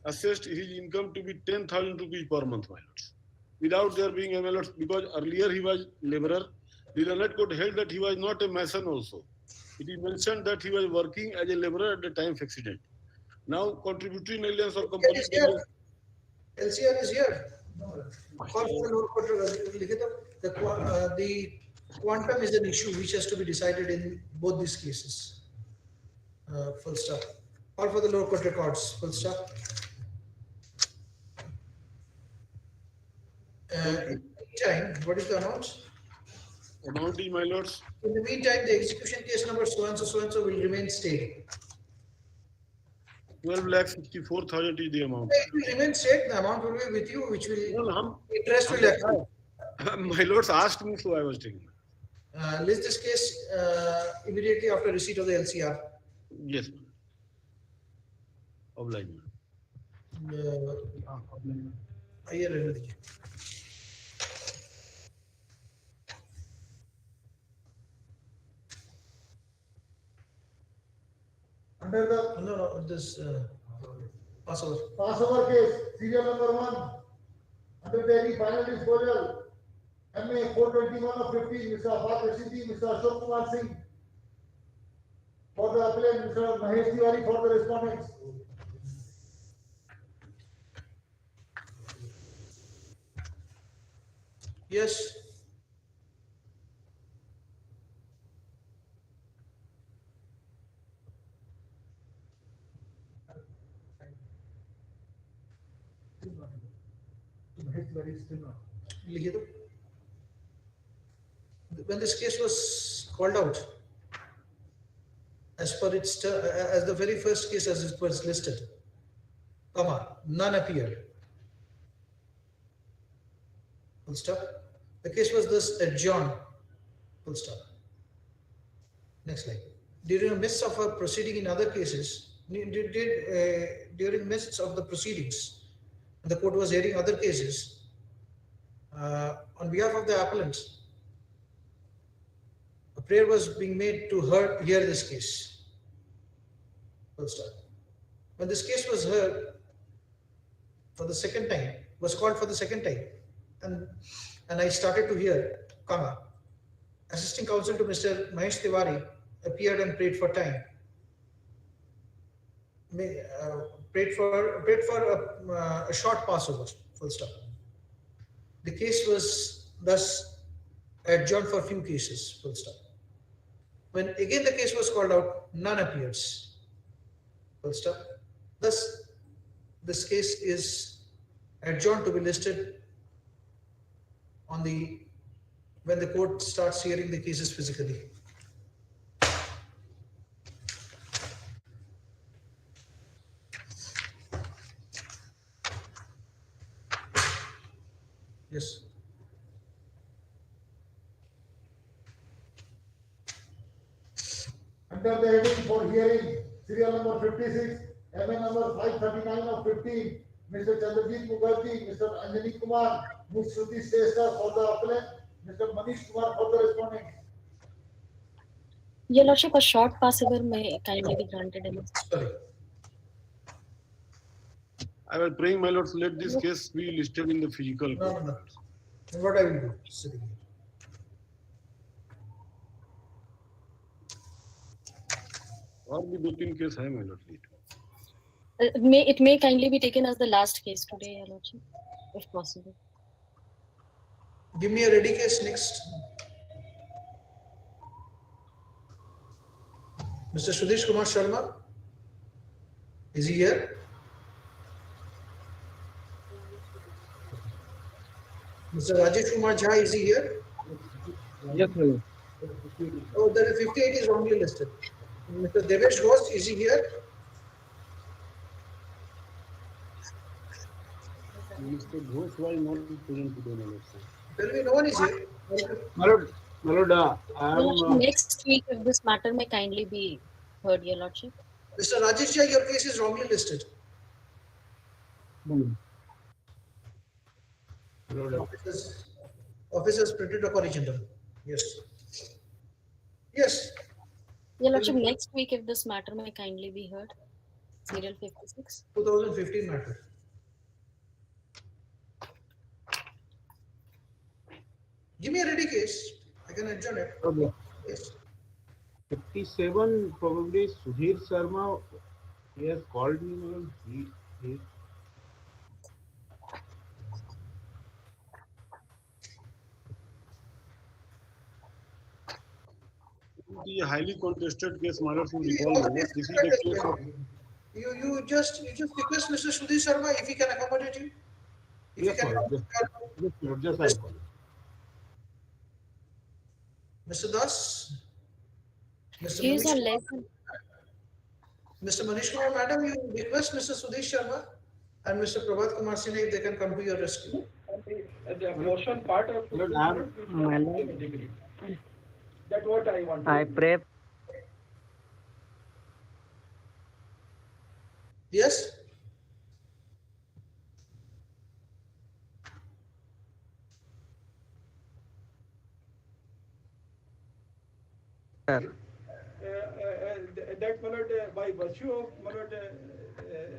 S20: assessed his income to be 10,000 rupees per month, my lords. Without there being a, my lords, because earlier he was laborer, the learned court held that he was not a mason also. It is mentioned that he was working as a laborer at the time of accident. Now, contributory negligence or composite negligence.
S2: LCR is here. The quantum is an issue which has to be decided in both these cases. Full stop. All for the lower court records. Full stop. In the meantime, what is the amount?
S20: Amount is, my lords.
S2: In the meantime, the execution case number so and so will remain stable.
S20: 12,64,000 is the amount.
S2: It will remain stable. The amount will be with you, which will interest will accrue.
S20: My lords asked me, so I was taking.
S2: List this case immediately after receipt of the LCR.
S20: Yes. Obliged.
S2: आइए रहने दीजिए.
S5: Under the
S2: no this Passover.
S5: Passover case, serial number 1 Under the final disposal, MA 421 of 15, Mr. Afaq Rashidi, Mr. Ashok Kumar Singh. For the appellant, Mr. Mahesh Tiwari for the respondents.
S2: Yes. When this case was called out, as per its as the very first case as it was listed, none appeared. Full stop. The case was thus adjourned. Full stop. Next slide. During the midst of a proceeding in other cases, during midst of the proceedings, the court was hearing other cases. On behalf of the appellants, a prayer was being made to hear this case. Full stop. When this case was heard for the second time, was called for the second time, and I started to hear, assisting counsel to Mr. Mahesh Tiwari appeared and prayed for time. Prayed for a short Passover. Full stop. The case was thus adjourned for few cases. Full stop. When again the case was called out, none appears. Full stop. Thus, this case is adjourned to be listed on the when the court starts hearing the cases physically. Yes.
S5: Under the heading for hearing, serial number 56, MA number 539 of 15, Mr. Chandrajit Mukherjee, Mr. Anjani Kumar, Ms. Shruti Shrestha for the appellant, Mr. Manish Kumar for the respondent.
S17: Your Lordship, a short Passover may kindly be granted in this.
S2: Sorry.
S20: I was praying, my lords, let this case be listed in the physical court.
S2: No. What I will do, sitting here.
S20: Or the 2-3 case hai, my lord.
S17: It may kindly be taken as the last case today, Your Lordship, if possible.
S2: Give me a ready case next. Mr. Sudesh Kumar Sharma. Is he here? Mr. Rajesh Kumar Jha, is he here?
S10: Yes, sir.
S2: Oh, the 58 is wrongly listed. Mr. Devesh Ghosh, is he here?
S20: Mr. Ghosh was not present today, my lord.
S2: Tell me, no one is here.
S20: My lord,
S17: Your Lordship, next week, if this matter may kindly be heard, Your Lordship.
S2: Mr. Rajesh Jha, your case is wrongly listed. Officers printed up original. Yes. Yes.
S17: Your Lordship, next week, if this matter may kindly be heard. Serial 56.
S2: 2015 matter. Give me a ready case. I can adjourn it.
S7: Okay.
S2: Yes.
S7: 57, probably Sudhir Sharma. He has called me. He
S20: The highly contested case, my lord, you recall, my lord. This is the case of
S2: You just request Mr. Sudhir Sharma if he can accommodate you. If
S7: yes,
S2: he can
S7: sir. Just I call.
S2: Mr. Das. Mr.
S17: He is
S2: Manish
S17: on
S2: Kumar,
S17: lesson.
S2: Mr. Manish Kumar, madam, you request Mr. Sudhir Sharma and Mr. Prabhat Kumar Sinha if they can come to your rescue.
S18: The motion part of that's what I want.
S15: I pray.
S2: Yes.
S15: Sir.
S18: That by virtue of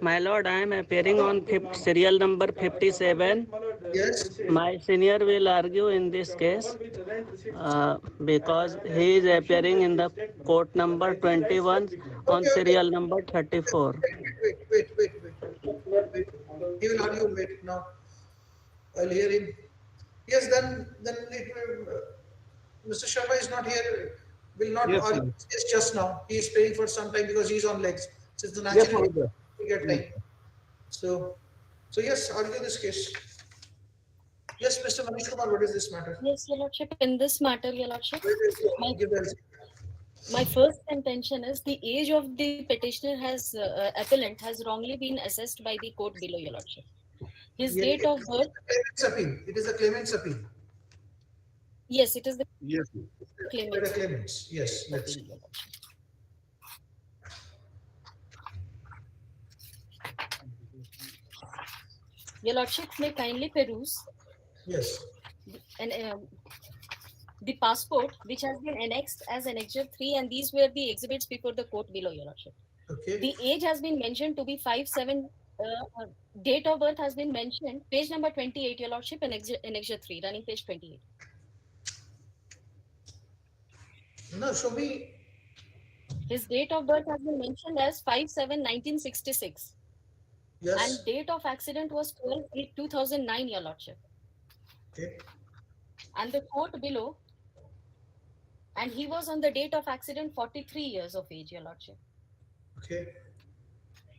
S15: My lord, I am appearing on serial number 57,
S2: Yes.
S11: My senior will argue in this case because he is appearing in the court number 21 on serial number 34.
S2: Wait. He will argue. Wait now. I'll hear him. Yes, then it will, Mr. Sharma is not here. Will not
S20: Yes,
S2: argue
S20: sir.
S2: this just now. He is praying for some time because he's on legs. Since the
S20: Yes,
S2: naturally
S20: Mahoday.
S2: we get time. So yes, argue this case. Yes, Mr. Manish Kumar, what is this matter?
S17: Yes, Your Lordship. In this matter, Your Lordship,
S2: Give the
S17: my first contention is the age of the petitioner appellant has wrongly been assessed by the court below, Your Lordship. His
S2: Yes,
S17: date of birth.
S2: Claimant's appeal. It is the claimant's appeal.
S17: Yes, it is the
S20: Yes.
S2: The claimants. Yes, let's see.
S17: Your Lordship may kindly peruse.
S2: Yes.
S17: And the passport which has been annexed as Annexure 3, and these were the exhibits before the court below, Your Lordship.
S2: Okay.
S17: The age has been mentioned to be 5/7. Date of birth has been mentioned. Page number 28, Your Lordship, Annexure 3, running page 28.
S2: No, show me.
S17: His date of birth has been mentioned as 5/7/1966.
S2: Yes.
S17: And date of accident was 12/8/2009, Your Lordship.
S2: Okay.
S17: And the court below, and he was on the date of accident 43 years of age, Your Lordship.
S2: Okay.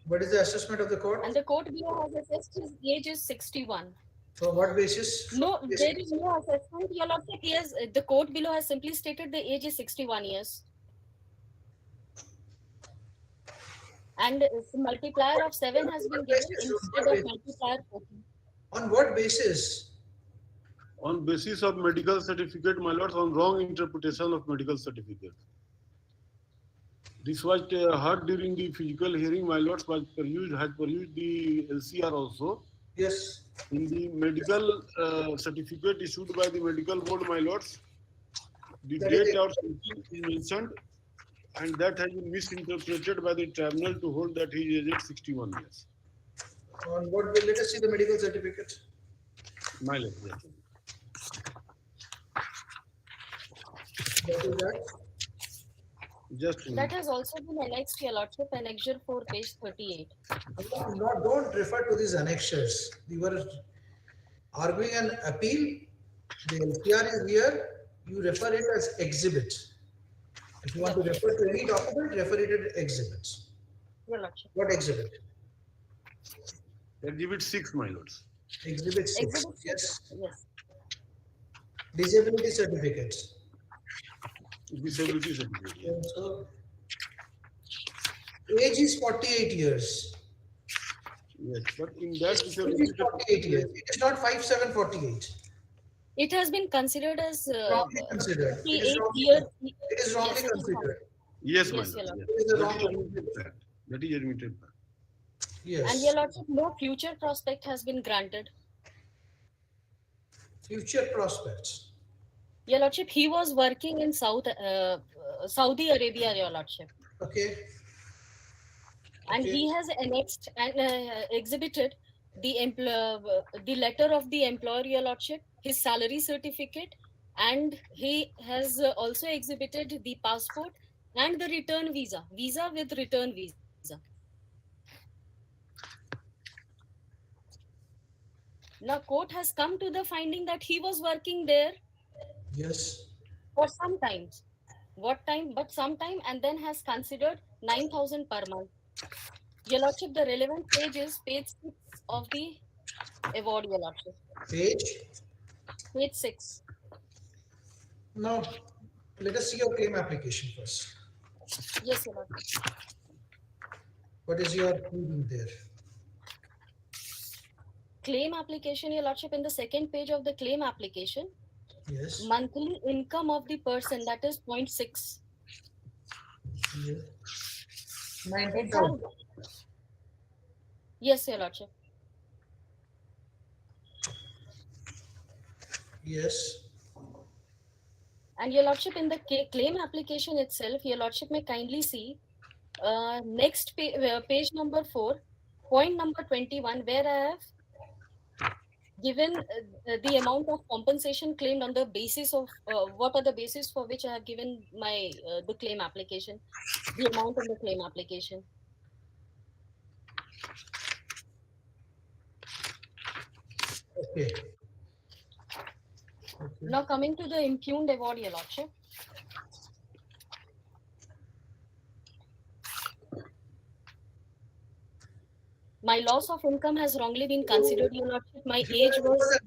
S2: What is the assessment of the court?
S17: And the court below has assessed his age is 61.
S2: For what basis?
S17: No, there is no assessment, Your Lordship. The court below has simply stated the age is 61 years. And multiplier of 7 has been given instead of multiplier 14.
S2: On what basis?
S20: On basis of medical certificate, my lords, on wrong interpretation of medical certificate. This was heard during the physical hearing, my lords, had perused the LCR also.
S2: Yes.
S20: In the medical certificate issued by the medical board, my lords, the date of something is mentioned, and that has been misinterpreted by the tribunal to hold that he is aged 61 years.
S2: On what? Let us see the medical certificate.
S20: My lord, yes.
S2: What is that?
S20: Just
S17: that has also been annexed, Your Lordship, Annexure 4, page 38.
S2: No, don't refer to these annexures. You were arguing an appeal. The LCR is here. You refer it as exhibit. If you want to refer to any document, refer it as exhibits.
S17: Your Lordship.
S2: What exhibit?
S20: Exhibit 6, my lords.
S2: Exhibit 6.
S17: Exhibit 6.
S2: Yes. Disability certificates.
S20: Disability certificate.
S2: So, age is 48 years.
S20: Yes, but in that
S2: Age is 48 years. It is not 5/7/48.
S17: It has been considered as
S2: Wrongly considered.
S17: 48 years.
S2: It is wrongly
S17: Yes,
S2: considered.
S20: Yes, my
S17: Yes,
S20: lord.
S17: Your Lord.
S2: It is a
S20: That
S2: wrong.
S20: is admitted fact. That is admitted fact.
S2: Yes.
S17: And Your Lordship, no future prospect has been granted.
S2: Future prospects.
S17: Your Lordship, he was working in Saudi Arabia, Your Lordship.
S2: Okay.
S17: And
S2: Okay.
S17: he has annexed and exhibited the letter of the employer, Your Lordship, his salary certificate, and he has also exhibited the passport and the return visa with return visa. Now, court has come to the finding that he was working there
S2: Yes.
S17: for some time. What time? But some time, and then has considered 9,000 per month. Your Lordship, the relevant page is page 6 of the award, Your Lordship. Page 6.
S2: Now, let us see your claim application first.
S17: Yes, Your Lordship.
S2: What is your reading there?
S17: Claim application, Your Lordship, in the second page of the claim application,
S2: Yes.
S17: monthly income of the person, that is 0.6.
S2: Yeah. 19,000.
S17: Yes, Your Lordship.
S2: Yes.
S17: And Your Lordship, in the claim application itself, Your Lordship may kindly see next page number 4, point number 21, where I have given the amount of compensation claimed on the basis of what are the basis for which I have given my the claim application, the amount of the claim application.
S2: Okay.
S17: Now coming to the impugned award, Your Lordship. My loss of income has wrongly been considered, Your Lordship. My age was.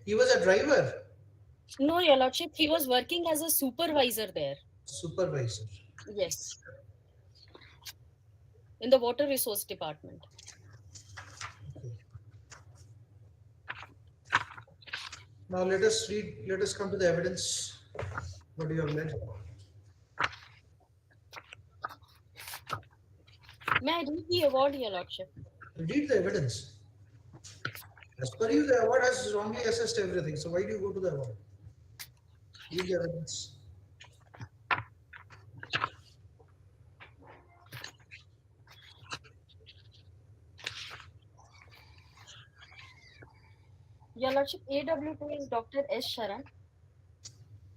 S2: He was a driver.
S17: No, Your Lordship, he was working as a supervisor there.
S2: Supervisor.
S17: Yes. In the water resource department.
S2: Now let us come to the evidence. What do you have read?
S17: May I read the award, Your Lordship?
S2: Read the evidence. As per you, the award has wrongly assessed everything. So why do you go to the award? Read the evidence.
S17: Your Lordship, AW2 is Dr. S. Sharan.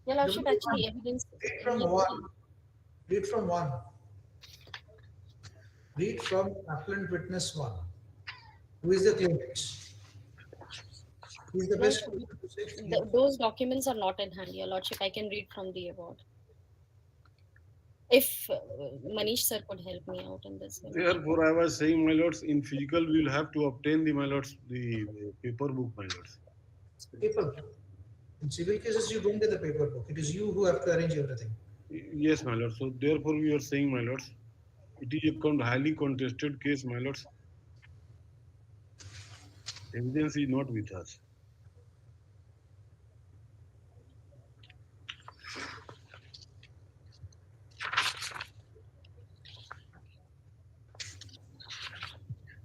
S17: Your Lordship, actually evidence.
S2: Read from one. Read from one. Read from appellant witness one. Who is the claimant? Who is the best?
S17: Those documents are not in hand, Your Lordship. I can read from the award. If Manish sir could help me out in this.
S20: Therefore, I was saying, my lords, in physical, we will have to obtain the, my lords, the paper book, my lords.
S2: Paper book. In civil cases, you don't get the paper book. It is you who have to arrange everything.
S20: Yes, my lord. So therefore, we are saying, my lords, it is a highly contested case, my lords. Evidence is not with us.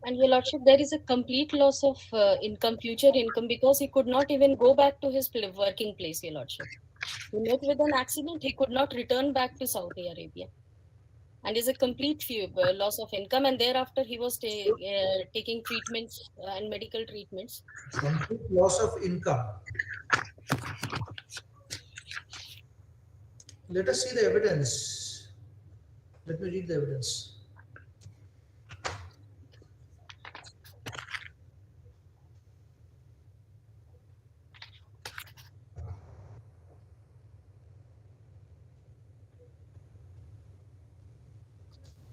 S17: And Your Lordship, there is a complete loss of income, future income, because he could not even go back to his working place, Your Lordship. He met with an accident, he could not return back to Saudi Arabia. And is a complete loss of income, and thereafter he was taking treatments and medical treatments.
S2: Complete loss of income. Let us see the evidence. Let me read the evidence.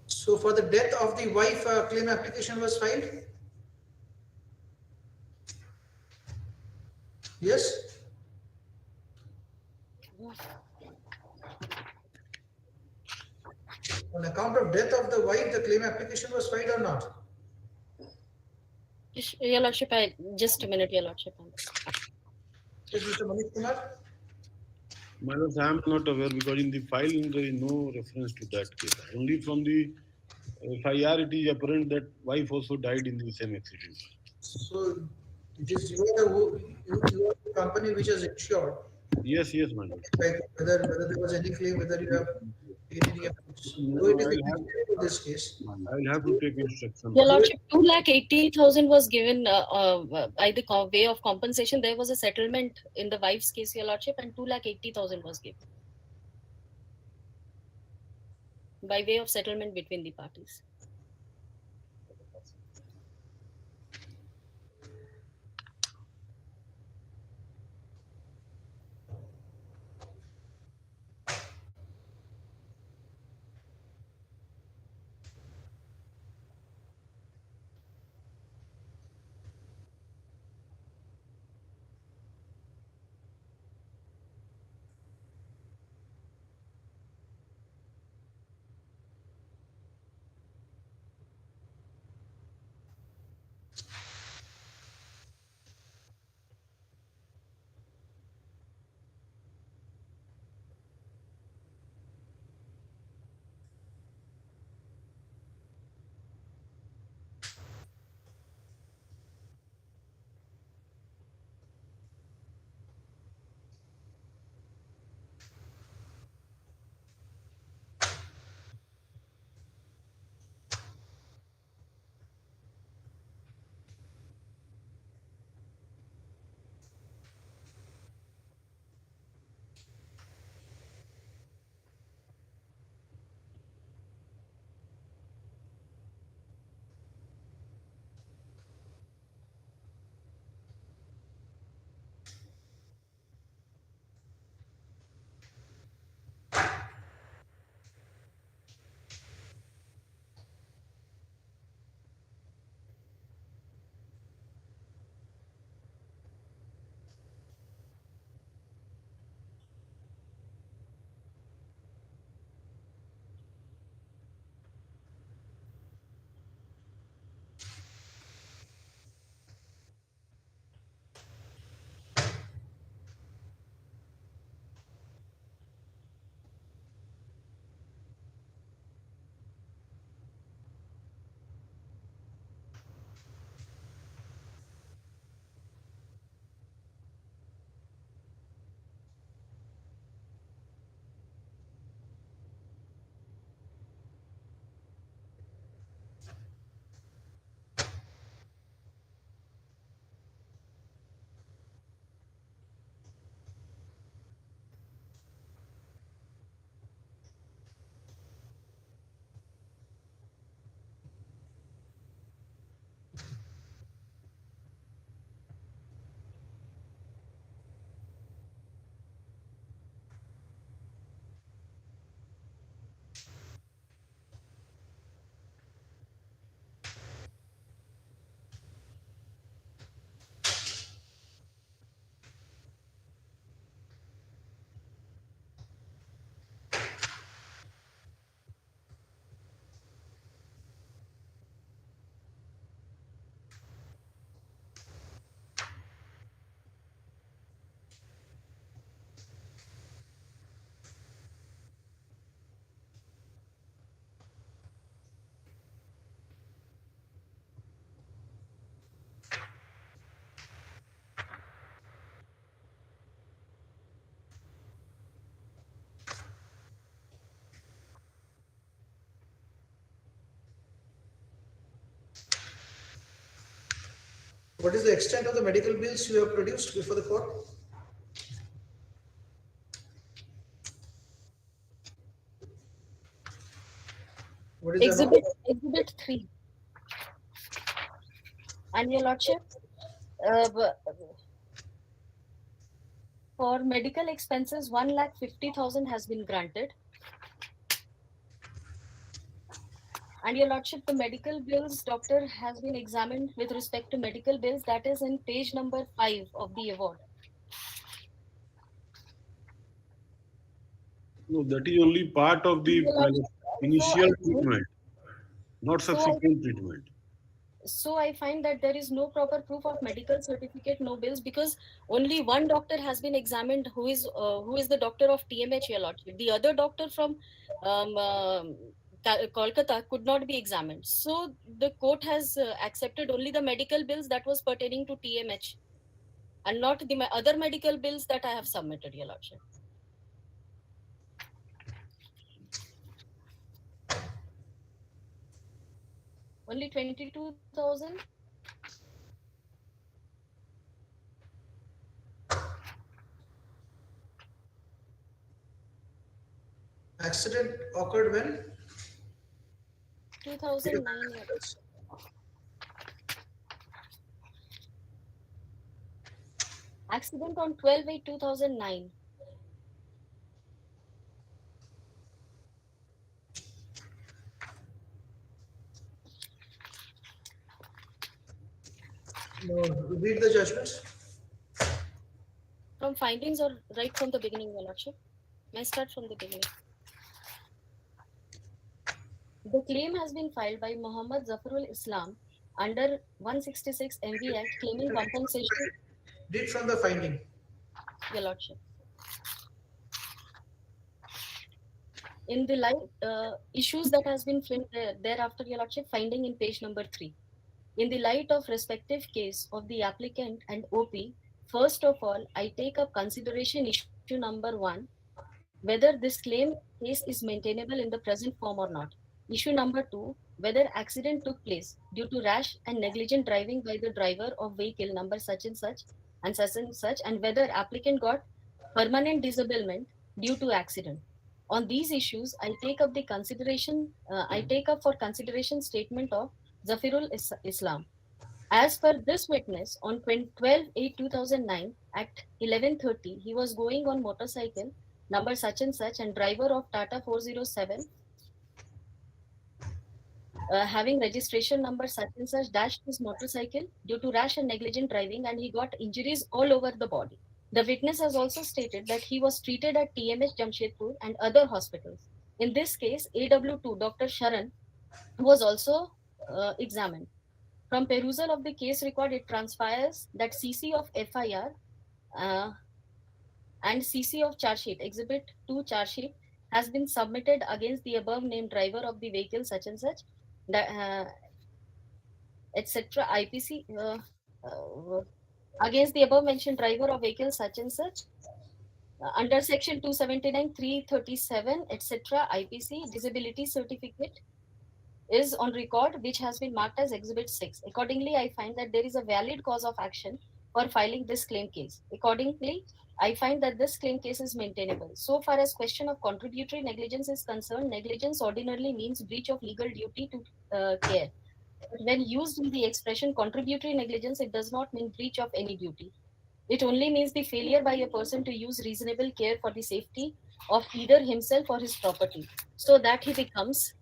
S2: So for the death of the wife, claim application was filed? Yes? On account of death of the wife, the claim application was filed or not?
S17: Your Lordship, just a minute, Your Lordship.
S2: Yes, Mr. Manish Kumar?
S20: My lords, I am not aware because in the file there is no reference to that case. Only from the FIR it is apparent that wife also died in the same accident.
S2: So it is you are the company which has insured.
S20: Yes, yes, my lord.
S2: Whether there was any claim, whether you have paid any efforts. So it is in this case.
S20: I will have to take instruction.
S17: Your Lordship, 2,80,000 was given by the way of compensation. There was a settlement in the wife's case, Your Lordship, and 2,80,000 was given by way of settlement between the parties.
S2: What is the extent of the medical bills you have produced before the court? What is the amount?
S17: Exhibit 3. And your lordship, for medical expenses, 1,50,000 has been granted. And your lordship, the medical bills, doctor has been examined with respect to medical bills. That is in page number 5 of the award.
S20: No, that is only part of the initial treatment, not subsequent treatment.
S17: So I find that there is no proper proof of medical certificate, no bills, because only one doctor has been examined, who is the doctor of TMH, your lordship. The other doctor from Kolkata could not be examined. So the court has accepted only the medical bills that was pertaining to TMH, and not the other medical bills that I have submitted, your lordship. Only 22,000.
S2: Accident occurred when?
S17: 2009. Accident on 12/8/2009.
S2: No, read the judgments.
S17: From findings or right from the beginning, your lordship? May I start from the beginning? The claim has been filed by Muhammad Zafarul Islam under 166 MV Act claiming compensation.
S2: Read from the finding.
S17: Your lordship. In the light issues that has been filmed thereafter, your lordship, finding in page number 3. In the light of respective case of the applicant and OP, first of all, I take up consideration issue number 1, whether this claim case is maintainable in the present form or not. Issue number 2, whether accident took place due to rash and negligent driving by the driver of vehicle number such and such, and whether applicant got permanent disablement due to accident. On these issues, I take up for consideration statement of Zafirul Islam. As per this witness, on 12/8/2009 at 11:30, he was going on motorcycle number such and such, and driver of Tata 407 having registration number such and such dashed his motorcycle due to rash and negligent driving, and he got injuries all over the body. The witness has also stated that he was treated at TMH Jamshedpur and other hospitals. In this case, AW2 Dr. Sharan was also examined. From perusal of the case record, it transpires that CC of FIR and CC of charge sheet, Exhibit 2 charge sheet, has been submitted against the above named driver of the vehicle such and such, etc. IPC against the above mentioned driver of vehicle such and such under section 279, 337, etc. IPC disability certificate is on record, which has been marked as Exhibit 6. Accordingly, I find that there is a valid cause of action for filing this claim case. Accordingly, I find that this claim case is maintainable. So far as question of contributory negligence is concerned, negligence ordinarily means breach of legal duty to care. But when used in the expression contributory negligence, it does not mean breach of any duty. It only means the failure by a person to use reasonable care for the safety of either himself or his property, so that he becomes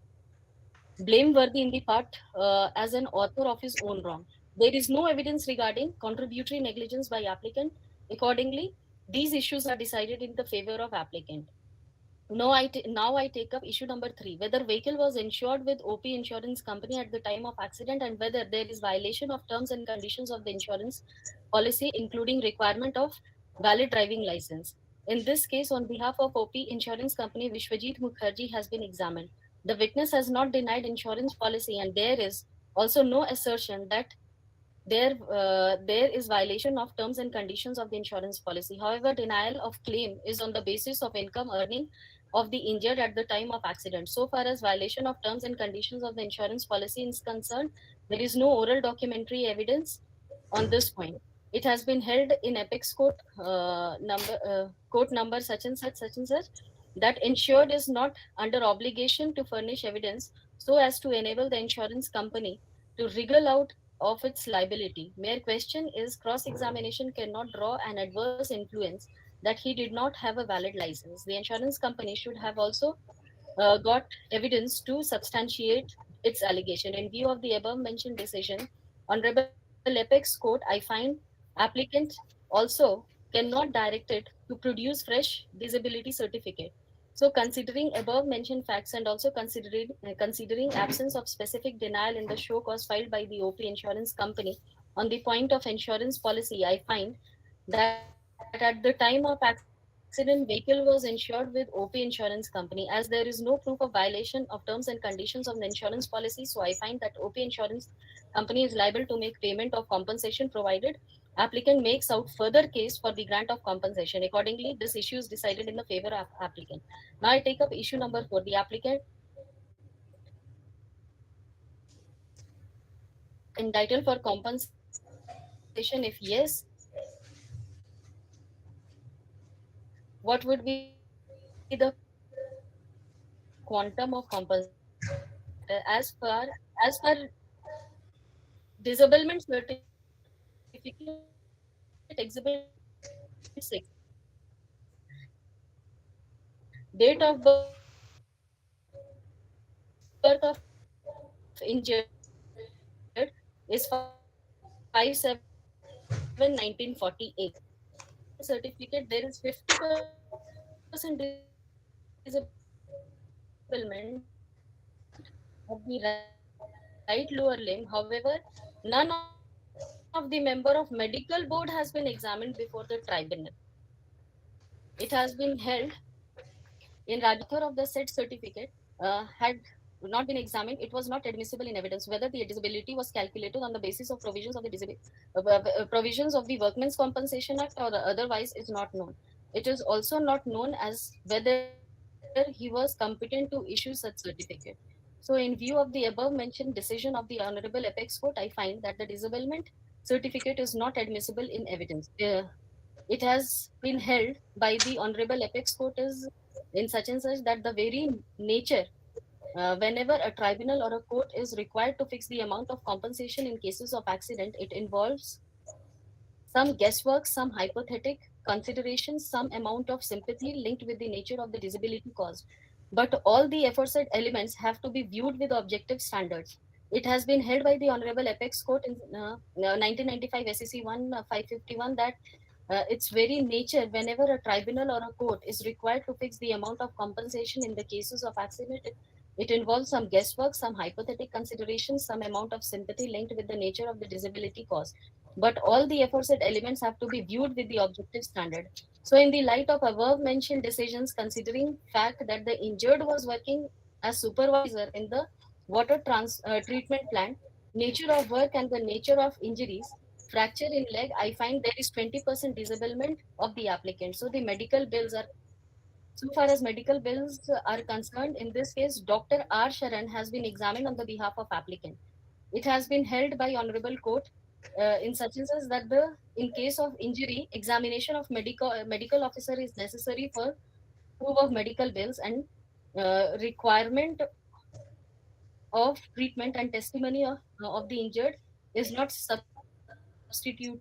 S17: blameworthy in the part as an author of his own wrong. There is no evidence regarding contributory negligence by applicant. Accordingly, these issues are decided in the favor of applicant. Now I take up issue number 3, whether vehicle was insured with OP insurance company at the time of accident, and whether there is violation of terms and conditions of the insurance policy, including requirement of valid driving license. In this case, on behalf of OP insurance company, Vishwajit Mukherjee has been examined. The witness has not denied insurance policy, and there is also no assertion that there is violation of terms and conditions of the insurance policy. However, denial of claim is on the basis of income earning of the injured at the time of accident. So far as violation of terms and conditions of the insurance policy is concerned, there is no oral documentary evidence on this point. It has been held in apex court number such and such that insured is not under obligation to furnish evidence so as to enable the insurance company to wriggle out of its liability. Mere question is cross examination cannot draw an adverse influence that he did not have a valid license. The insurance company should have also got evidence to substantiate its allegation. In view of the above mentioned decision, Honorable Apex Court, I find applicant also cannot directed to produce fresh disability certificate. So, considering above mentioned facts and also considering absence of specific denial in the show cause filed by the OP Insurance Company on the point of insurance policy, I find that at the time of accident, vehicle was insured with OP Insurance Company. As there is no proof of violation of terms and conditions of the insurance policy, so I find that OP Insurance Company is liable to make payment of compensation provided applicant makes out further case for the grant of compensation. Accordingly, this issue is decided in the favor of applicant. Now I take up issue number 4. The applicant entitled for compensation. If yes, what would be the quantum of compensation? As per disablement certificate exhibit 6, date of birth of injured is 5/7/1948. As per disablement certificate, there is 50% disablement of the right lower limb. However, none of the member of medical board has been examined before the tribunal. It has been held in Rajasthan that the author of the said certificate had not been examined. It was not admissible in evidence whether the disability was calculated on the basis of provisions of the Workmen's Compensation Act or otherwise is not known. It is also not known as whether he was competent to issue such certificate. So, in view of the above mentioned decision of the Honorable Apex Court, I find that the disablement certificate is not admissible in evidence. It has been held by the Honorable Apex Court is in such and such that the very nature, whenever a tribunal or a court is required to fix the amount of compensation in cases of accident, it involves some guesswork, some hypothetic considerations, some amount of sympathy linked with the nature of the disability caused. But all the aforesaid elements have to be viewed with objective standards. It has been held by the Honorable Apex Court in 1995 SEC 1 551 that its very nature, whenever a tribunal or a court is required to fix the amount of compensation in the cases of accident, it involves some guesswork, some hypothetic considerations, some amount of sympathy linked with the nature of the disability cause. But all the aforesaid elements have to be viewed with the objective standard. So, in the light of above mentioned decisions, considering fact that the injured was working as supervisor in the water treatment plant, nature of work and the nature of injuries, fracture in leg, I find there is 20% disablement of the applicant. So the medical bills are, so far as medical bills are concerned, in this case, Dr. R. Sharan has been examined on the behalf of applicant. It has been held by Honorable Court in such instances that the in case of injury, examination of medical officer is necessary for proof of medical bills and requirement of treatment and testimony of the injured is not substitute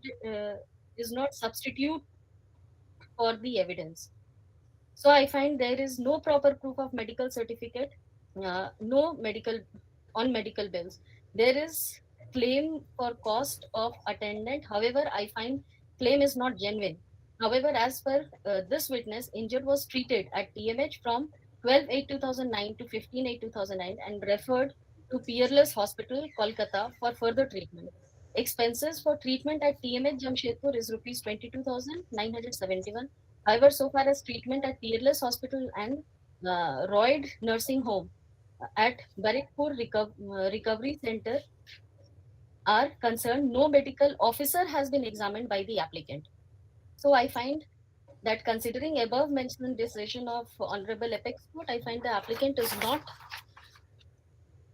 S17: for the evidence. So I find there is no proper proof of medical certificate, no medical on medical bills. There is claim for cost of attendant. However, I find claim is not genuine. However, as per this witness, injured was treated at TMH from 12/8/2009 to 15/8/2009 and referred to Peerless Hospital, Kolkata for further treatment. Expenses for treatment at TMH Jamshedpur is rupees 22,971. However, so far as treatment at Peerless Hospital and Royd Nursing Home at Barikpur Recovery Center are concerned, no medical officer has been examined by the applicant. So I find that considering above mentioned decision of Honorable Apex Court, I find the applicant is not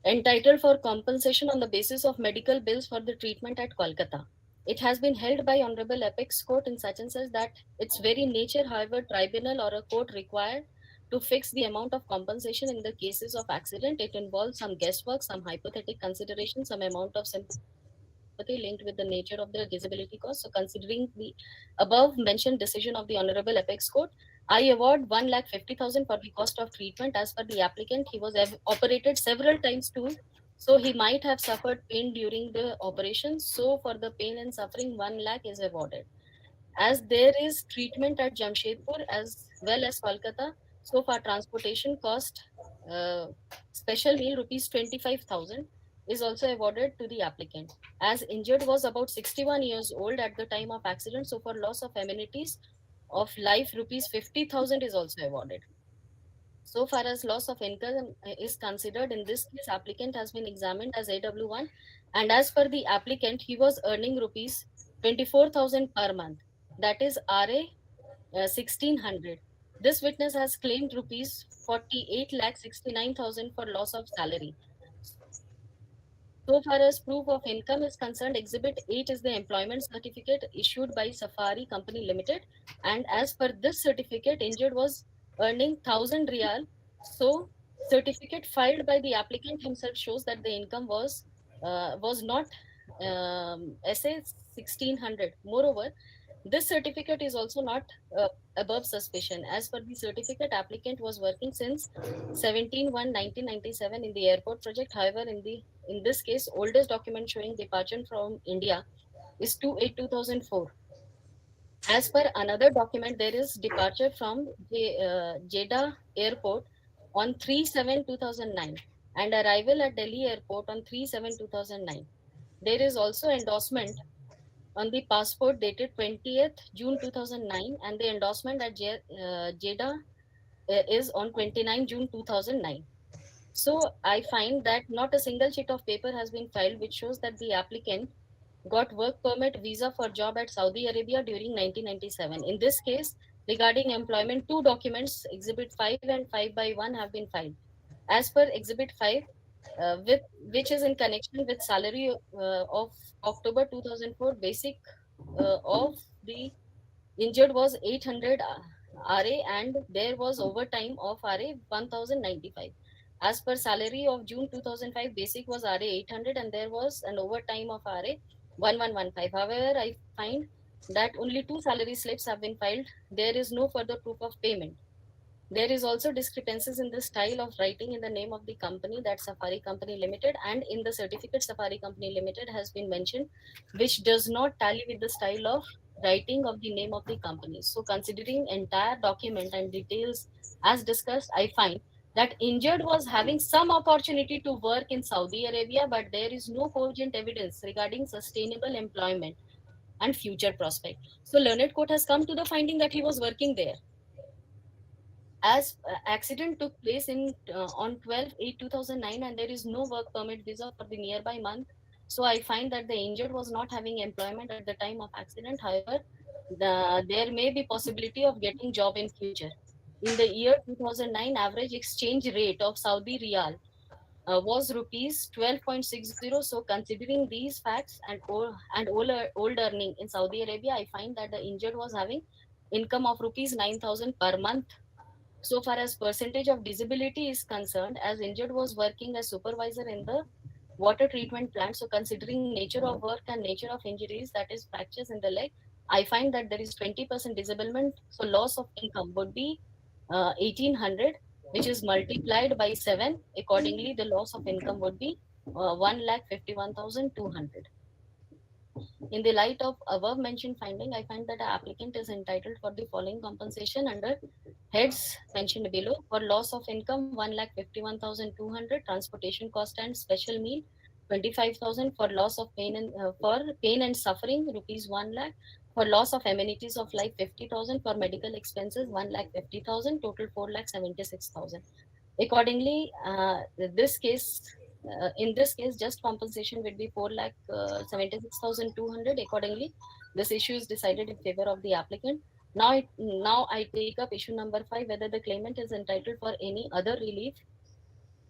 S17: entitled for compensation on the basis of medical bills for the treatment at Kolkata. It has been held by Honorable Apex Court in such and such that its very nature, however, tribunal or a court required to fix the amount of compensation in the cases of accident. It involves some guesswork, some hypothetical consideration, some amount of sympathy linked with the nature of the disability cost. So considering the above mentioned decision of the Honorable Apex Court, I award 1,50,000 for the cost of treatment. As per the applicant, he was operated several times too, so he might have suffered pain during the operation. So for the pain and suffering, 1 lakh is awarded. As there is treatment at Jamshedpur as well as Kolkata, so for transportation cost, special meal rupees 25,000 is also awarded to the applicant. As injured was about 61 years old at the time of accident, so for loss of amenities of life, rupees 50,000 is also awarded. So far as loss of income is considered, in this case, applicant has been examined as AW1, and as per the applicant, he was earning rupees 24,000 per month. That is RA 1600. This witness has claimed rupees 48,69,000 for loss of salary. So far as proof of income is concerned, Exhibit 8 is the employment certificate issued by Safari Company Limited. And as per this certificate, injured was earning 1,000 Riyal. So certificate filed by the applicant himself shows that the income was not SA 1600. Moreover, this certificate is also not above suspicion. As per the certificate, applicant was working since 17/1/1997 in the airport project. However, in this case, oldest document showing departure from India is 2/8/2004. As per another document, there is departure from Jeddah Airport on 3/7/2009 and arrival at Delhi Airport on 3/7/2009. There is also endorsement on the passport dated 20th June 2009, and the endorsement at Jeddah is on 29 June 2009. So I find that not a single sheet of paper has been filed which shows that the applicant got work permit visa for job at Saudi Arabia during 1997. In this case, regarding employment, two documents, Exhibit 5 and 5/1, have been filed. As per Exhibit 5, which is in connection with salary of October 2004, basic of the injured was 800 RA and there was overtime of RA 1095. As per salary of June 2005, basic was RA 800 and there was an overtime of RA 1115. However, I find that only two salary slips have been filed. There is no further proof of payment. There is also discrepancies in the style of writing in the name of the company, that Safari Company Limited, and in the certificate Safari Company Limited has been mentioned, which does not tally with the style of writing of the name of the company. So considering entire document and details as discussed, I find that injured was having some opportunity to work in Saudi Arabia, but there is no cogent evidence regarding sustainable employment and future prospect. So learned court has come to the finding that he was working there. As accident took place on 12/8/2009 and there is no work permit visa for the nearby month, so I find that the injured was not having employment at the time of accident. However, there may be possibility of getting job in future. In the year 2009, average exchange rate of Saudi Riyal was rupees 12.60. So considering these facts and old earning in Saudi Arabia, I find that the injured was having income of rupees 9,000 per month. So far as percentage of disability is concerned, as injured was working as supervisor in the water treatment plant. So considering nature of work and nature of injuries, that is fractures in the leg, I find that there is 20% disablement. So loss of income would be 1,800, which is multiplied by 7. Accordingly, the loss of income would be 1,51,200. In the light of above mentioned finding, I find that the applicant is entitled for the following compensation under heads mentioned below. For loss of income, 1,51,200, transportation cost and special meal, 25,000. For loss of pain and suffering, rupees 1 lakh. For loss of amenities of life, 50,000. For medical expenses, 1,50,000. Total 4,76,000. Accordingly, in this case, just compensation would be 4,76,200. Accordingly, this issue is decided in favor of the applicant. Now I take up issue number 5, whether the claimant is entitled for any other relief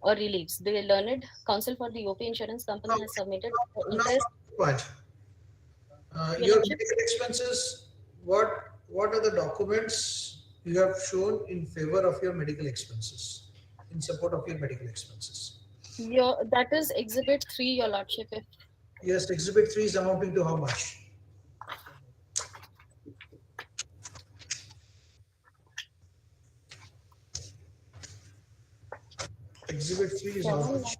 S17: or reliefs. The learned counsel for the OP Insurance Company has submitted interest.
S2: Your medical expenses, what are the documents you have shown in favor of your medical expenses, in support of your medical expenses?
S17: That is Exhibit 3, Your Lordship.
S2: Yes, Exhibit 3 is amounting to how much? Exhibit 3 is how much?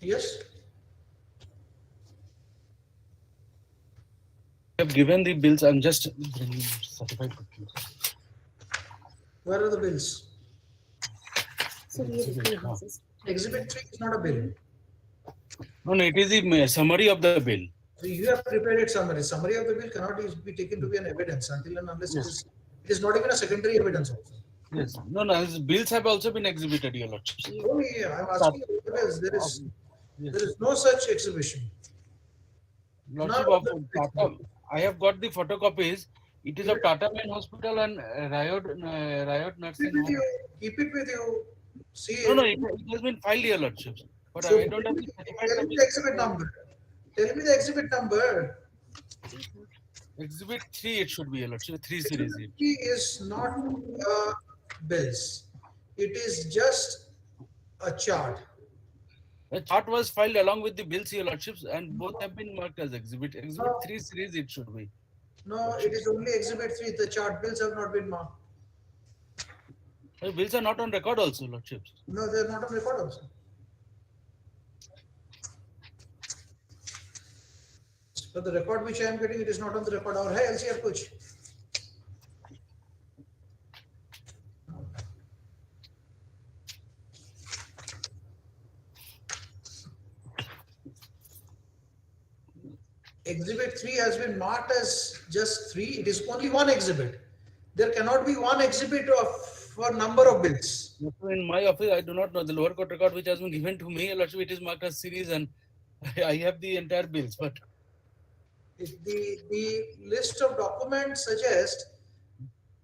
S2: Yes.
S12: I have given the bills. I'm just bringing certified copies.
S2: Where are the bills? Exhibit 3 is not a bill.
S12: No, it is the summary of the bill.
S2: So you have prepared it summary. Summary of the bill cannot be taken to be an evidence until and unless it is not even a secondary evidence also.
S12: Yes. No, his bills have also been exhibited, Your Lordship.
S2: Oh, yeah, I'm asking you because there is no such exhibition.
S12: Lordship of Tata, I have got the photocopies. It is of Tata Main Hospital and Riot Nursing Home.
S2: Keep it with you. See.
S12: No, it has been filed, Your Lordship. But
S2: So
S12: I don't have the certified
S2: tell me the exhibit number. Tell me the exhibit number.
S12: Exhibit 3, it should be, Your Lordship. 3 series.
S2: Exhibit 3 is not bills. It is just a chart.
S12: The chart was filed along with the bills, Your Lordships, and both have been marked as exhibit. Exhibit 3 series, it should be.
S2: No, it is only exhibit 3. The chart bills have not been marked.
S12: The bills are not on record also, Lordships.
S2: No, they are not on record also. But the record which I am getting, it is not on the record. Or hey, LCR kuch. Exhibit 3 has been marked as just 3. It is only one exhibit. There cannot be one exhibit for number of bills.
S12: In my office, I do not know the lower court record which has been given to me. Lordship, it is marked as series, and I have the entire bills. But
S2: The list of documents suggests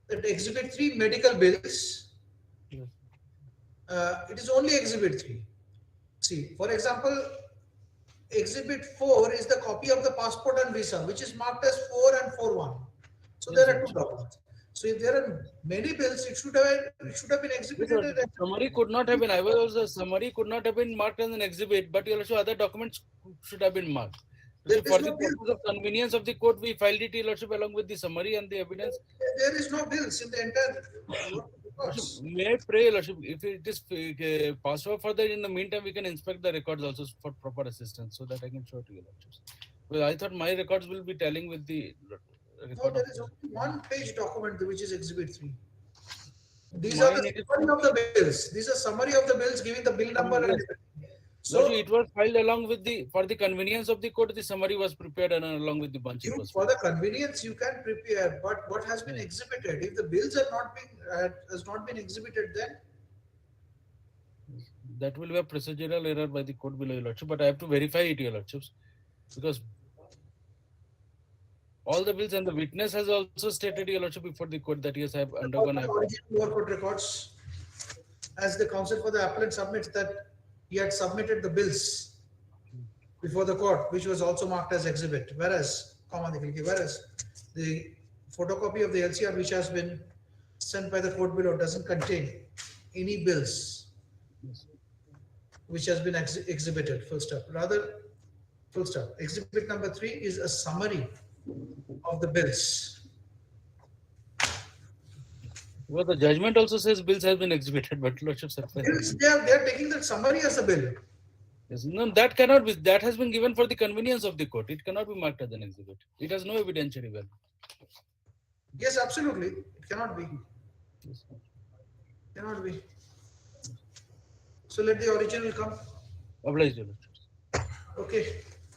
S2: that Exhibit 3 medical bills, it is only Exhibit 3. See, for example, Exhibit 4 is the copy of the passport and visa, which is marked as 4 and 4.1. So there are two documents. So if there are many bills, it should have been exhibited.
S12: Summary could not have been. I was a summary could not have been marked as an exhibit, but also other documents should have been marked. So for the purpose of convenience of the court, we filed it, Your Lordship, along with the summary and the evidence.
S2: There is no bills in the entire.
S12: May I pray, Your Lordship, if it is passed over further, in the meantime, we can inspect the records also for proper assistance, so that I can show it to Your Lordship. Well, I thought my records will be telling with the record.
S2: No, there is only one page document which is Exhibit 3. These are the summary of the bills. These are summary of the bills giving the bill number. And
S12: so it was filed along with for the convenience of the court, the summary was prepared and along with the bunch.
S2: For the convenience, you can prepare, but what has been exhibited, if the bills has not been exhibited, then
S12: that will be a procedural error by the court below, Your Lordship, but I have to verify it, Your Lordships, because all the bills and the witness has also stated, Your Lordship, before the court that yes, I have undergone.
S2: Lower court records, as the counsel for the appellant submits that he had submitted the bills before the court, which was also marked as exhibit, whereas the photocopy of the LCR which has been sent by the court below doesn't contain any bills which has been exhibited, full stop. Rather, full stop. Exhibit number 3 is a summary of the bills.
S12: Well, the judgment also says bills have been exhibited, but Lordships have
S2: they are taking that summary as a bill.
S12: Yes, no, that cannot be. That has been given for the convenience of the court. It cannot be marked as an exhibit. It has no evidentiary value.
S2: Yes, absolutely. It cannot be.
S12: Yes.
S2: Cannot be. So let the original come.
S12: Obliged.
S2: Okay.